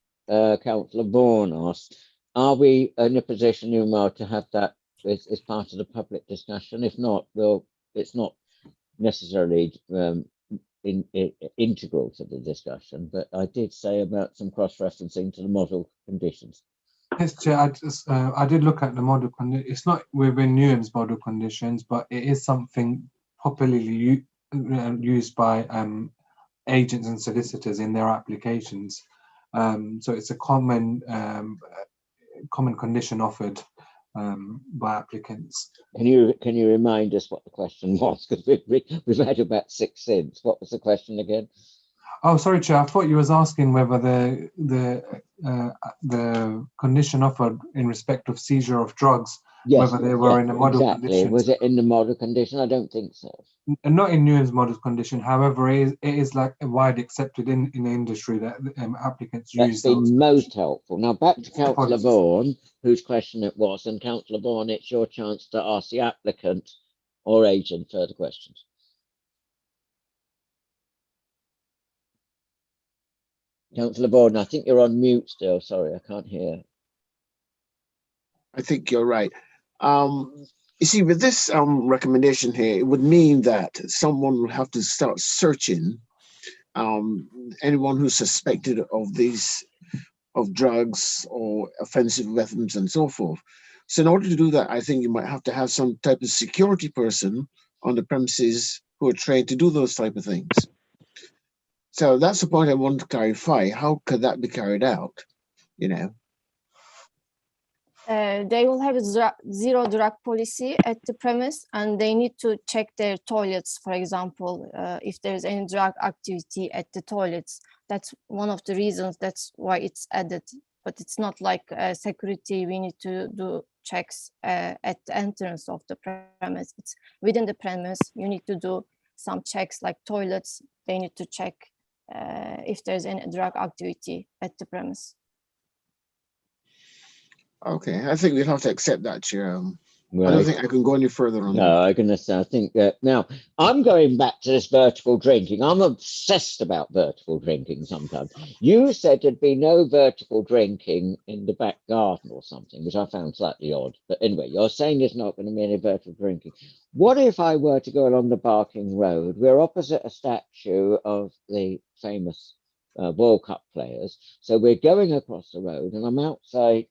[SPEAKER 1] Councillor Vaughan asked. Are we in a position, Umar, to have that as part of the public discussion? If not, it's not necessarily integral to the discussion, but I did say about some cross-referencing to the model conditions.
[SPEAKER 4] Yes, Chair, I did look at the model condition. It's not within Newham's model conditions, but it is something popularly used by agents and solicitors in their applications. So it's a common condition offered by applicants.
[SPEAKER 1] Can you remind us what the question was? Because we've had about 6 since. What was the question again?
[SPEAKER 4] Oh, sorry, Chair. I thought you was asking whether the condition offered in respect of seizure of drugs,
[SPEAKER 1] yes,
[SPEAKER 4] whether they were in the model condition.
[SPEAKER 1] Was it in the model condition? I don't think so.
[SPEAKER 4] Not in Newham's model condition. However, it is like widely accepted in the industry that applicants use those.
[SPEAKER 1] That's been most helpful. Now back to Councillor Vaughan, whose question it was, and Councillor Vaughan, it's your chance to ask the applicant or agent further questions. Councillor Vaughan, I think you're on mute still. Sorry, I can't hear.
[SPEAKER 3] I think you're right. You see, with this recommendation here, it would mean that someone will have to start searching anyone who's suspected of drugs or offensive weapons and so forth. So in order to do that, I think you might have to have some type of security person on the premises who are trained to do those type of things. So that's the point I want to clarify. How could that be carried out? You know?
[SPEAKER 11] They will have a zero drug policy at the premise, and they need to check their toilets, for example, if there's any drug activity at the toilets. That's one of the reasons, that's why it's added. But it's not like security, we need to do checks at the entrance of the premise. It's within the premise, you need to do some checks like toilets. They need to check if there's any drug activity at the premise.
[SPEAKER 3] Okay, I think we'll have to accept that, Chair.
[SPEAKER 1] Right.
[SPEAKER 3] I don't think I can go any further on that.
[SPEAKER 1] No, I'm going to say, I think that now I'm going back to this vertical drinking. I'm obsessed about vertical drinking sometimes. You said there'd be no vertical drinking in the back garden or something, which I found slightly odd. But anyway, you're saying there's not going to be any vertical drinking. What if I were to go along the Barking Road? We're opposite a statue of the famous World Cup players. So we're going across the road and I'm outside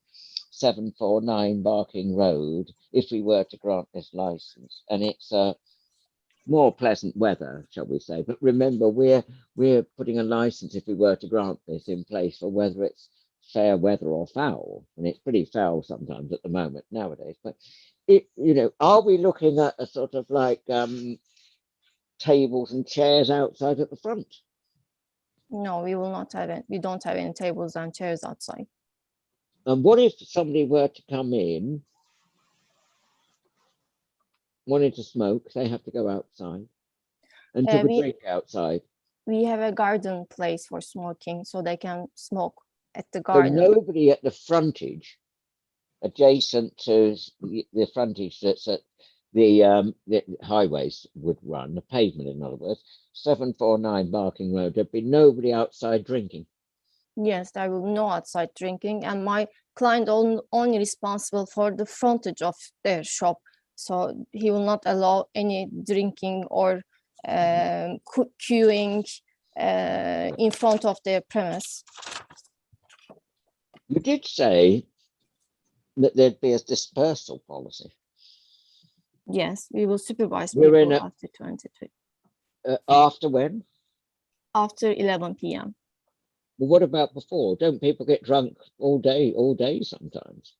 [SPEAKER 1] 749 Barking Road if we were to grant this license, and it's more pleasant weather, shall we say. But remember, we're putting a license, if we were to grant this, in place for whether it's fair weather or foul, and it's pretty foul sometimes at the moment nowadays. But are we looking at a sort of like tables and chairs outside at the front?
[SPEAKER 11] No, we will not have it. We don't have any tables and chairs outside.
[SPEAKER 1] And what if somebody were to come in wanting to smoke? They have to go outside and took a drink outside.
[SPEAKER 11] We have a garden place for smoking, so they can smoke at the
[SPEAKER 1] So
[SPEAKER 11] garden.
[SPEAKER 1] nobody at the frontage, adjacent to the frontage that's at the highways would run, the pavement in other words, 749 Barking Road, there'd be nobody outside drinking.
[SPEAKER 11] Yes, there will be no outside drinking, and my client only responsible for the frontage of their shop, so he will not allow any drinking or queuing in front of their premise.
[SPEAKER 1] You did say that there'd be a dispersal policy.
[SPEAKER 11] Yes, we will supervise
[SPEAKER 1] We're
[SPEAKER 11] people
[SPEAKER 1] in
[SPEAKER 11] after 23.
[SPEAKER 1] After when?
[SPEAKER 11] After 11 p.m.
[SPEAKER 1] Well, what about before? Don't people get drunk all day sometimes?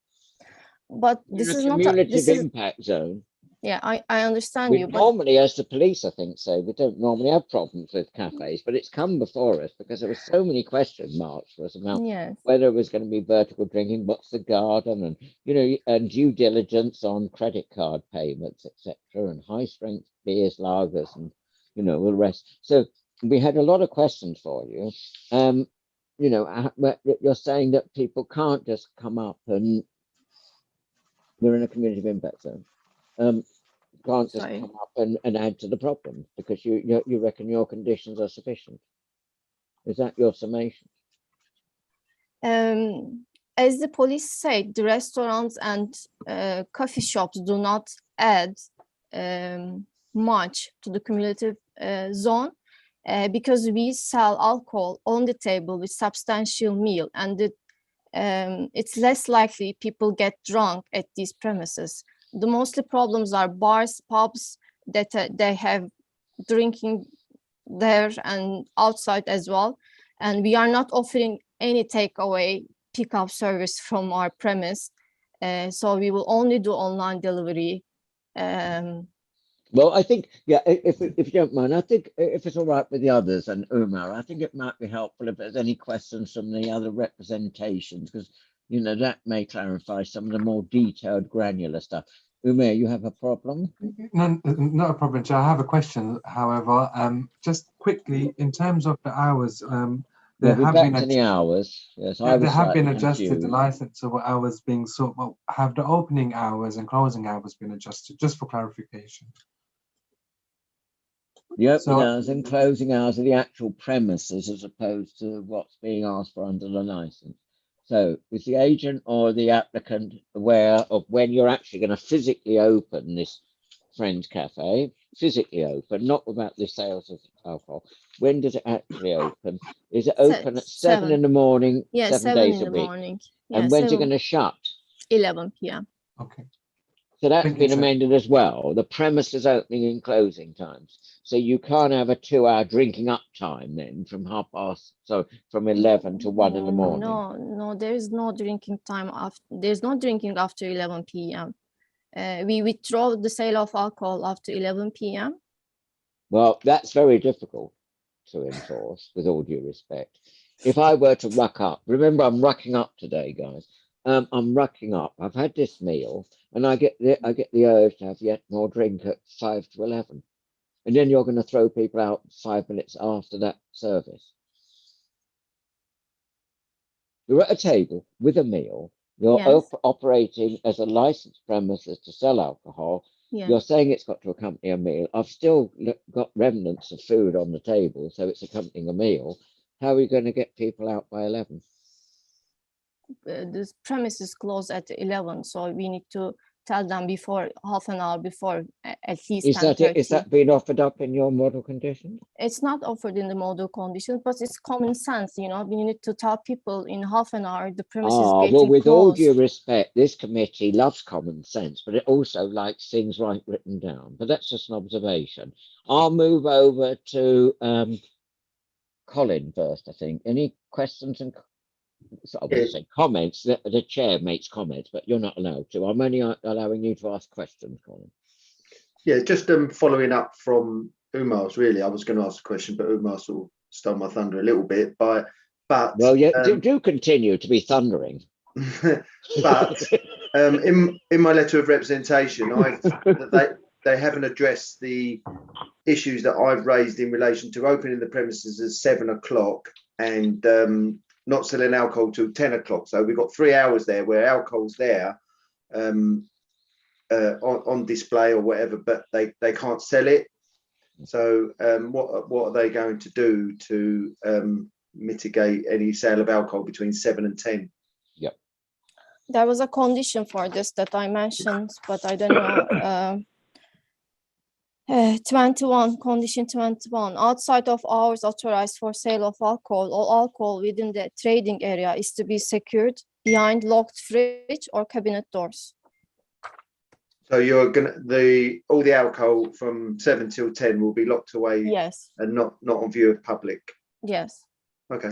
[SPEAKER 11] But this is not
[SPEAKER 1] cumulative impact zone.
[SPEAKER 11] Yeah, I understand you. But
[SPEAKER 1] Normally, as the police, I think so, we don't normally have problems with cafes, but it's come before us because there were so many question marks for us about whether it was going to be vertical drinking, what's the garden, and and due diligence on credit card payments, etc., and high strength beers, lagers, and all the rest. So we had a lot of questions for you. You're saying that people can't just come up and we're in a community impact zone. Can't just come up and add to the problem because you reckon your conditions are sufficient. Is that your summation?
[SPEAKER 11] As the police said, the restaurants and coffee shops do not add much to the cumulative zone because we sell alcohol on the table with substantial meal, and it's less likely people get drunk at these premises. The mostly problems are bars, pubs that they have drinking there and outside as well. And we are not offering any takeaway pickup service from our premise. So we will only do online delivery.
[SPEAKER 1] Well, I think, if you don't mind, I think if it's all right with the others and Umar, I think it might be helpful if there's any questions from the other representations, because that may clarify some of the more detailed, granular stuff. Umar, you have a problem?
[SPEAKER 4] No, not a problem, Chair. I have a question, however. Just quickly, in terms of the hours, there have been
[SPEAKER 1] the hours. Yes,
[SPEAKER 4] there have been adjusted. The licensable hours being have the opening hours and closing hours been adjusted? Just for clarification.
[SPEAKER 1] The opening hours and closing hours are the actual premises as opposed to what's being asked for under the license. So is the agent or the applicant aware of when you're actually going to physically open this Friends Cafe, physically open, not about the sales of alcohol? When does it actually open? Is it open at 7 in the morning, 7 days a week?
[SPEAKER 11] Yeah,
[SPEAKER 1] and when's it going to shut?
[SPEAKER 11] 11 p.m.
[SPEAKER 4] Okay.
[SPEAKER 1] So that's been amended as well. The premises opening and closing times. So you can't have a 2-hour drinking up time then from from 11 to 1 in the morning.
[SPEAKER 11] No, there is no drinking time after. There's no drinking after 11 p.m. We withdraw the sale of alcohol after 11 p.m.
[SPEAKER 1] Well, that's very difficult to enforce, with all due respect. If I were to ruck up, remember I'm rucking up today, guys. I'm rucking up. I've had this meal, and I get the urge to have yet more drink at 5 to 11, and then you're going to throw people out 5 minutes after that service. You're at a table with a meal. You're operating as a licensed premises to sell alcohol.
[SPEAKER 11] Yeah.
[SPEAKER 1] You're saying it's got to accompany a meal. I've still got remnants of food on the table, so it's accompanying a meal. How are we going to get people out by 11?
[SPEAKER 11] The premises close at 11, so we need to tell them before, half an hour before, at least.
[SPEAKER 1] Is that being offered up in your model conditions?
[SPEAKER 11] It's not offered in the model conditions, but it's common sense. We need to tell people in half an hour the premises is getting
[SPEAKER 1] well, with
[SPEAKER 11] closed.
[SPEAKER 1] all due respect, this committee loves common sense, but it also likes things written down. But that's just an observation. I'll move over to Colin first, I think. Any questions and I would say comments? The chair makes comments, but you're not allowed to. I'm only allowing you to ask questions, Colin.
[SPEAKER 7] Yeah, just following up from Umar's, really. I was going to ask a question, but Umar sort of stole my thunder a little bit. But
[SPEAKER 1] well, yeah, do continue to be thundering.
[SPEAKER 7] but in my letter of representation, they haven't addressed the issues that I've raised in relation to opening the premises at 7 o'clock and not selling alcohol till 10 o'clock. So we've got 3 hours there where alcohol's there on display or whatever, but they can't sell it. So what are they going to do to mitigate any sale of alcohol between 7 and 10?
[SPEAKER 1] Yep.
[SPEAKER 11] There was a condition for this that I mentioned, but I don't know. 21, condition 21, outside of hours authorized for sale of alcohol or alcohol within the trading area is to be secured behind locked fridge or cabinet doors.
[SPEAKER 7] So you're gonna all the alcohol from 7 till 10 will be locked away.
[SPEAKER 11] Yes.
[SPEAKER 7] And not on view of public.
[SPEAKER 11] Yes.
[SPEAKER 7] Okay.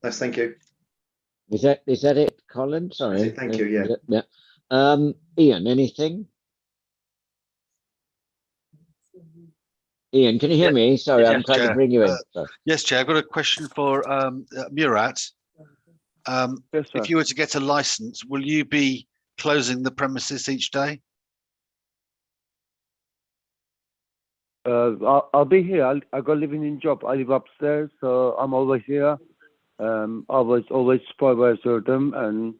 [SPEAKER 7] Thank you.
[SPEAKER 1] Is that it, Colin? Sorry.
[SPEAKER 7] Thank you. Yeah.
[SPEAKER 1] Yeah. Ian, anything? Ian, can you hear me? Sorry,
[SPEAKER 8] Yes,
[SPEAKER 1] I'm trying
[SPEAKER 8] Chair.
[SPEAKER 1] to bring you in.
[SPEAKER 8] Yes, Chair. I've got a question for Murat.
[SPEAKER 12] Yes, sir.
[SPEAKER 8] If you were to get a license, will you be closing the premises each day?
[SPEAKER 12] I'll be here. I got living in job. I live upstairs, so I'm always here. Always supervise them, and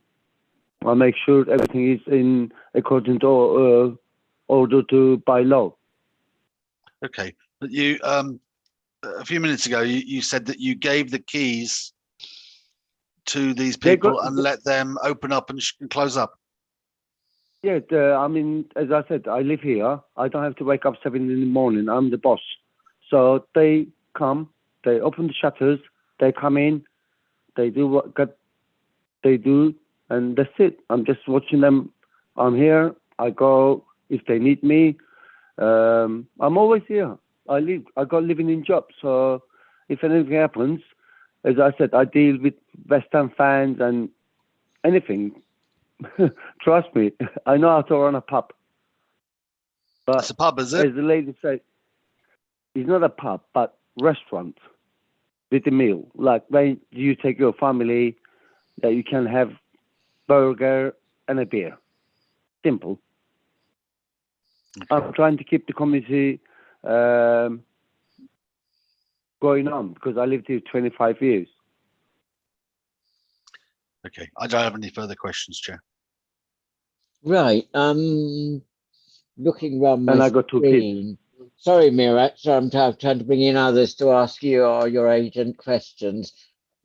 [SPEAKER 12] I make sure everything is in according to order to by law.
[SPEAKER 8] Okay, but you a few minutes ago you said that you gave the keys to these people and let them open up and close up.
[SPEAKER 12] Yeah, I mean, as I said, I live here. I don't have to wake up 7 in the morning. I'm the boss. So they come, they open the shutters, they come in, they do what they do, and that's it. I'm just watching them. I'm here. I go if they need me. I'm always here. I got living in job. So if anything happens, as I said, I deal with West Ham fans and anything. Trust me, I know how to run a pub. But
[SPEAKER 8] it's a pub, is it?
[SPEAKER 12] As the lady said, it's not a pub, but restaurant with a meal. Like when you take your family, that you can have burger and a beer. Simple. Okay. I'm trying to keep the community going on because I lived here 25 years.
[SPEAKER 8] Okay, I don't have any further questions, Chair.
[SPEAKER 1] Right. Looking around my
[SPEAKER 12] and I got 2
[SPEAKER 1] screen.
[SPEAKER 12] kids.
[SPEAKER 1] Sorry, Murat. So I'm trying to bring in others to ask you or your agent questions.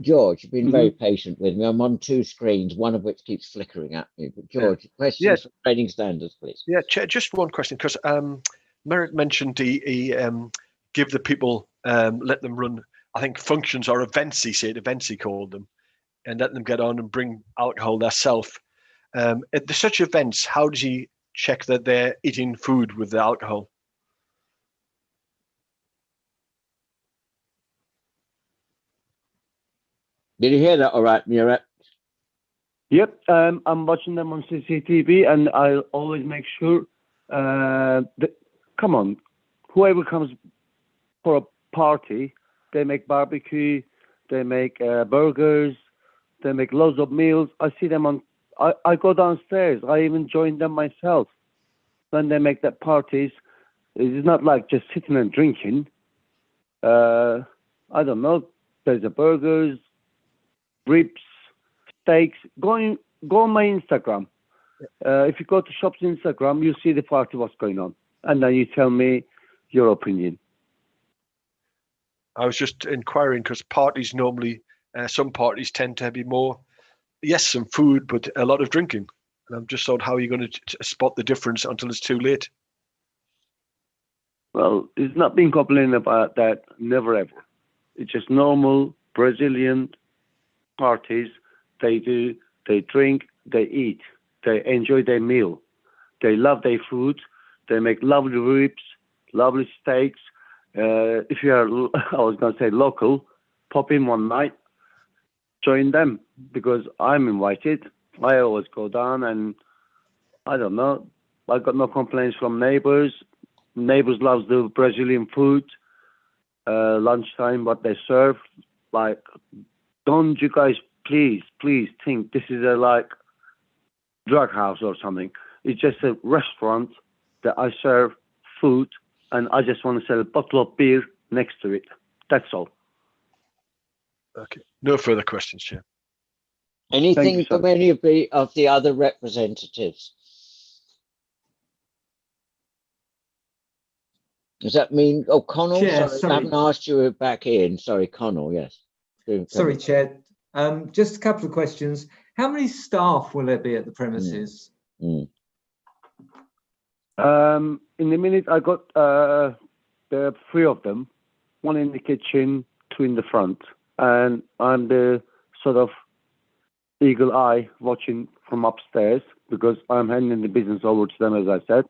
[SPEAKER 1] George, you've been very patient with me. I'm on 2 screens, one of which keeps flickering at me. But George, questions for trading standards, please.
[SPEAKER 13] Yeah, Chair, just one question, because Merritt mentioned he give the people, let them run, I think, functions or events, he called them, and let them get on and bring alcohol themselves. At such events, how does he check that they're eating food with the alcohol?
[SPEAKER 1] Did you hear that all right, Murat?
[SPEAKER 12] Yep, I'm watching them on CCTV, and I always make sure come on, whoever comes for a party, they make barbecue, they make burgers, they make loads of meals. I see them on, I go downstairs. I even join them myself when they make that parties. It's not like just sitting and drinking. I don't know. There's a burgers, ribs, steaks. Go on my Instagram. If you go to shop's Instagram, you see the party, what's going on. And then you tell me your opinion.
[SPEAKER 13] I was just inquiring because parties normally, some parties tend to be more, yes, some food, but a lot of drinking. And I'm just thought, how are you going to spot the difference until it's too late?
[SPEAKER 12] Well, it's not been complaining about that, never ever. It's just normal Brazilian parties. They drink, they eat, they enjoy their meal. They love their food. They make lovely ribs, lovely steaks. If you are, I was going to say local, pop in one night, join them because I'm invited. I always go down and I don't know. I got no complaints from neighbors. Neighbors love the Brazilian food. Lunchtime, what they serve. Like, don't you guys please think this is a like drug house or something. It's just a restaurant that I serve food, and I just want to sell a bottle of beer next to it. That's all.
[SPEAKER 13] Okay. No further questions, Chair.
[SPEAKER 1] Anything from any of the other representatives? Does that mean, oh, Connell,
[SPEAKER 9] Chair,
[SPEAKER 1] sorry, I haven't asked you back in. Sorry, Connell, yes.
[SPEAKER 9] Sorry, Chair. Just a couple of questions. How many staff will there be at the premises?
[SPEAKER 12] In the minute I got there are 3 of them, 1 in the kitchen, 2 in the front, and I'm the sort of eagle eye watching from upstairs because I'm handing the business over to them, as I said.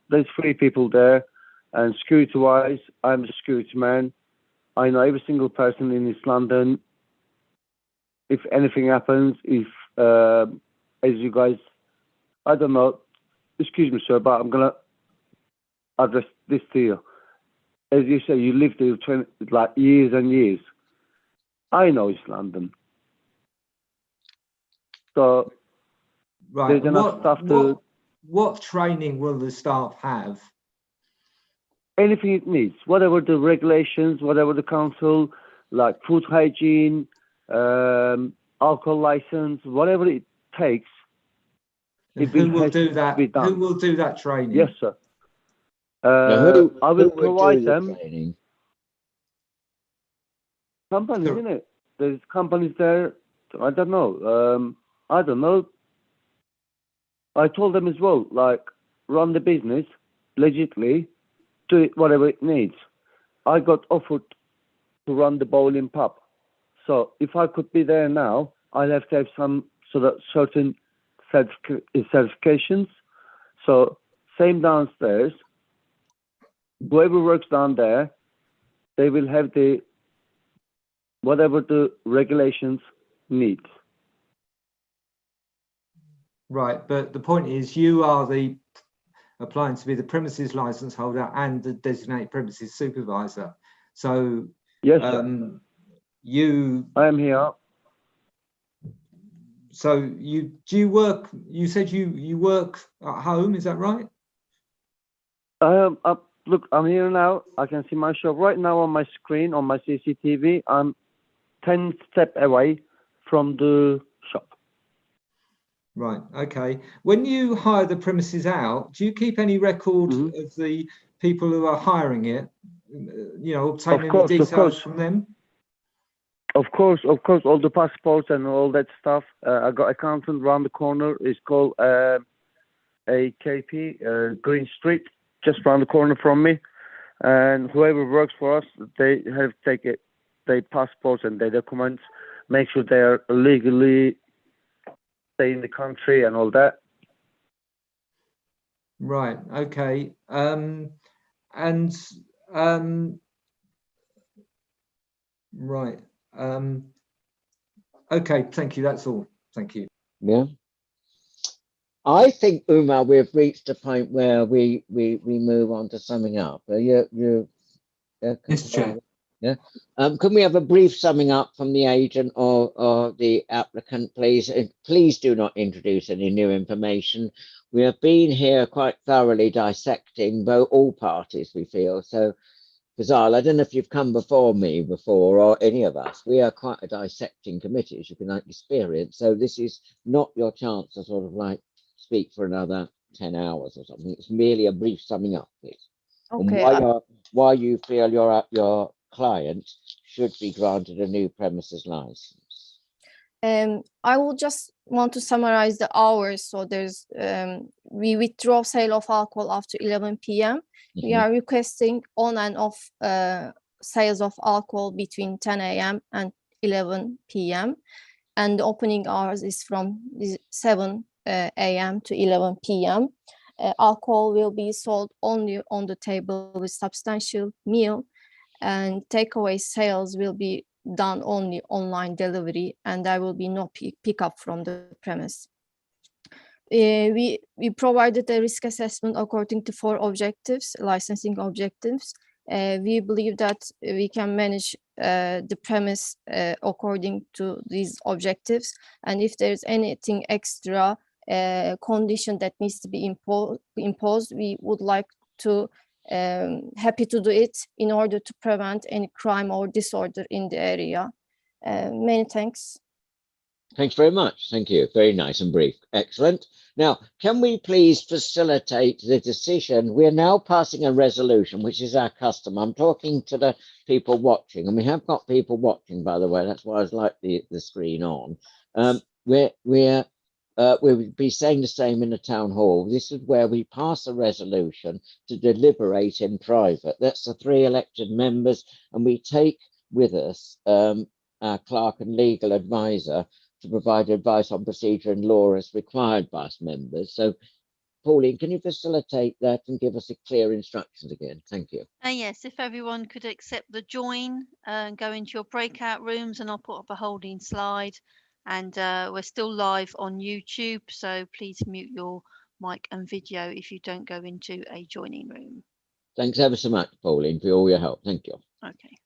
[SPEAKER 12] There's 3 people there, and security-wise, I'm the security man. I know every single person in East London. If anything happens, if, as you guys, I don't know, excuse me, sir, but I'm going to address this to you. As you say, you lived there 20, like years and years. I know East London. So,
[SPEAKER 9] right.
[SPEAKER 12] There's enough stuff to...
[SPEAKER 9] What training will the staff have?
[SPEAKER 12] Anything it needs, whatever the regulations, whatever the council, like food hygiene, alcohol license, whatever it takes.
[SPEAKER 9] Who will do that? Who will do that training?
[SPEAKER 12] Yes, sir. I will provide them. Companies, isn't it? There's companies there. I don't know. I told them as well, like, run the business legitly, do it whatever it needs. I got offered to run the bowling pub. So if I could be there now, I'd have to have some sort of certain certifications. So same downstairs, whoever works down there, they will have the whatever the regulations need.
[SPEAKER 9] Right, but the point is you are applying to be the premises license holder and the designated premises supervisor. So
[SPEAKER 12] yes,
[SPEAKER 9] I am
[SPEAKER 12] here.
[SPEAKER 9] So do you work? You said you work at home. Is that right?
[SPEAKER 12] Look, I'm here now. I can see my shop right now on my screen on my CCTV. I'm 10 steps away from the shop.
[SPEAKER 9] Right. Okay. When you hire the premises out, do you keep any record of the people who are hiring it? You know, obtain any details from them?
[SPEAKER 12] Of course, all the passports and all that stuff. I got accountant around the corner. It's called AKP, Green Street, just around the corner from me. And whoever works for us, they have to take their passports and their documents, make sure they are legally stay in the country and all that.
[SPEAKER 9] Right. Okay. Right. Okay. Thank you. That's all. Thank you.
[SPEAKER 1] Yeah. I think, Umar, we've reached a point where we move on to summing up. Yes,
[SPEAKER 4] Chair.
[SPEAKER 1] Yeah. Can we have a brief summing up from the agent or the applicant, please? Please do not introduce any new information. We have been here quite thoroughly dissecting all parties, we feel. So, Fazal, I don't know if you've come before me or any of us. We are quite a dissecting committee, as you can experience. So this is not your chance to sort of like speak for another 10 hours or something. It's merely a brief summing up, please.
[SPEAKER 11] Okay.
[SPEAKER 1] And why you feel your client should be granted a new premises license.
[SPEAKER 11] I will just want to summarize the hours. So there's we withdraw sale of alcohol after 11 p.m. We are requesting on and off sales of alcohol between 10 a.m. and 11 p.m. and the opening hours is from 7 a.m. to 11 p.m. Alcohol will be sold only on the table with substantial meal, and takeaway sales will be done only online delivery, and there will be no pickup from the premise. We provided a risk assessment according to 4 objectives, licensing objectives. we believe that we can manage the premise according to these objectives. And if there's anything extra condition that needs to be imposed, we would like to happy to do it in order to prevent any crime or disorder in the area. Many thanks.
[SPEAKER 1] Thanks very much. Thank you. Very nice and brief. Excellent. Now, can we please facilitate the decision? We're now passing a resolution, which is our custom. I'm talking to the people watching, and we have got people watching, by the way. That's why I was like the screen on. We'll be saying the same in the town hall. This is where we pass a resolution to deliberate in private. That's the 3 elected members, and we take with us our clerk and legal advisor to provide advice on procedure and law as required by us members. So, Pauline, can you facilitate that and give us a clear instructions again? Thank you.
[SPEAKER 10] Yes, if everyone could accept the join and go into your breakout rooms, and I'll put up a holding slide. And we're still live on YouTube, so please mute your mic and video if you don't go into a joining room.
[SPEAKER 1] Thanks ever so much, Pauline, for all your help. Thank you.
[SPEAKER 10] Okay.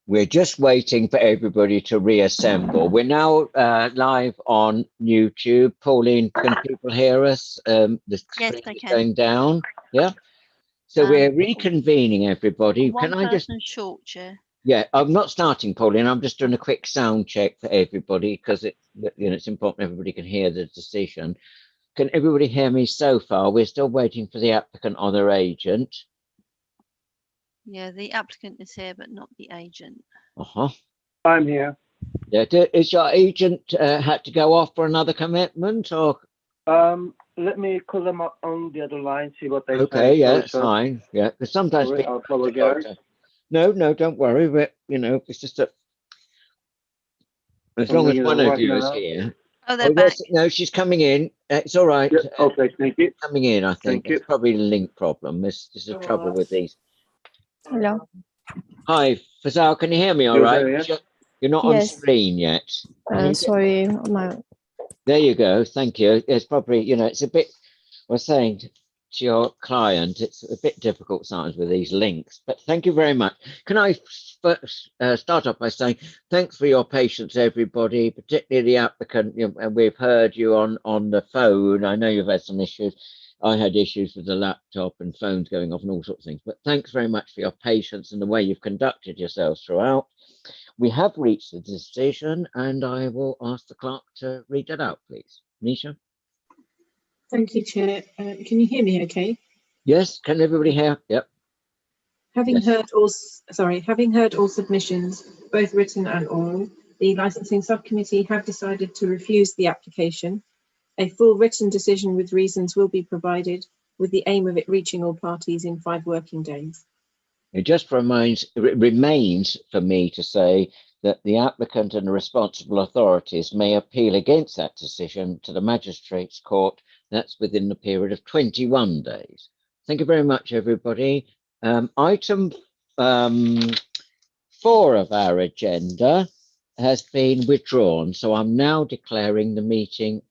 [SPEAKER 1] We're just waiting for everybody to reassemble. We're now live on YouTube. Pauline, can people hear us? The
[SPEAKER 10] Yes,
[SPEAKER 1] screen
[SPEAKER 10] they
[SPEAKER 1] is
[SPEAKER 10] can.
[SPEAKER 1] going down. Yeah. So we're reconvening everybody.
[SPEAKER 10] One
[SPEAKER 1] Can I just?
[SPEAKER 10] person short, Chair.
[SPEAKER 1] Yeah, I'm not starting, Pauline. I'm just doing a quick sound check for everybody because it's important everybody can hear the decision. Can everybody hear me so far? We're still waiting for the applicant or their agent.
[SPEAKER 10] Yeah, the applicant is here, but not the agent.
[SPEAKER 12] I'm here.
[SPEAKER 1] Yeah, is your agent had to go off for another commitment or?
[SPEAKER 12] Let me call them up on the other line, see what they say.
[SPEAKER 1] Okay, yeah,
[SPEAKER 12] Sorry,
[SPEAKER 1] that's
[SPEAKER 12] sir.
[SPEAKER 1] fine. Yeah, because sometimes
[SPEAKER 12] Sorry, I
[SPEAKER 1] people
[SPEAKER 12] apologize.
[SPEAKER 1] No, don't worry. But it's just that as long as one of you is here.
[SPEAKER 10] Oh, they're back.
[SPEAKER 1] Yes, no, she's coming in. It's all right.
[SPEAKER 12] Yep, okay, thank you.
[SPEAKER 1] Coming in, I think.
[SPEAKER 12] Thank you.
[SPEAKER 1] It's probably a link problem. This is the trouble with these.
[SPEAKER 11] Hello.
[SPEAKER 1] Hi, Fazal, can you hear me all
[SPEAKER 12] You're
[SPEAKER 1] right?
[SPEAKER 12] there, yes?
[SPEAKER 1] You're not on
[SPEAKER 11] Yes.
[SPEAKER 1] screen yet.
[SPEAKER 11] Sorry,
[SPEAKER 1] There you go. Thank you. It's probably, it's a bit, we're saying to your client, it's a bit difficult sometimes with these links, but thank you very much. Can I first start off by saying thanks for your patience, everybody, particularly the applicant. And we've heard you on the phone. I know you've had some issues. I had issues with the laptop and phones going off and all sorts of things, but thanks very much for your patience and the way you've conducted yourselves throughout. We have reached the decision and I will ask the clerk to read it out, please. Nisha?
[SPEAKER 5] Thank you, Chair. Can you hear me okay?
[SPEAKER 1] Yes, can everybody hear? Yep.
[SPEAKER 5] Having heard all submissions, both written and oral, the licensing subcommittee have decided to refuse the application. A full written decision with reasons will be provided with the aim of it reaching all parties in 5 working days.
[SPEAKER 1] It just remains for me to say that the applicant and the responsible authorities may appeal against that decision to the Magistrates' Court. That's within the period of 21 days. Thank you very much, everybody. Item 4 of our agenda has been withdrawn, so I'm now declaring the meeting